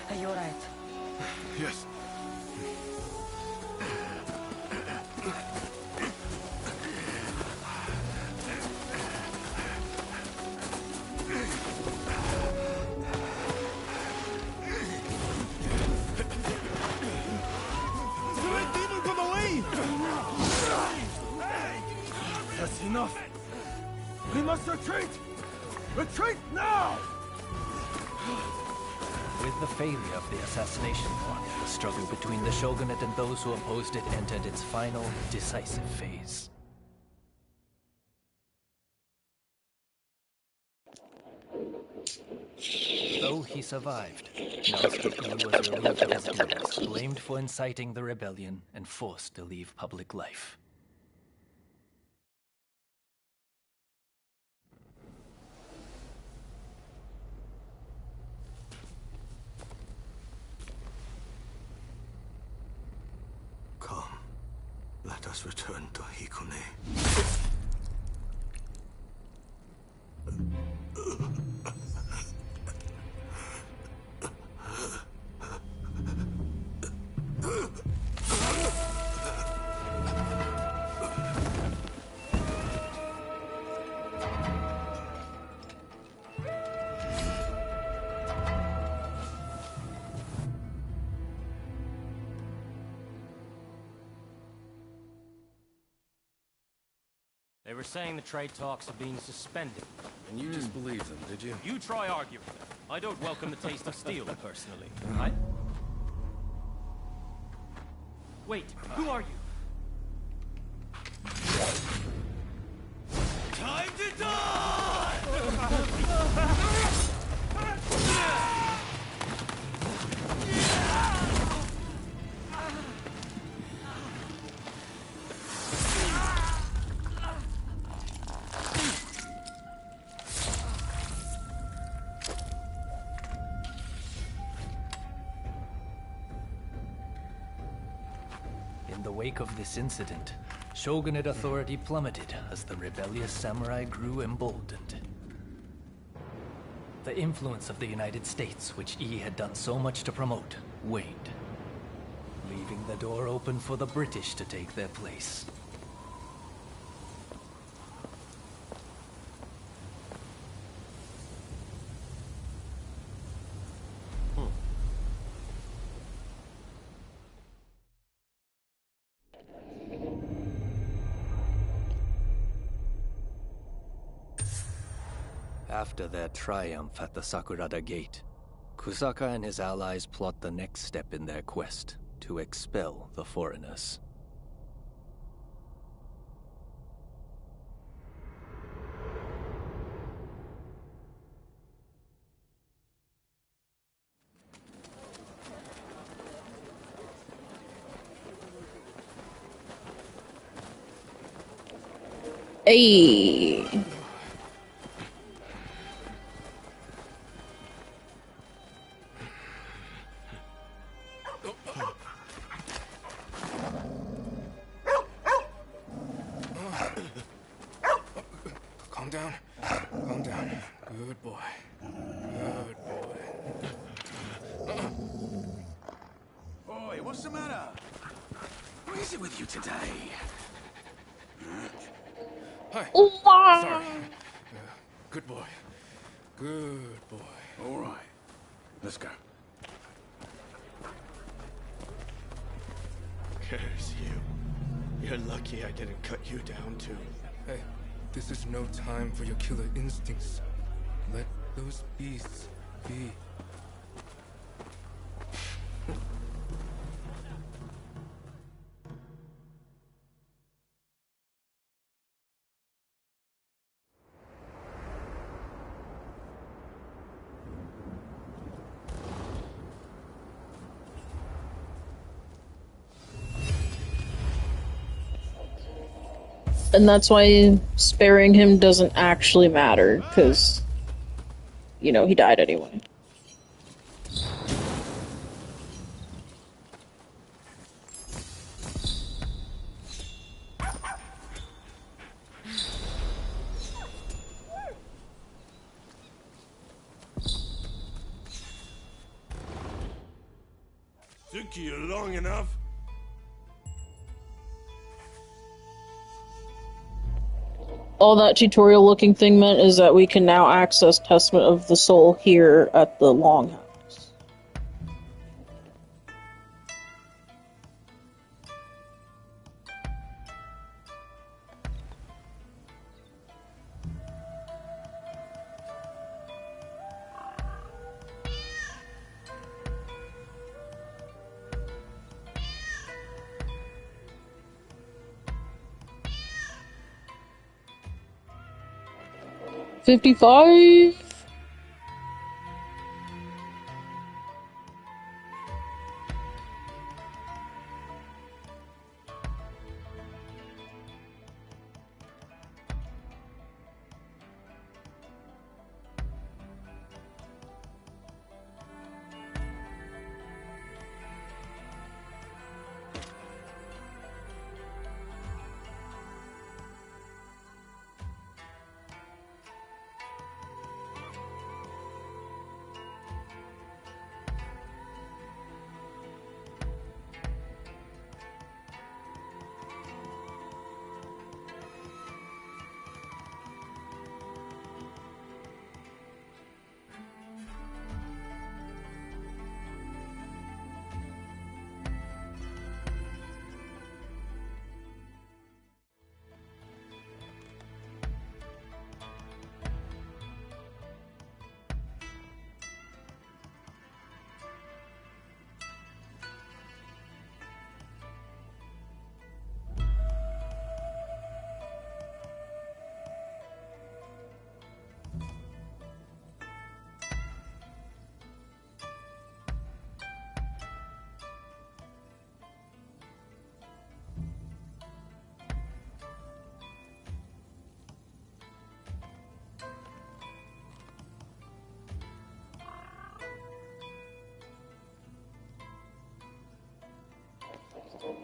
Are you must retreat! Retreat now! With the failure of the assassination plot, the struggle between the shogunate and those who opposed it entered its final, decisive phase. Though he survived, Master Yi was removed of his duties, blamed for inciting the rebellion, and forced to leave public life. Come, let us return to Hikone. They were saying the trade talks are being suspended. And you just believed them, did you? You try arguing them. I don't welcome the taste of steel, personally. Wait, who are you? Time to die! In the wake of this incident, shogunate authority plummeted as the rebellious samurai grew emboldened. The influence of the United States, which Yi had done so much to promote, waned, leaving the door open for the British to take their place. After their triumph at the Sakurada Gate, Kusaka and his allies plot the next step in their quest to expel the foreigners. Hey. Calm down. Calm down. Good boy. Good boy. Boy, what's the matter? What is it with you today? Hi. Wow. Sorry. Good boy. Good boy. All right. Let's go. Curse you. You're lucky I didn't cut you down too. Hey, this is no time for your killer instincts. Let those beasts be. And that's why sparing him doesn't actually matter, because, you know, he died anyway. Took you long enough. All that tutorial looking thing meant is that we can now access Testament of the Soul here at the Longhouse. 55?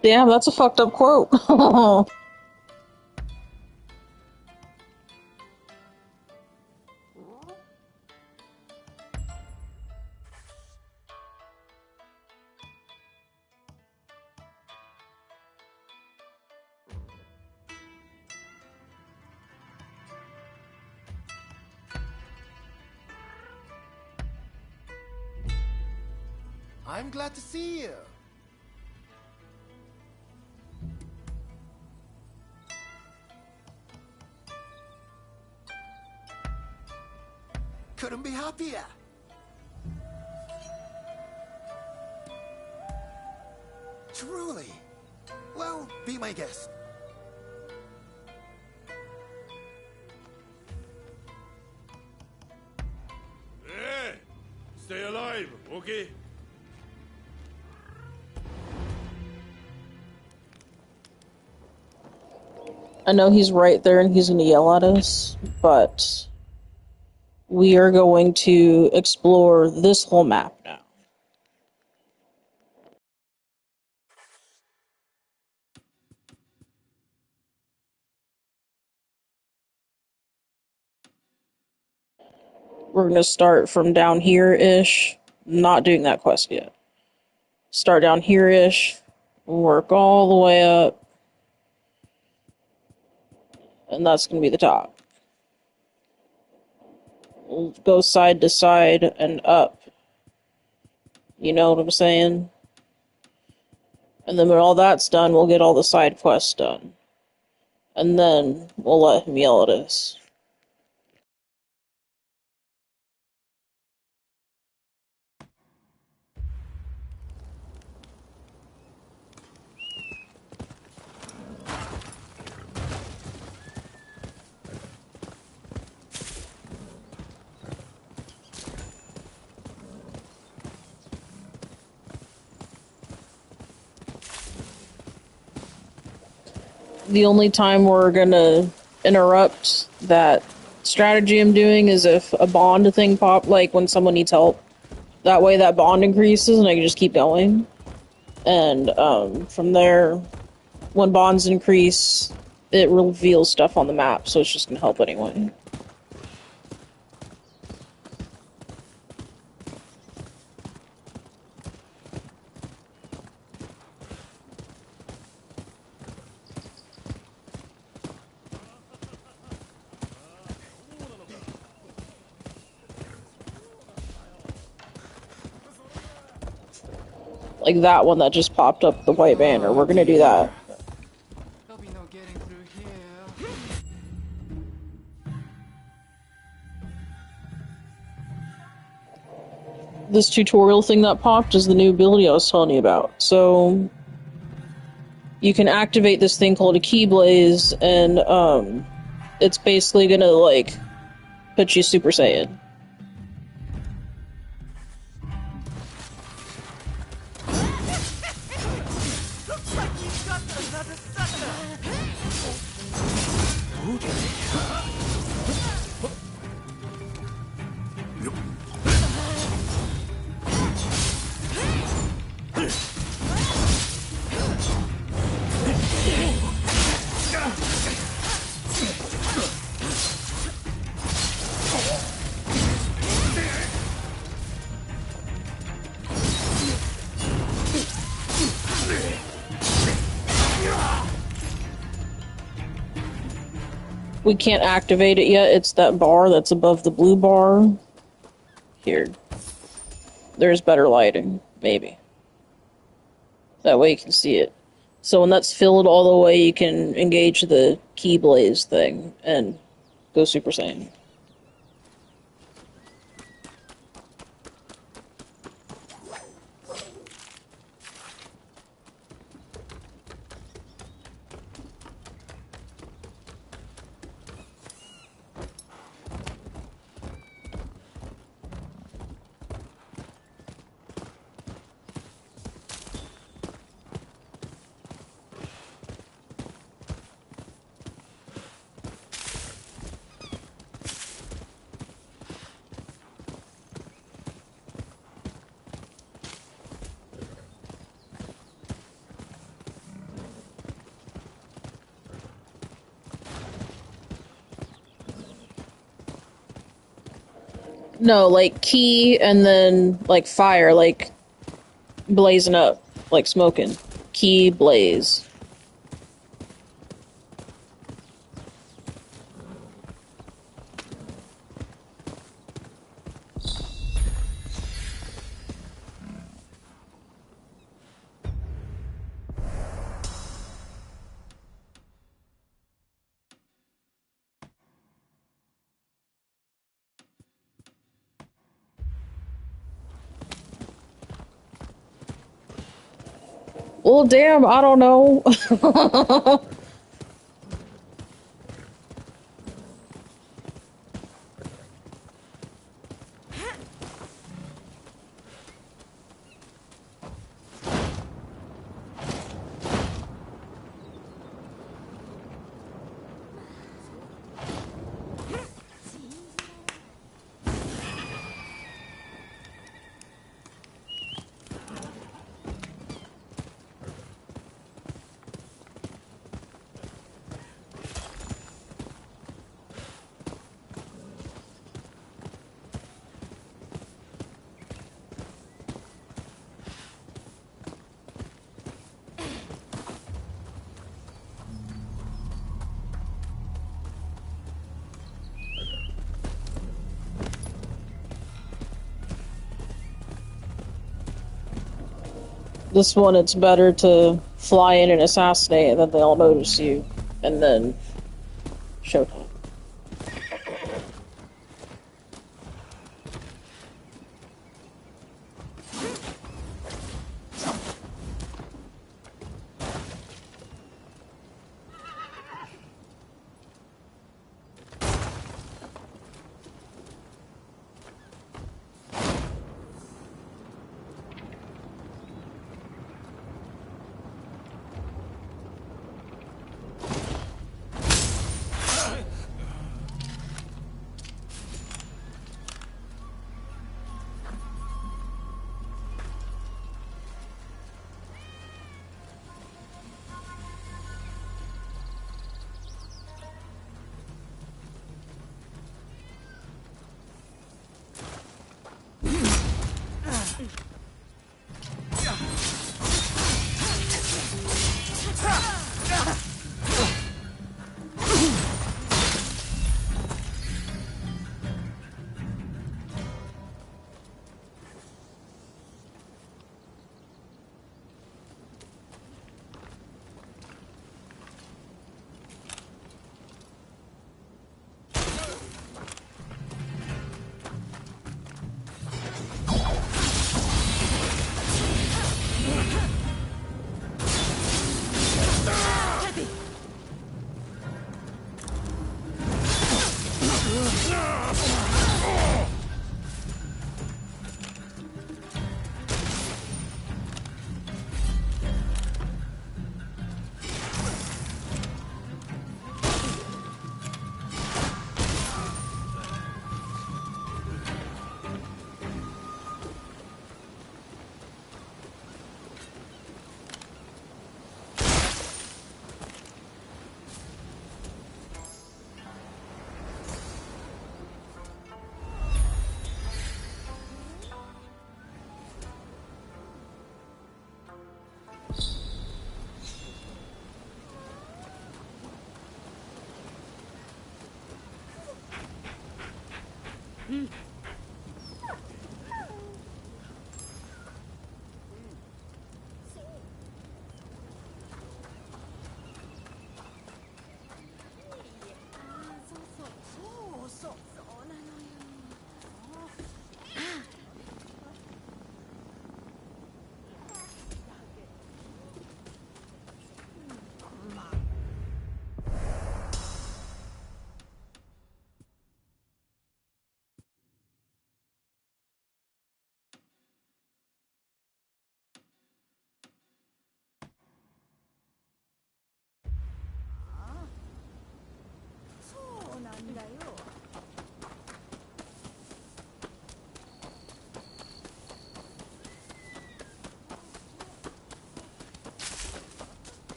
Damn, that's a fucked up quote. I'm glad to see you. Couldn't be happier. Truly. Well, be my guest. Hey! Stay alive, okay? I know he's right there and he's gonna yell at us, but we are going to explore this whole map now. We're gonna start from down here-ish. Not doing that quest yet. Start down here-ish, work all the way up, and that's gonna be the top. We'll go side to side and up. You know what I'm saying? And then when all that's done, we'll get all the side quests done. And then we'll let him yell at us. The only time we're gonna interrupt that strategy I'm doing is if a bond thing like when someone needs help. That way that bond increases and I can just keep going. And from there, when bonds increase, it reveals stuff on the map, so it's just gonna help anyway. Like that one that just popped up, the white banner. We're gonna do that. This tutorial thing that popped is the new ability I was telling you about. So you can activate this thing called a key blaze, and it's basically gonna like But she's Super Saiyan. Looks like you got another sucker. We can't activate it yet. It's that bar that's above the blue bar. Here. There's better lighting. Maybe. That way you can see it. So when that's filled all the way, you can engage the key blaze thing and go Super Saiyan. No, like key and then like fire, like blazing up, like smoking. Key blaze. Well, damn, I don't know. This one, it's better to fly in and assassinate, and then they'll notice you, and then showtime.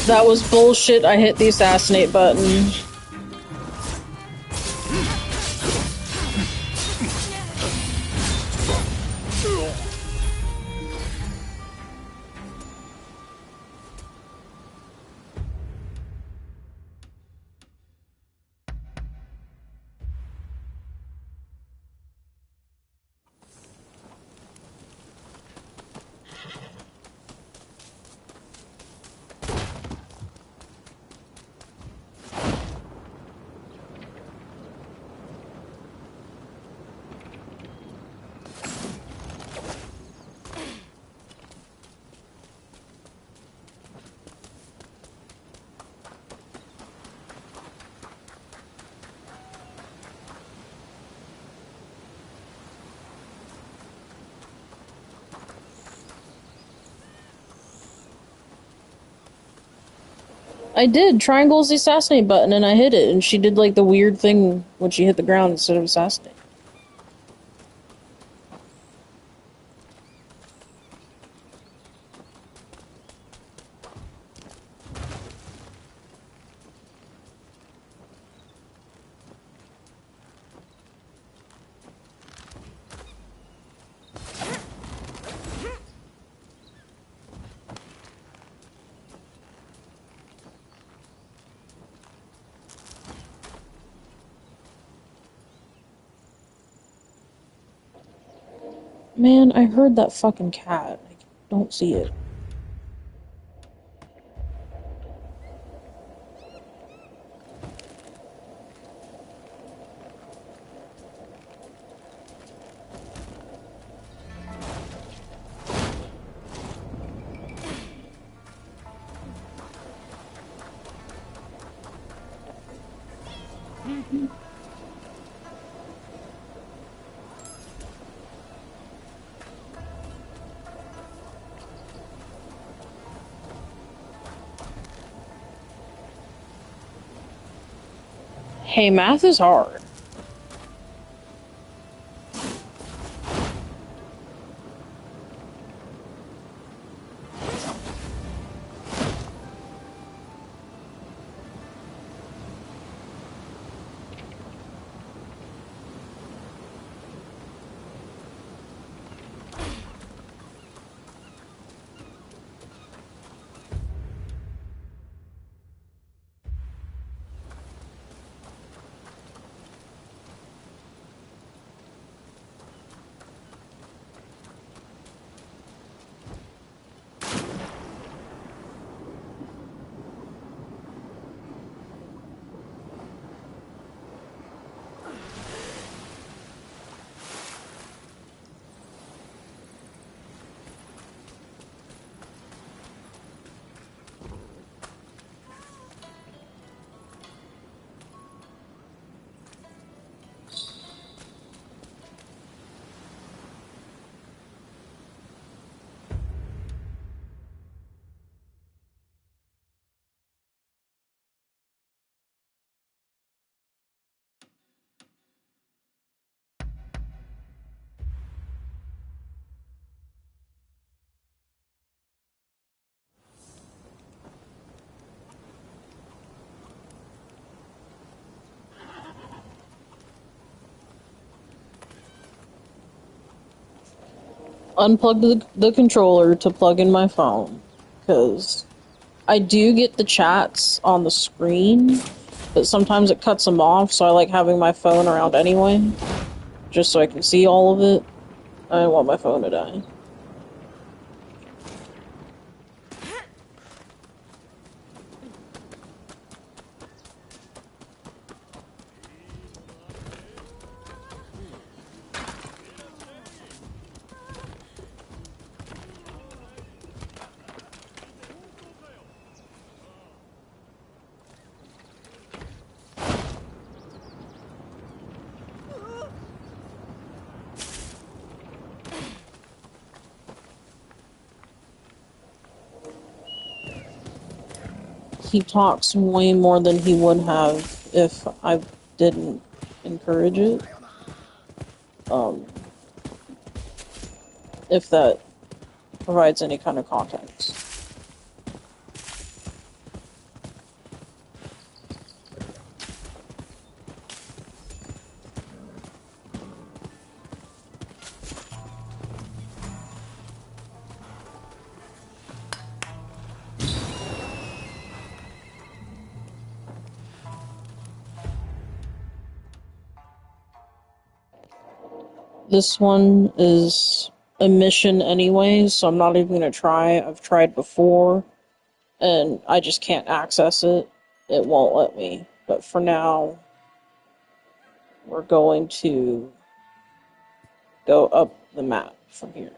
That was bullshit. I hit the assassinate button. I did. Triangle's the assassinate button, and I hit it, and she did like the weird thing when she hit the ground instead of assassinate. Man, I heard that fucking cat. I don't see it. Hey, math is hard. unplug the controller to plug in my phone, because I do get the chats on the screen, but sometimes it cuts them off, so I like having my phone around anyway, just so I can see all of it. I don't want my phone to die. He talks way more than he would have if I didn't encourage it. If that provides any kind of context. This one is a mission anyway, so I'm not even going to try. I've tried before, and I just can't access it. It won't let me. But for now, we're going to go up the map from here.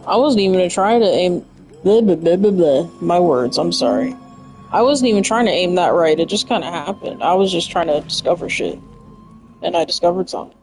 I wasn't even going to try to aim... Blah, blah, blah, blah, blah. My words, I'm sorry. I wasn't even trying to aim that right, it just kind of happened. I was just trying to discover shit. And I discovered something.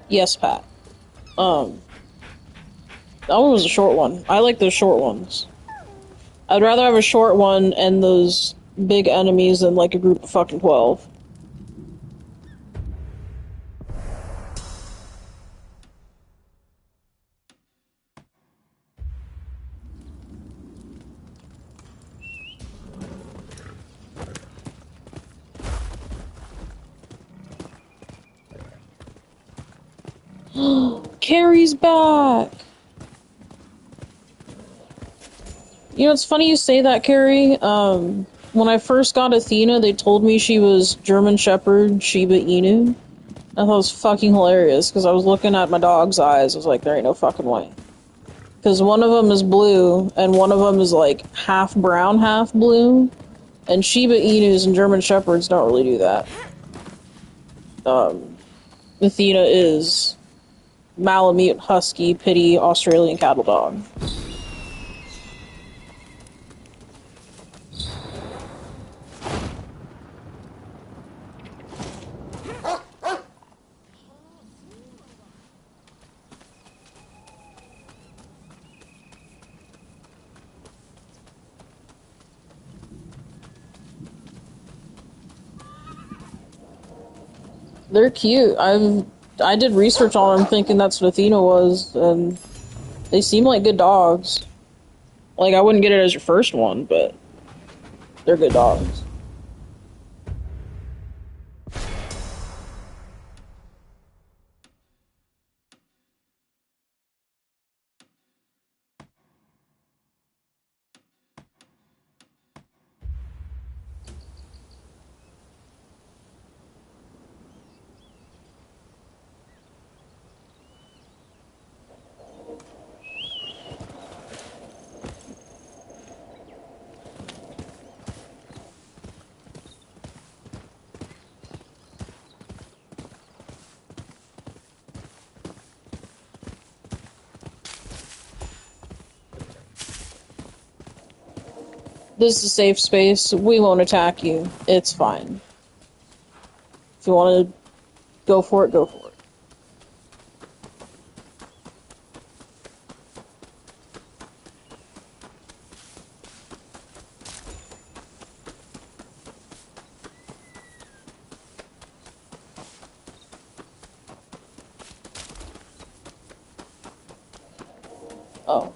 Yes, Pat. That one was a short one. I like those short ones. I'd rather have a short one and those big enemies than like a group of fucking 12. Carrie's back! You know, it's funny you say that, Carrie. When I first got Athena, they told me she was German Shepherd Shiba Inu. I thought it was fucking hilarious, because I was looking at my dog's eyes. I was like, there ain't no fucking way. Because one of them is blue, and one of them is like half brown, half blue. And Shiba Inus and German Shepherds don't really do that. Athena is Malamute, Husky, Pity, Australian Cattle Dog. They're cute. I did research on them thinking that's what Athena was, and they seem like good dogs. Like, I wouldn't get it as your first one, but they're good dogs. This is a safe space. We won't attack you. It's fine. If you want to go for it, go for it. Oh.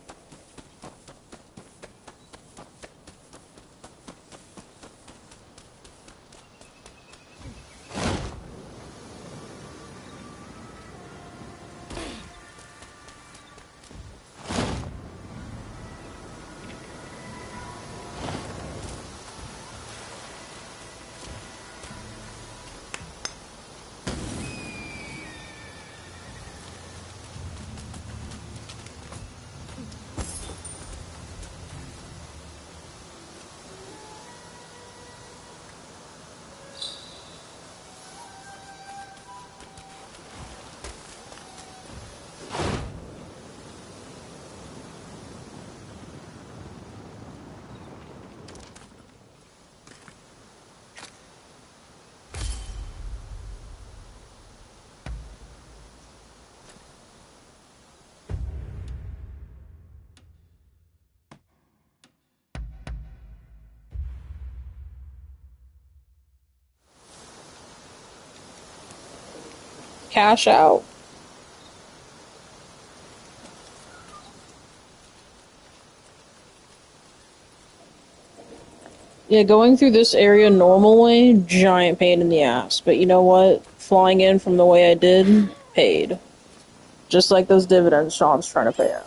Cash out. Yeah, going through this area normal way, giant pain in the ass. But you know what? Flying in from the way I did, paid. Just like those dividends Sean's trying to pay out.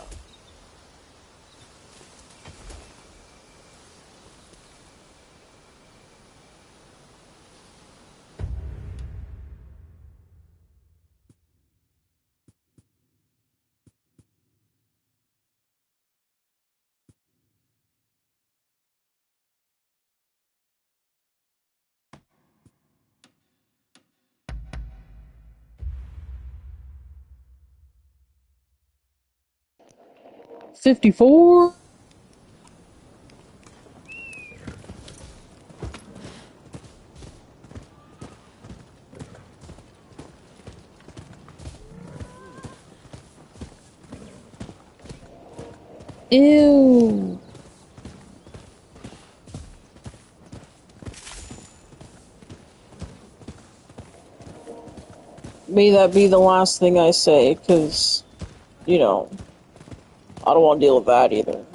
$54? Ew. may that be the last thing I say, because, you know, I don't want to deal with that either.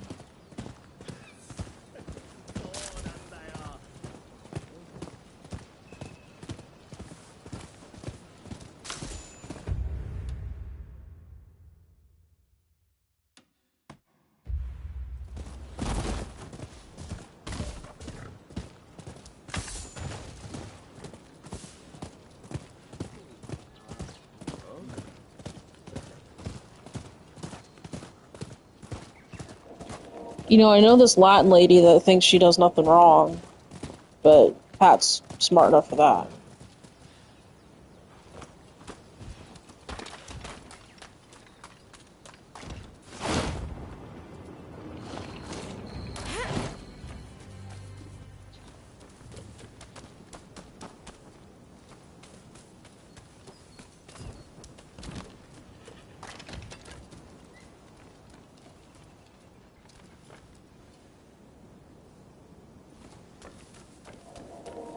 You know, I know this Latin lady that thinks she does nothing wrong, but Pat's smart enough for that.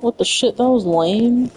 What the shit? That was lame.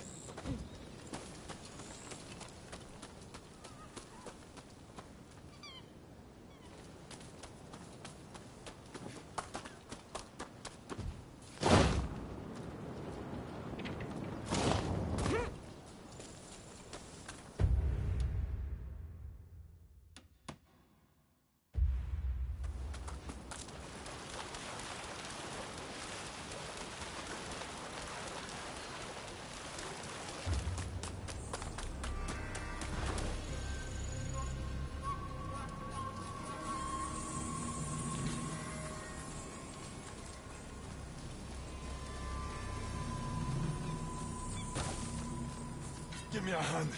Give me a hand.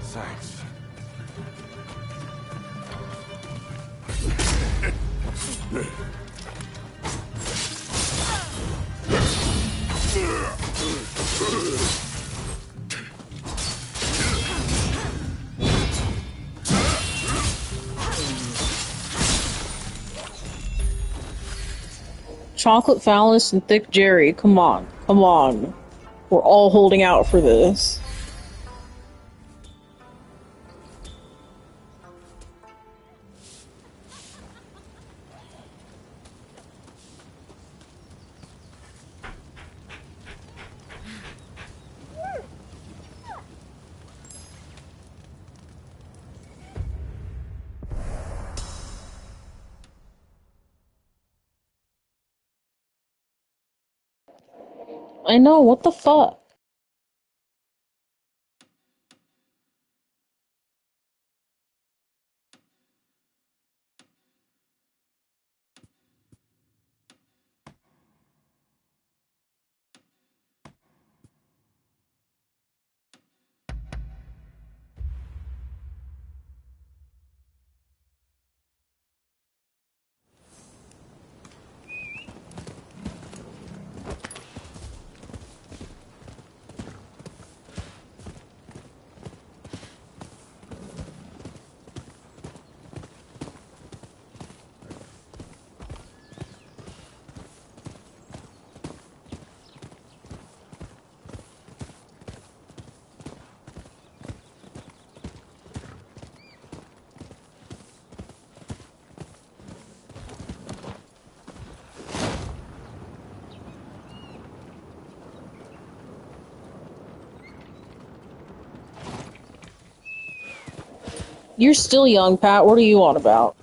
Thanks. Chocolate Phallus and Thick Jerry, come on, come on. We're all holding out for this. I know, what the fuck? You're still young, Pat. What are you on about?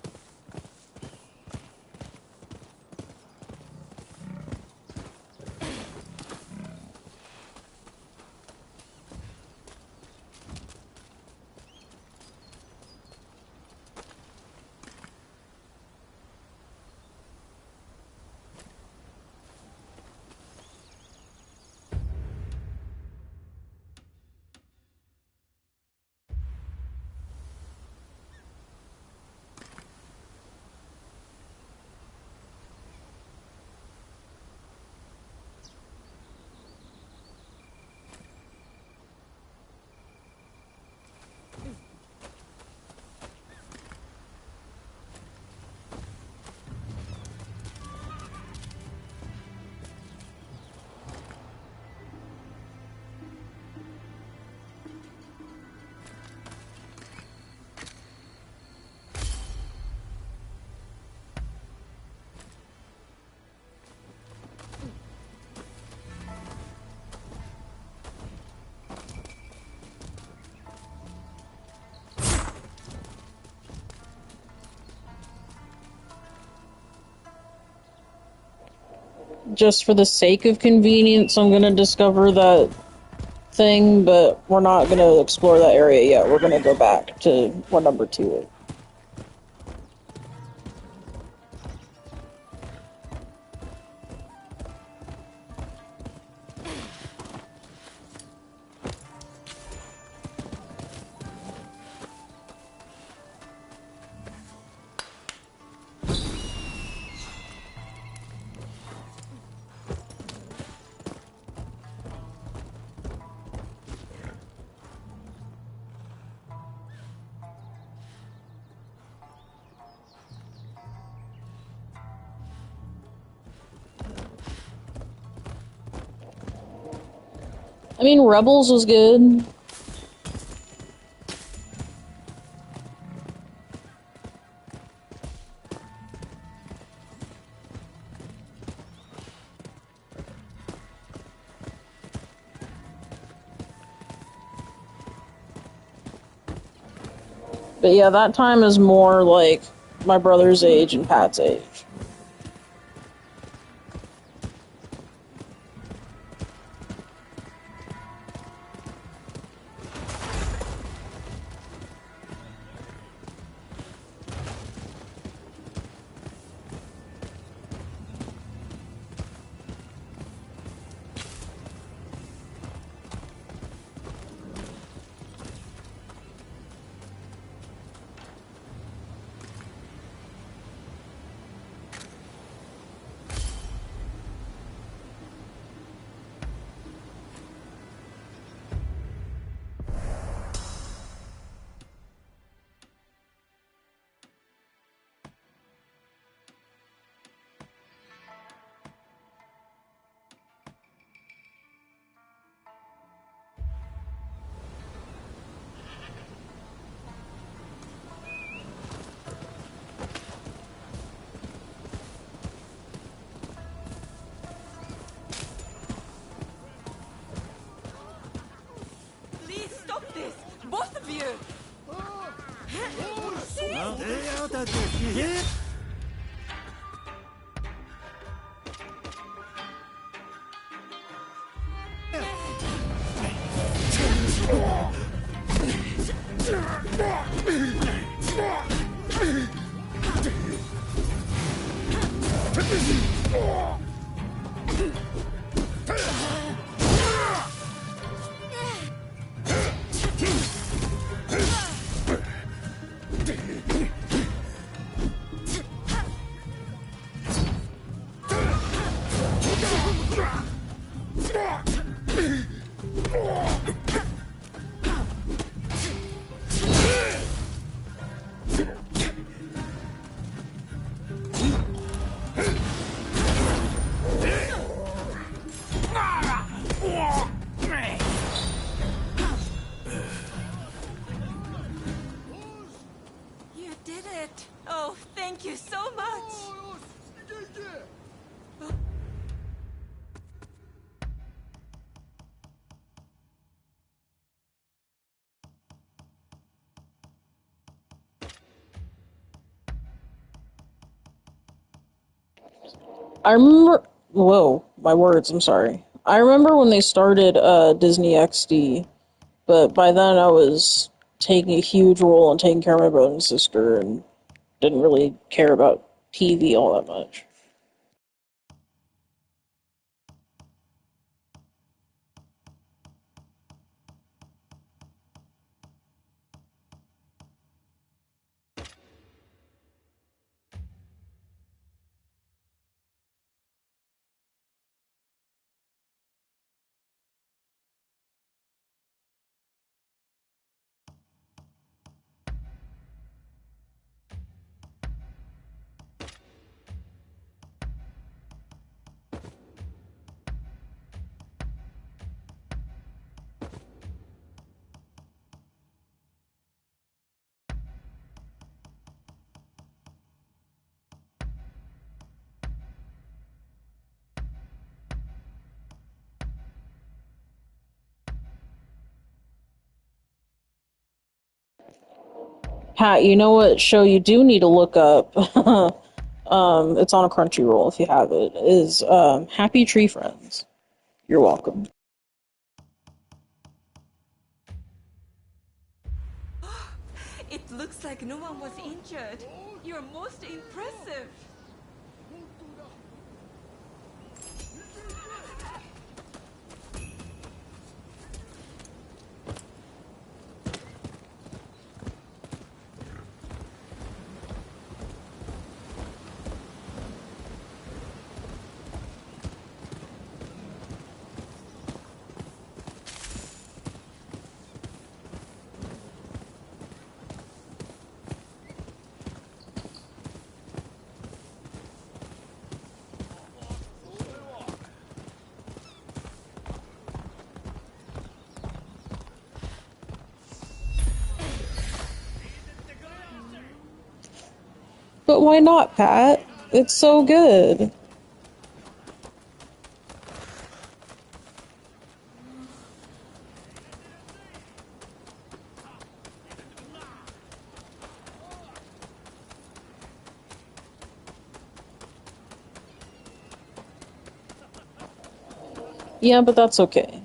just for the sake of convenience, I'm gonna discover that thing, but we're not gonna explore that area yet. We're gonna go back to where number 2 is. I mean, Rebels was good. But yeah, that time is more like my brother's age and Pat's age. Please stop this! Both of you! You did it! Oh, thank you so much! I remember. Whoa, my words, I'm sorry. I remember when they started Disney XD, but by then I was taking a huge role in taking care of my brother and sister and didn't really care about TV all that much. Pat, you know what show you do need to look up? It's on a Crunchyroll if you have it. Is Happy Tree Friends. You're welcome. It looks like no one was injured. You're most impressive. But why not, Pat? It's so good. Yeah, but that's okay.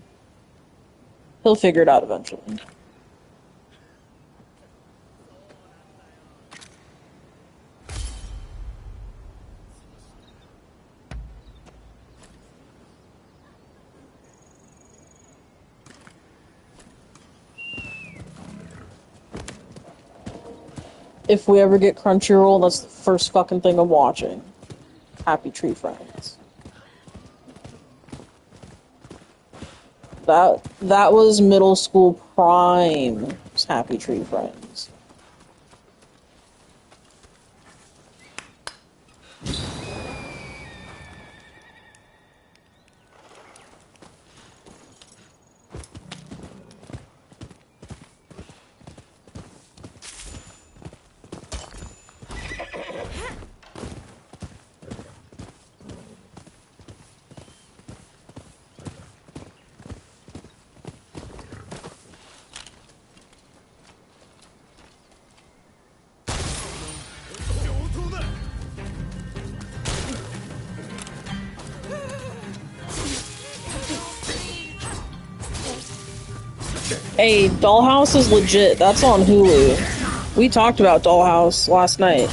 He'll figure it out eventually. If we ever get Crunchyroll, that's the first fucking thing I'm watching. Happy Tree Friends. That was middle school prime. Was Happy Tree Friends. Hey, Dollhouse is legit. That's on Hulu. We talked about Dollhouse last night.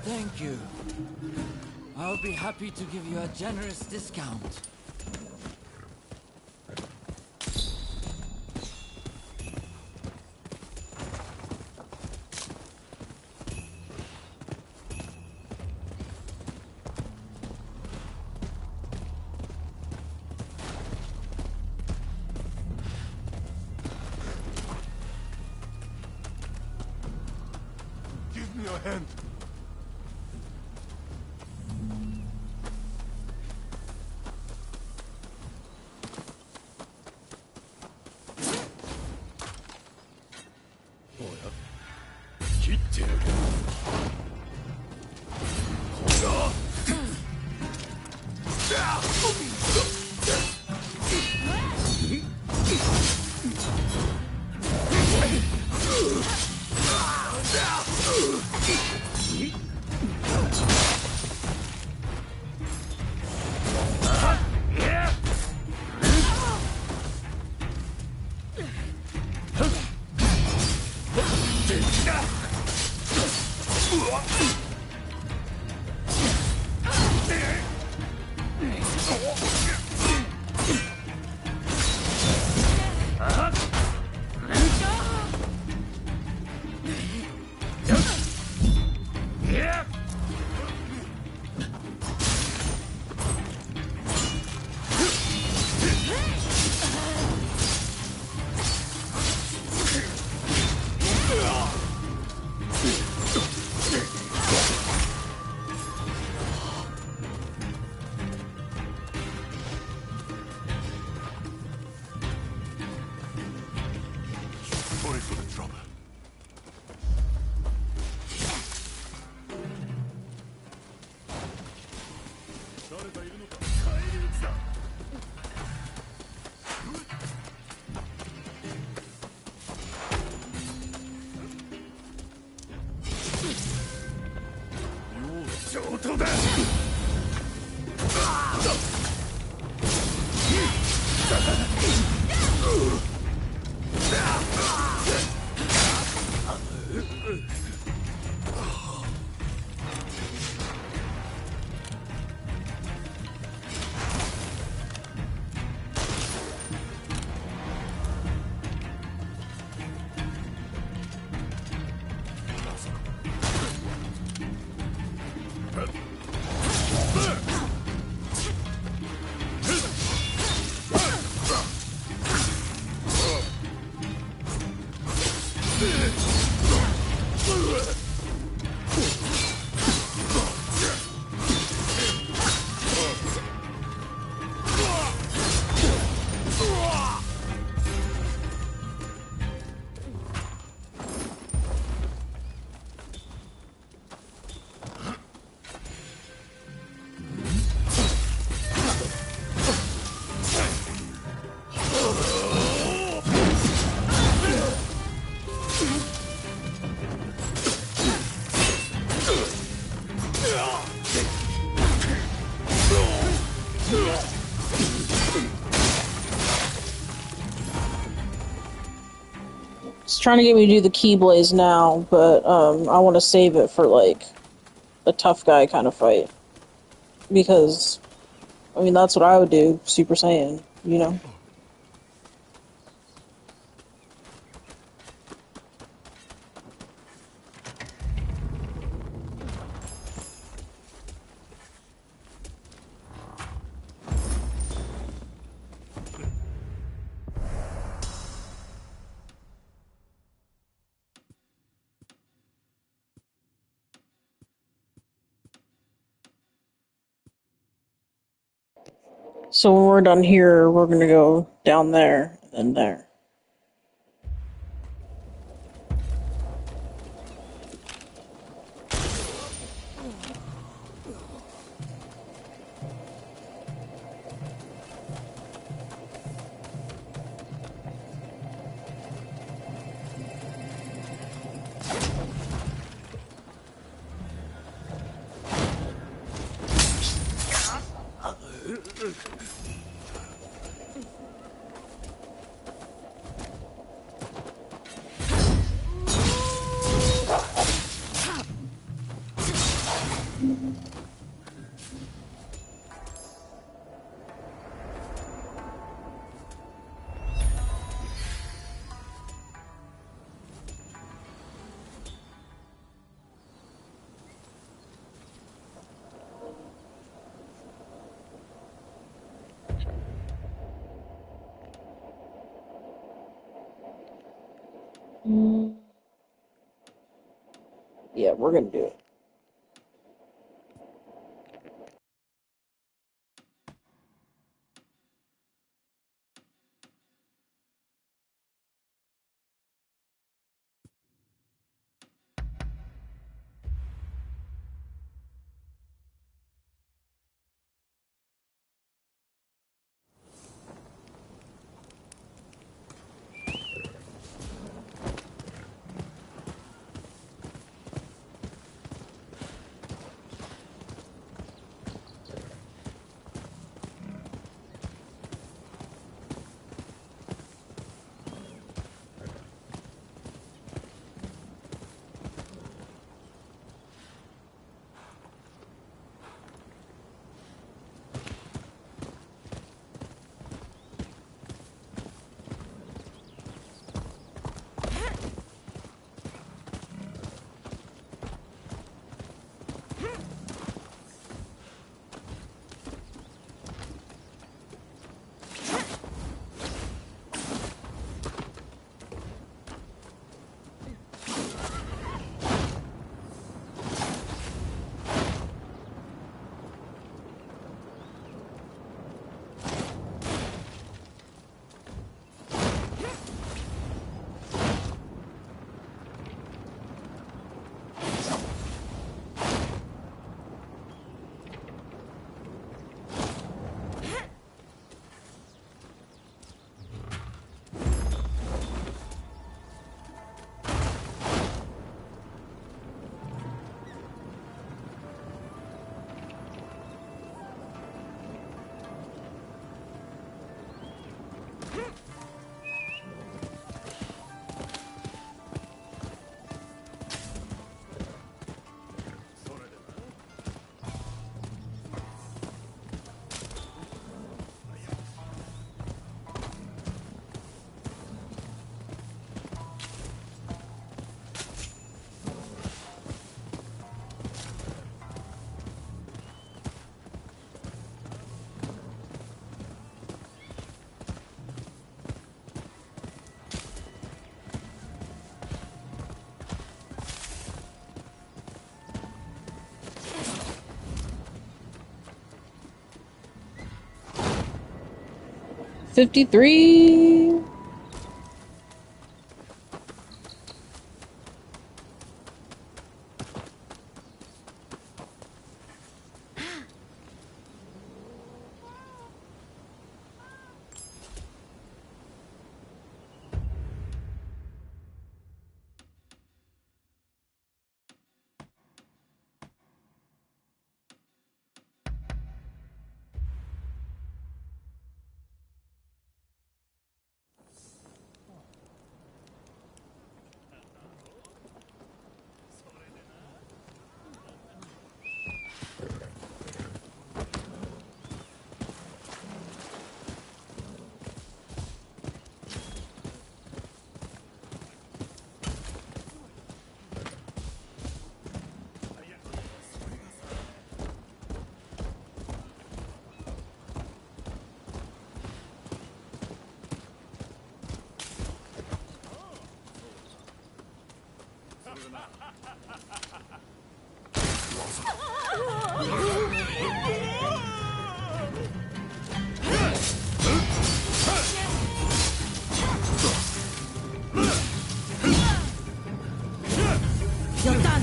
Thank you. I'll be happy to give you a generous discount. Give me your hand. It's trying to get me to do the Keyblaze now, but I want to save it for like a tough guy kind of fight. Because, I mean, that's what I would do, Super Saiyan, you know? So when we're done here, we're gonna go down there and there. Yeah, we're gonna do it. 53. You're done.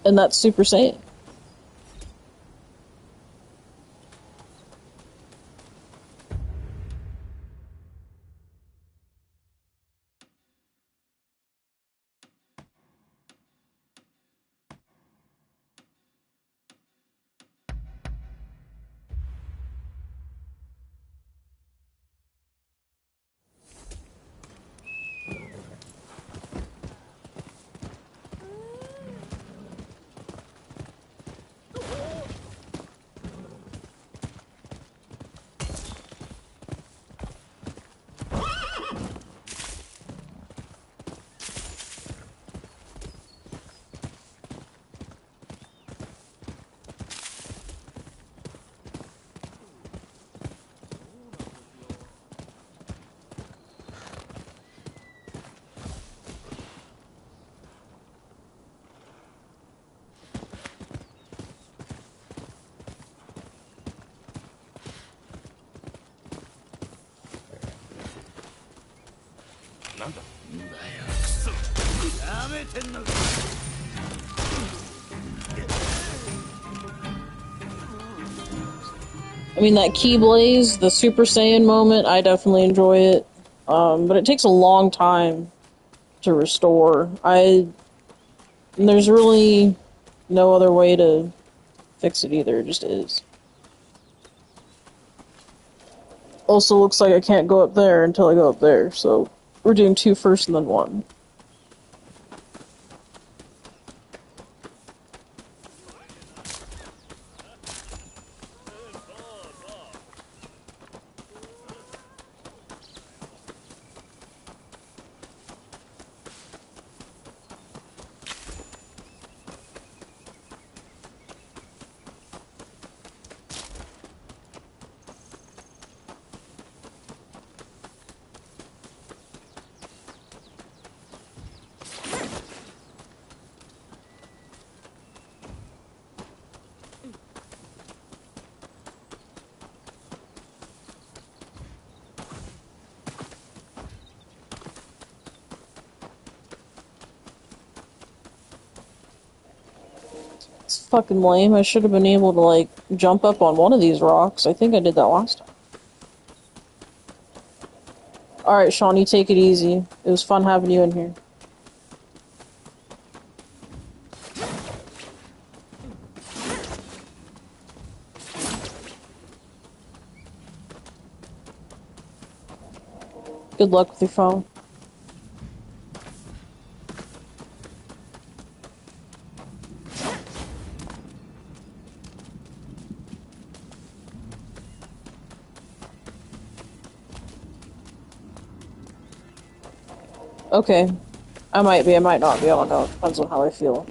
And that's Super Saiyan. I mean, that Keyblaze, the Super Saiyan moment, I definitely enjoy it. But it takes a long time to restore. There's really no other way to fix it either, it just is. Also looks like I can't go up there until I go up there, so we're doing 2 first and then 1. It's fucking lame. I should have been able to, like, jump up on one of these rocks. I think I did that last time. Alright, Sean, you take it easy. It was fun having you in here. Good luck with your phone. Okay. I might be, I might not be, I don't know. Depends on how I feel.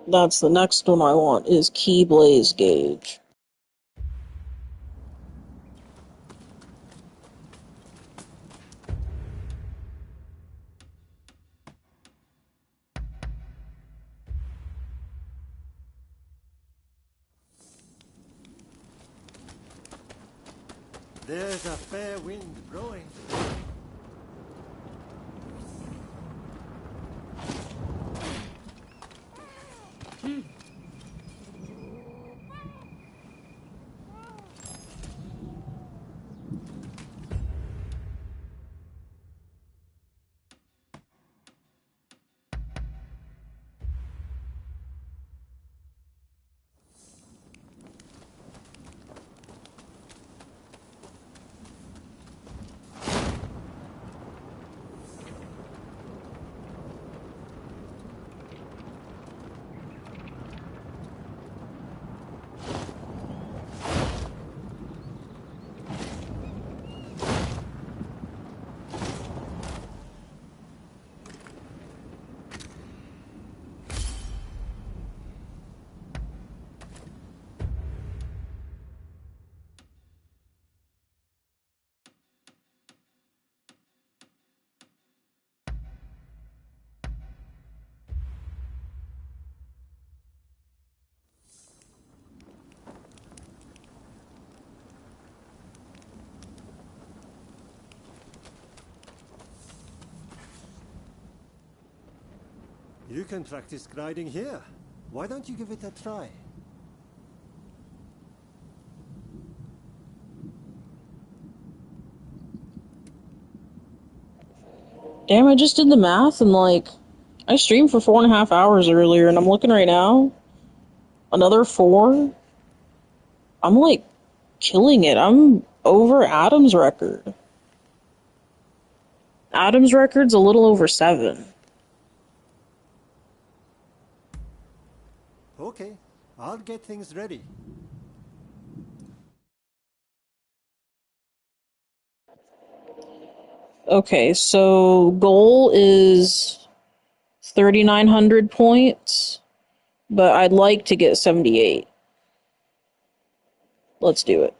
That's the next one I want, is Key Blaze Gauge. There's a fair wind blowing. You can practice gliding here. Why don't you give it a try? Damn, I just did the math and like, I streamed for 4.5 hours earlier and I'm looking right now. Another 4? I'm like, killing it. I'm over Adam's record. Adam's record's a little over 7. Okay, I'll get things ready. Okay, so goal is 3,900 points, but I'd like to get 78. Let's do it.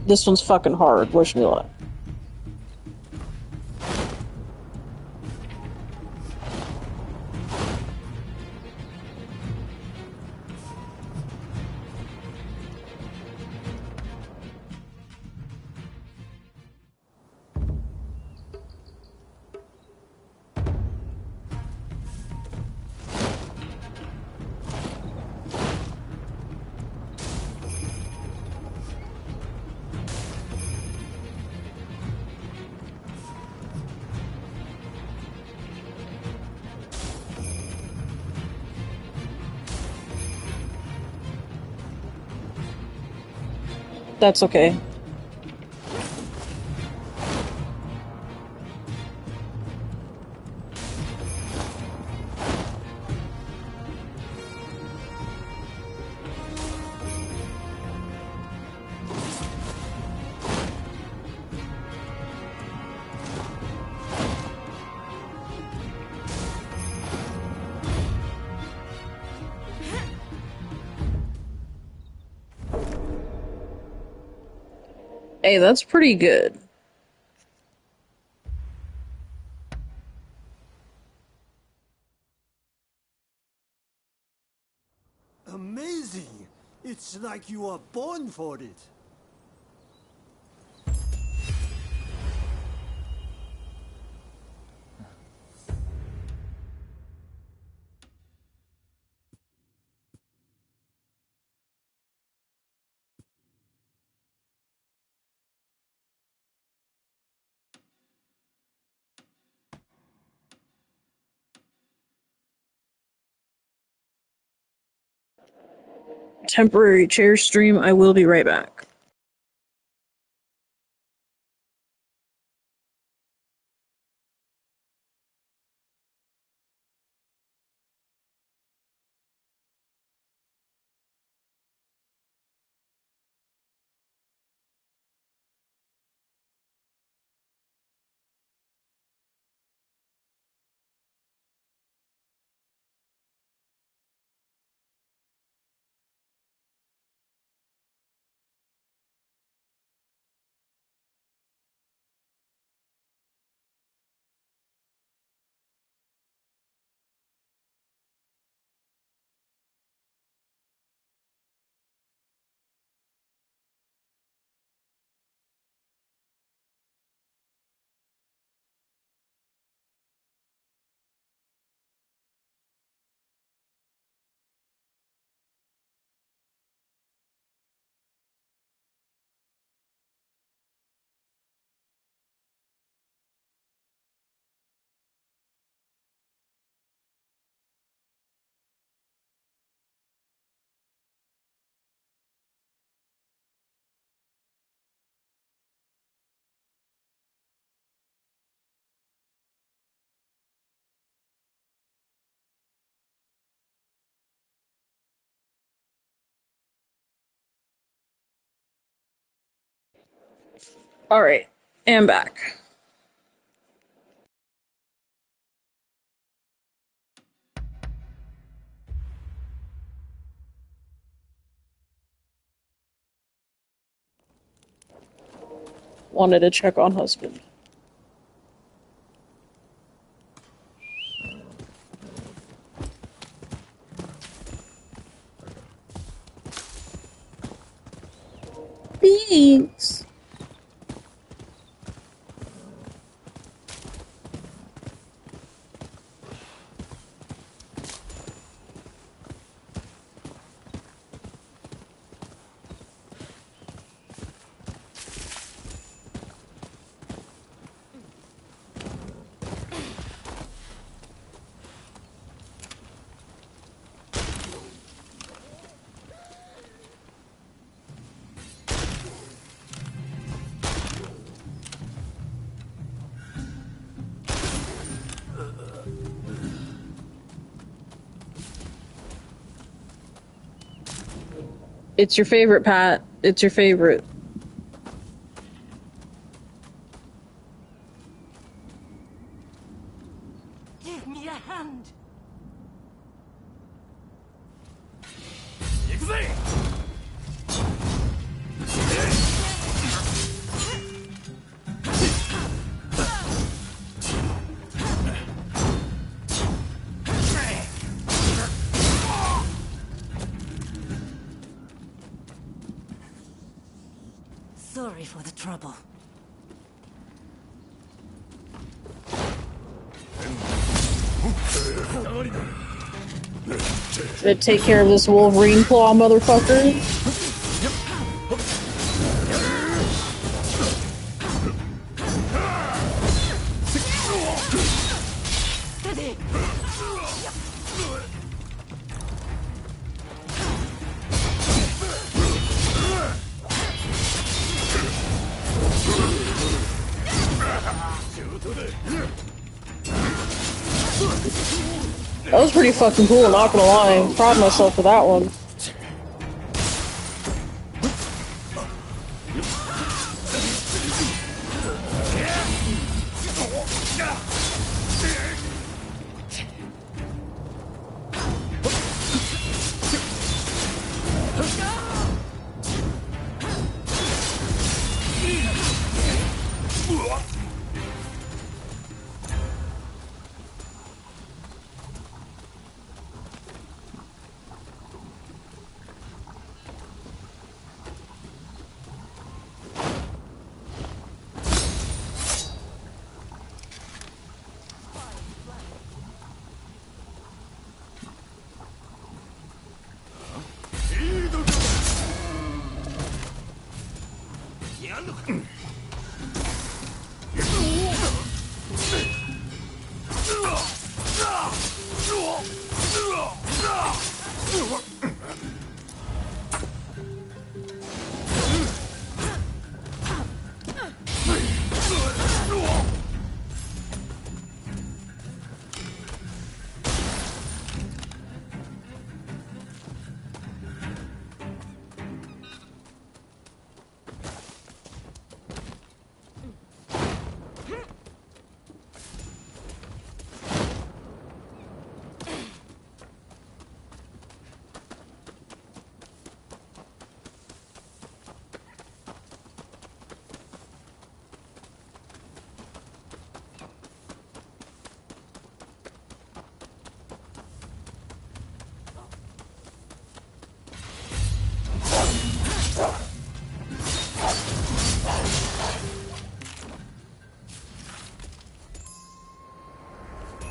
This one's fucking hard. Wish me luck. That's okay. Hey, that's pretty good. Amazing! It's like you are born for it. Temporary chair stream. I will be right back. Alright, and back. Wanted to check on husband. Thanks. It's your favorite, Pat. It's your favorite. Give me a hand. Sorry for the trouble. Gonna take care of this Wolverine claw motherfucker. Steady. That was pretty fucking cool, not gonna lie. I'm proud of myself for that one.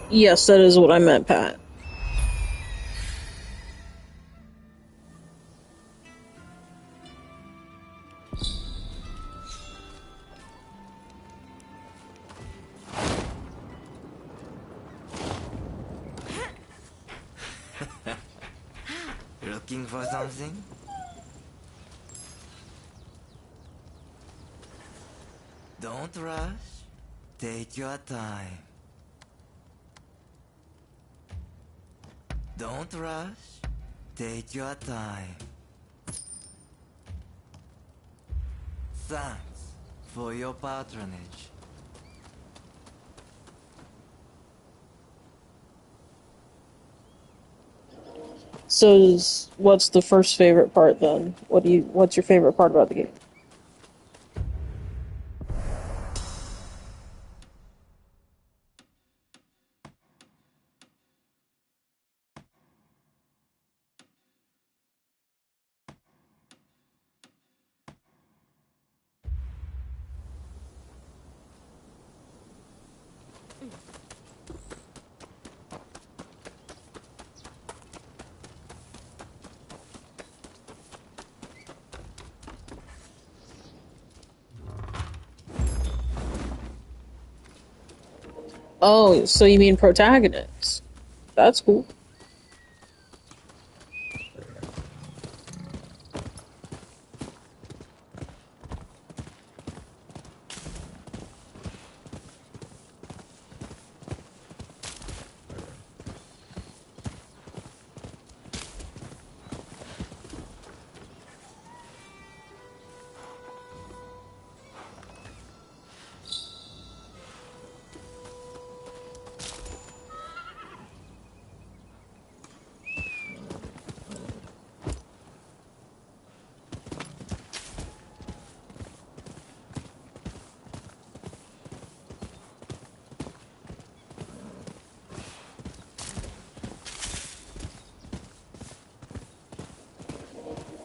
Yes, that is what I meant, Pat. Looking for something? Don't rush. Take your time. Don't rush. Take your time. Thanks for your patronage. So, what's the first favorite part then? What's your favorite part about the game? Oh, so you mean protagonists? That's cool.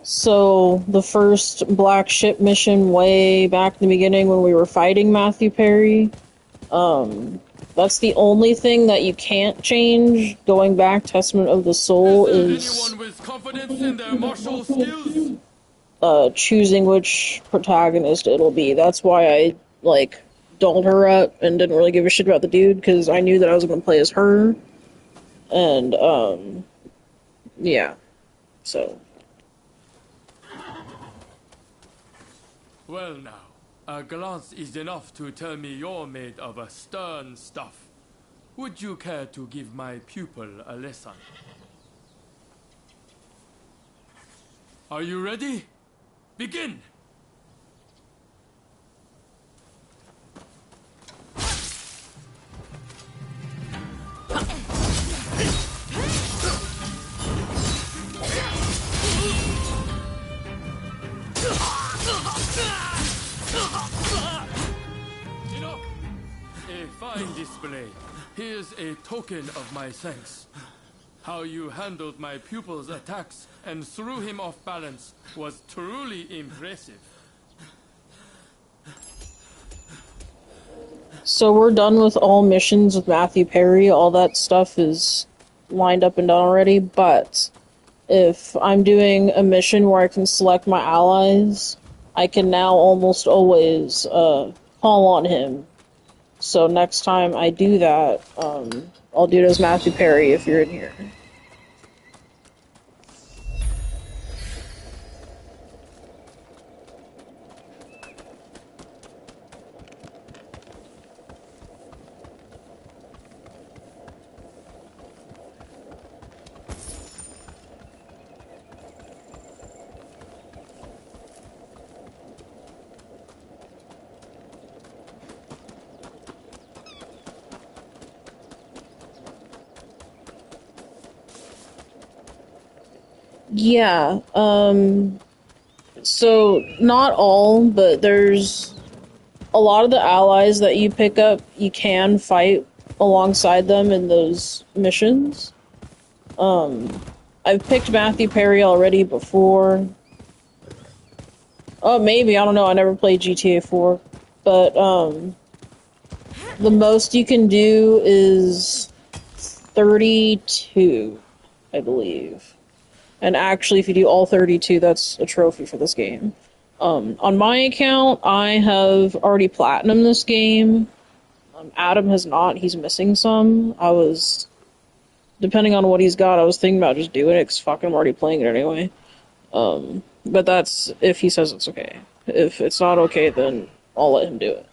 So, the first black ship mission way back in the beginning when we were fighting Matthew Perry, that's the only thing that you can't change going back Testament of the Soul is Anyone with confidence in their martial skills? Choosing which protagonist it'll be. That's why I, dolled her up and didn't really give a shit about the dude, because I knew that I was going to play as her. And, yeah. So. Well now, a glance is enough to tell me you're made of a stern stuff. would you care to give my pupil a lesson? Are you ready? Begin! Enough! A fine display. Here's a token of my thanks. How you handled my pupil's attacks and threw him off balance was truly impressive. So we're done with all missions with Matthew Perry. All that stuff is lined up and done already, but if I'm doing a mission where I can select my allies, I can now almost always call on him. So next time I do that, I'll do it as Matthew Perry if you're in here. Yeah, so not all, but there's a lot of the allies that you pick up, you can fight alongside them in those missions. I've picked Matthew Perry already before. Oh, maybe, I don't know, I never played GTA 4. But, the most you can do is 32, I believe. And actually, if you do all 32, that's a trophy for this game. On my account, I have already platinumed this game. Adam has not. He's missing some. Depending on what he's got, I was thinking about just doing it, because fuck, I'm already playing it anyway. But that's if he says it's okay. If it's not okay, then I'll let him do it.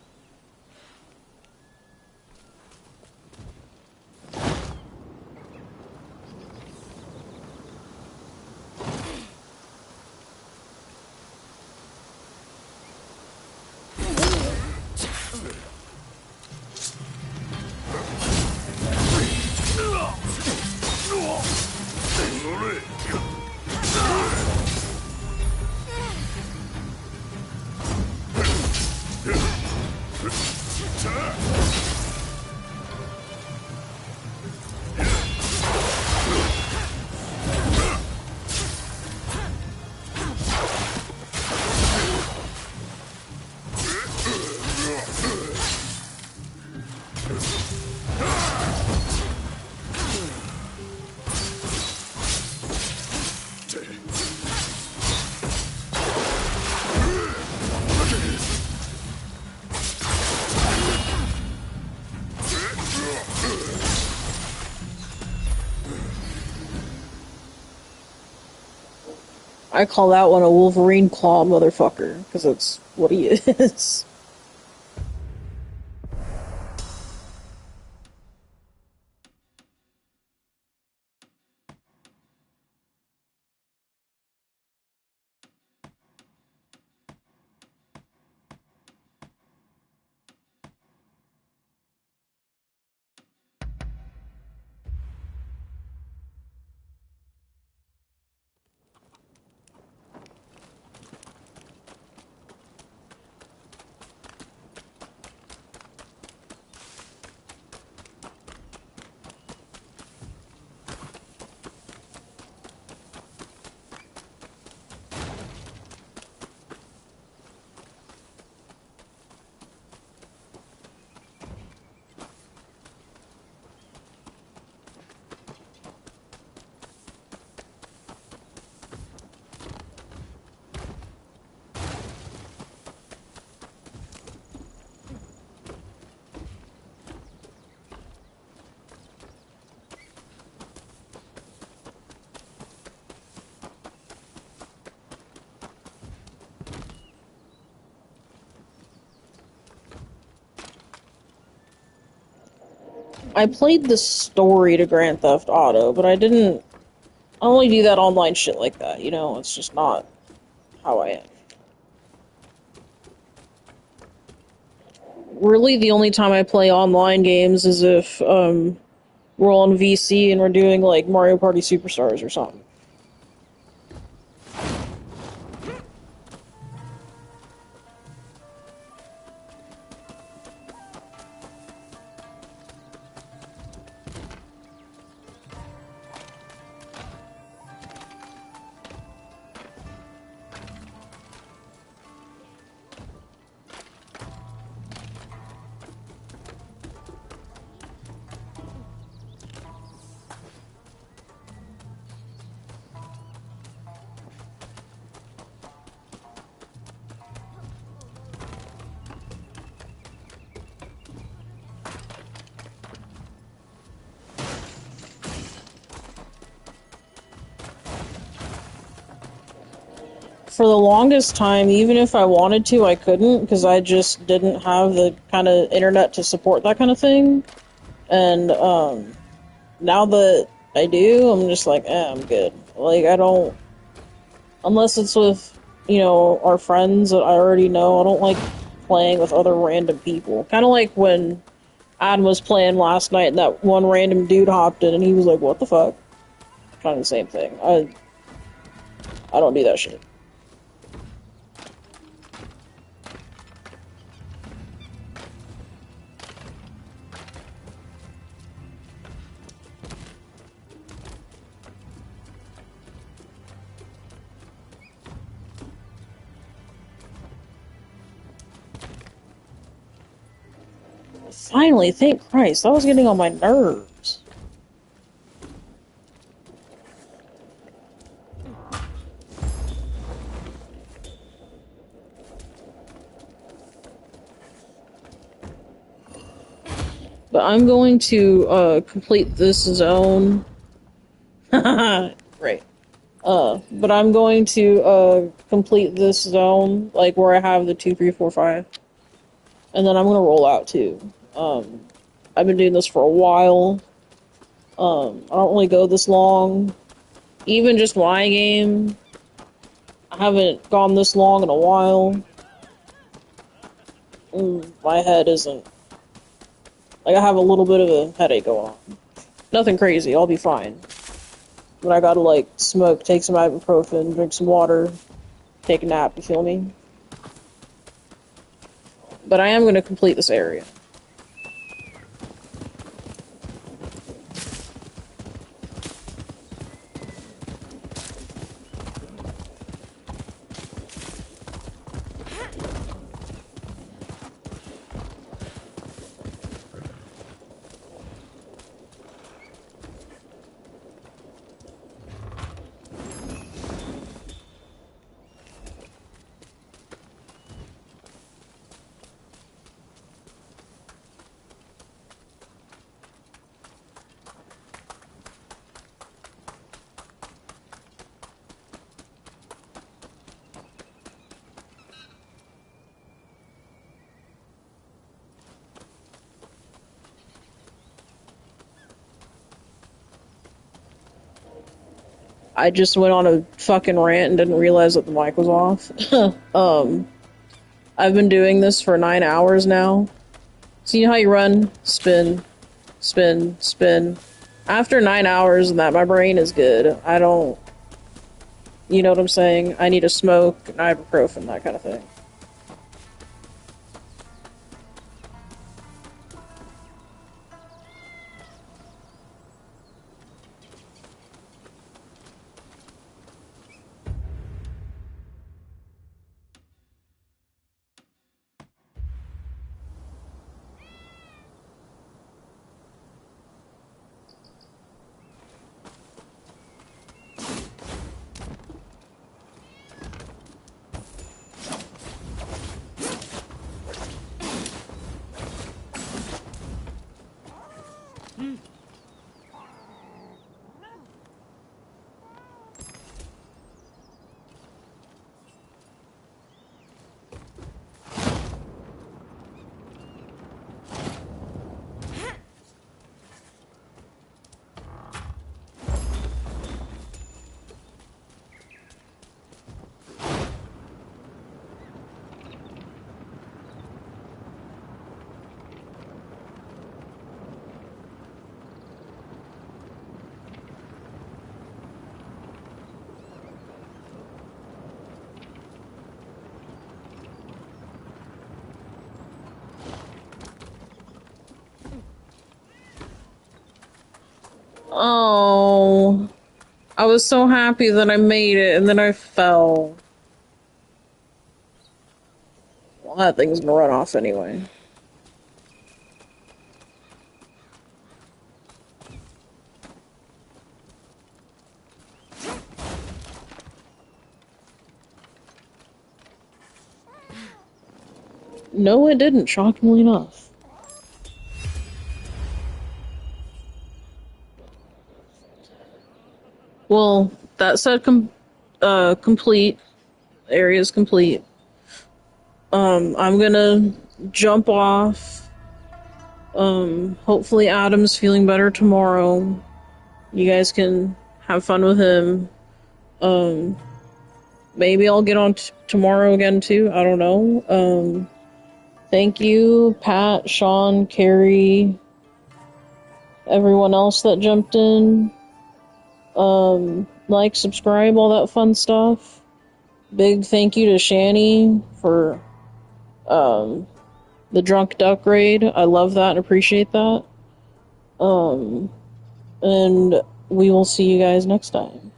I call that one a Wolverine claw motherfucker, because that's what he is. I played the story to Grand Theft Auto, but I only do that online shit like that, you know? It's just not how I am. Really, the only time I play online games is if, we're on VC and we're doing, like, Mario Party Superstars or something. For the longest time, even if I wanted to, I couldn't, because I just didn't have the kind of internet to support that kind of thing. And, now that I do, I'm just like, I'm good. Like, I don't... Unless it's with, you know, our friends that I already know, I don't like playing with other random people. Kind of like when Adam was playing last night and that one random dude hopped in and he was like, what the fuck? Kind of the same thing. I don't do that shit. Finally, thank Christ. That was getting on my nerves. But I'm going to, complete this zone. Right. But I'm going to, complete this zone, like, where I have the 2, 3, 4, 5. And then I'm gonna roll out, too. I've been doing this for a while. I don't really go this long. Even just my game, I haven't gone this long in a while. My head isn't... Like, I have a little bit of a headache going on. Nothing crazy, I'll be fine. But I gotta, like, smoke, take some ibuprofen, drink some water, take a nap, you feel me? But I am gonna complete this area. I just went on a fucking rant and didn't realize that the mic was off. I've been doing this for 9 hours now. So you know how you run? Spin, spin, spin. After 9 hours and that, my brain is good. I don't... You know what I'm saying? I need a smoke, an ibuprofen, that kind of thing. Oh, I was so happy that I made it, and then I fell. Well, that thing's gonna run off anyway. No, it didn't, shockingly enough. Well, that said, complete. Area's complete. I'm gonna jump off. Hopefully Adam's feeling better tomorrow. You guys can have fun with him. Maybe I'll get on tomorrow again too. I don't know. Thank you, Pat, Sean, Carrie, everyone else that jumped in. Like, subscribe, all that fun stuff. Big thank you to Shani for the Drunk Duck raid. I love that and appreciate that. And we will see you guys next time.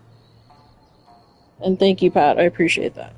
And thank you, Pat. I appreciate that.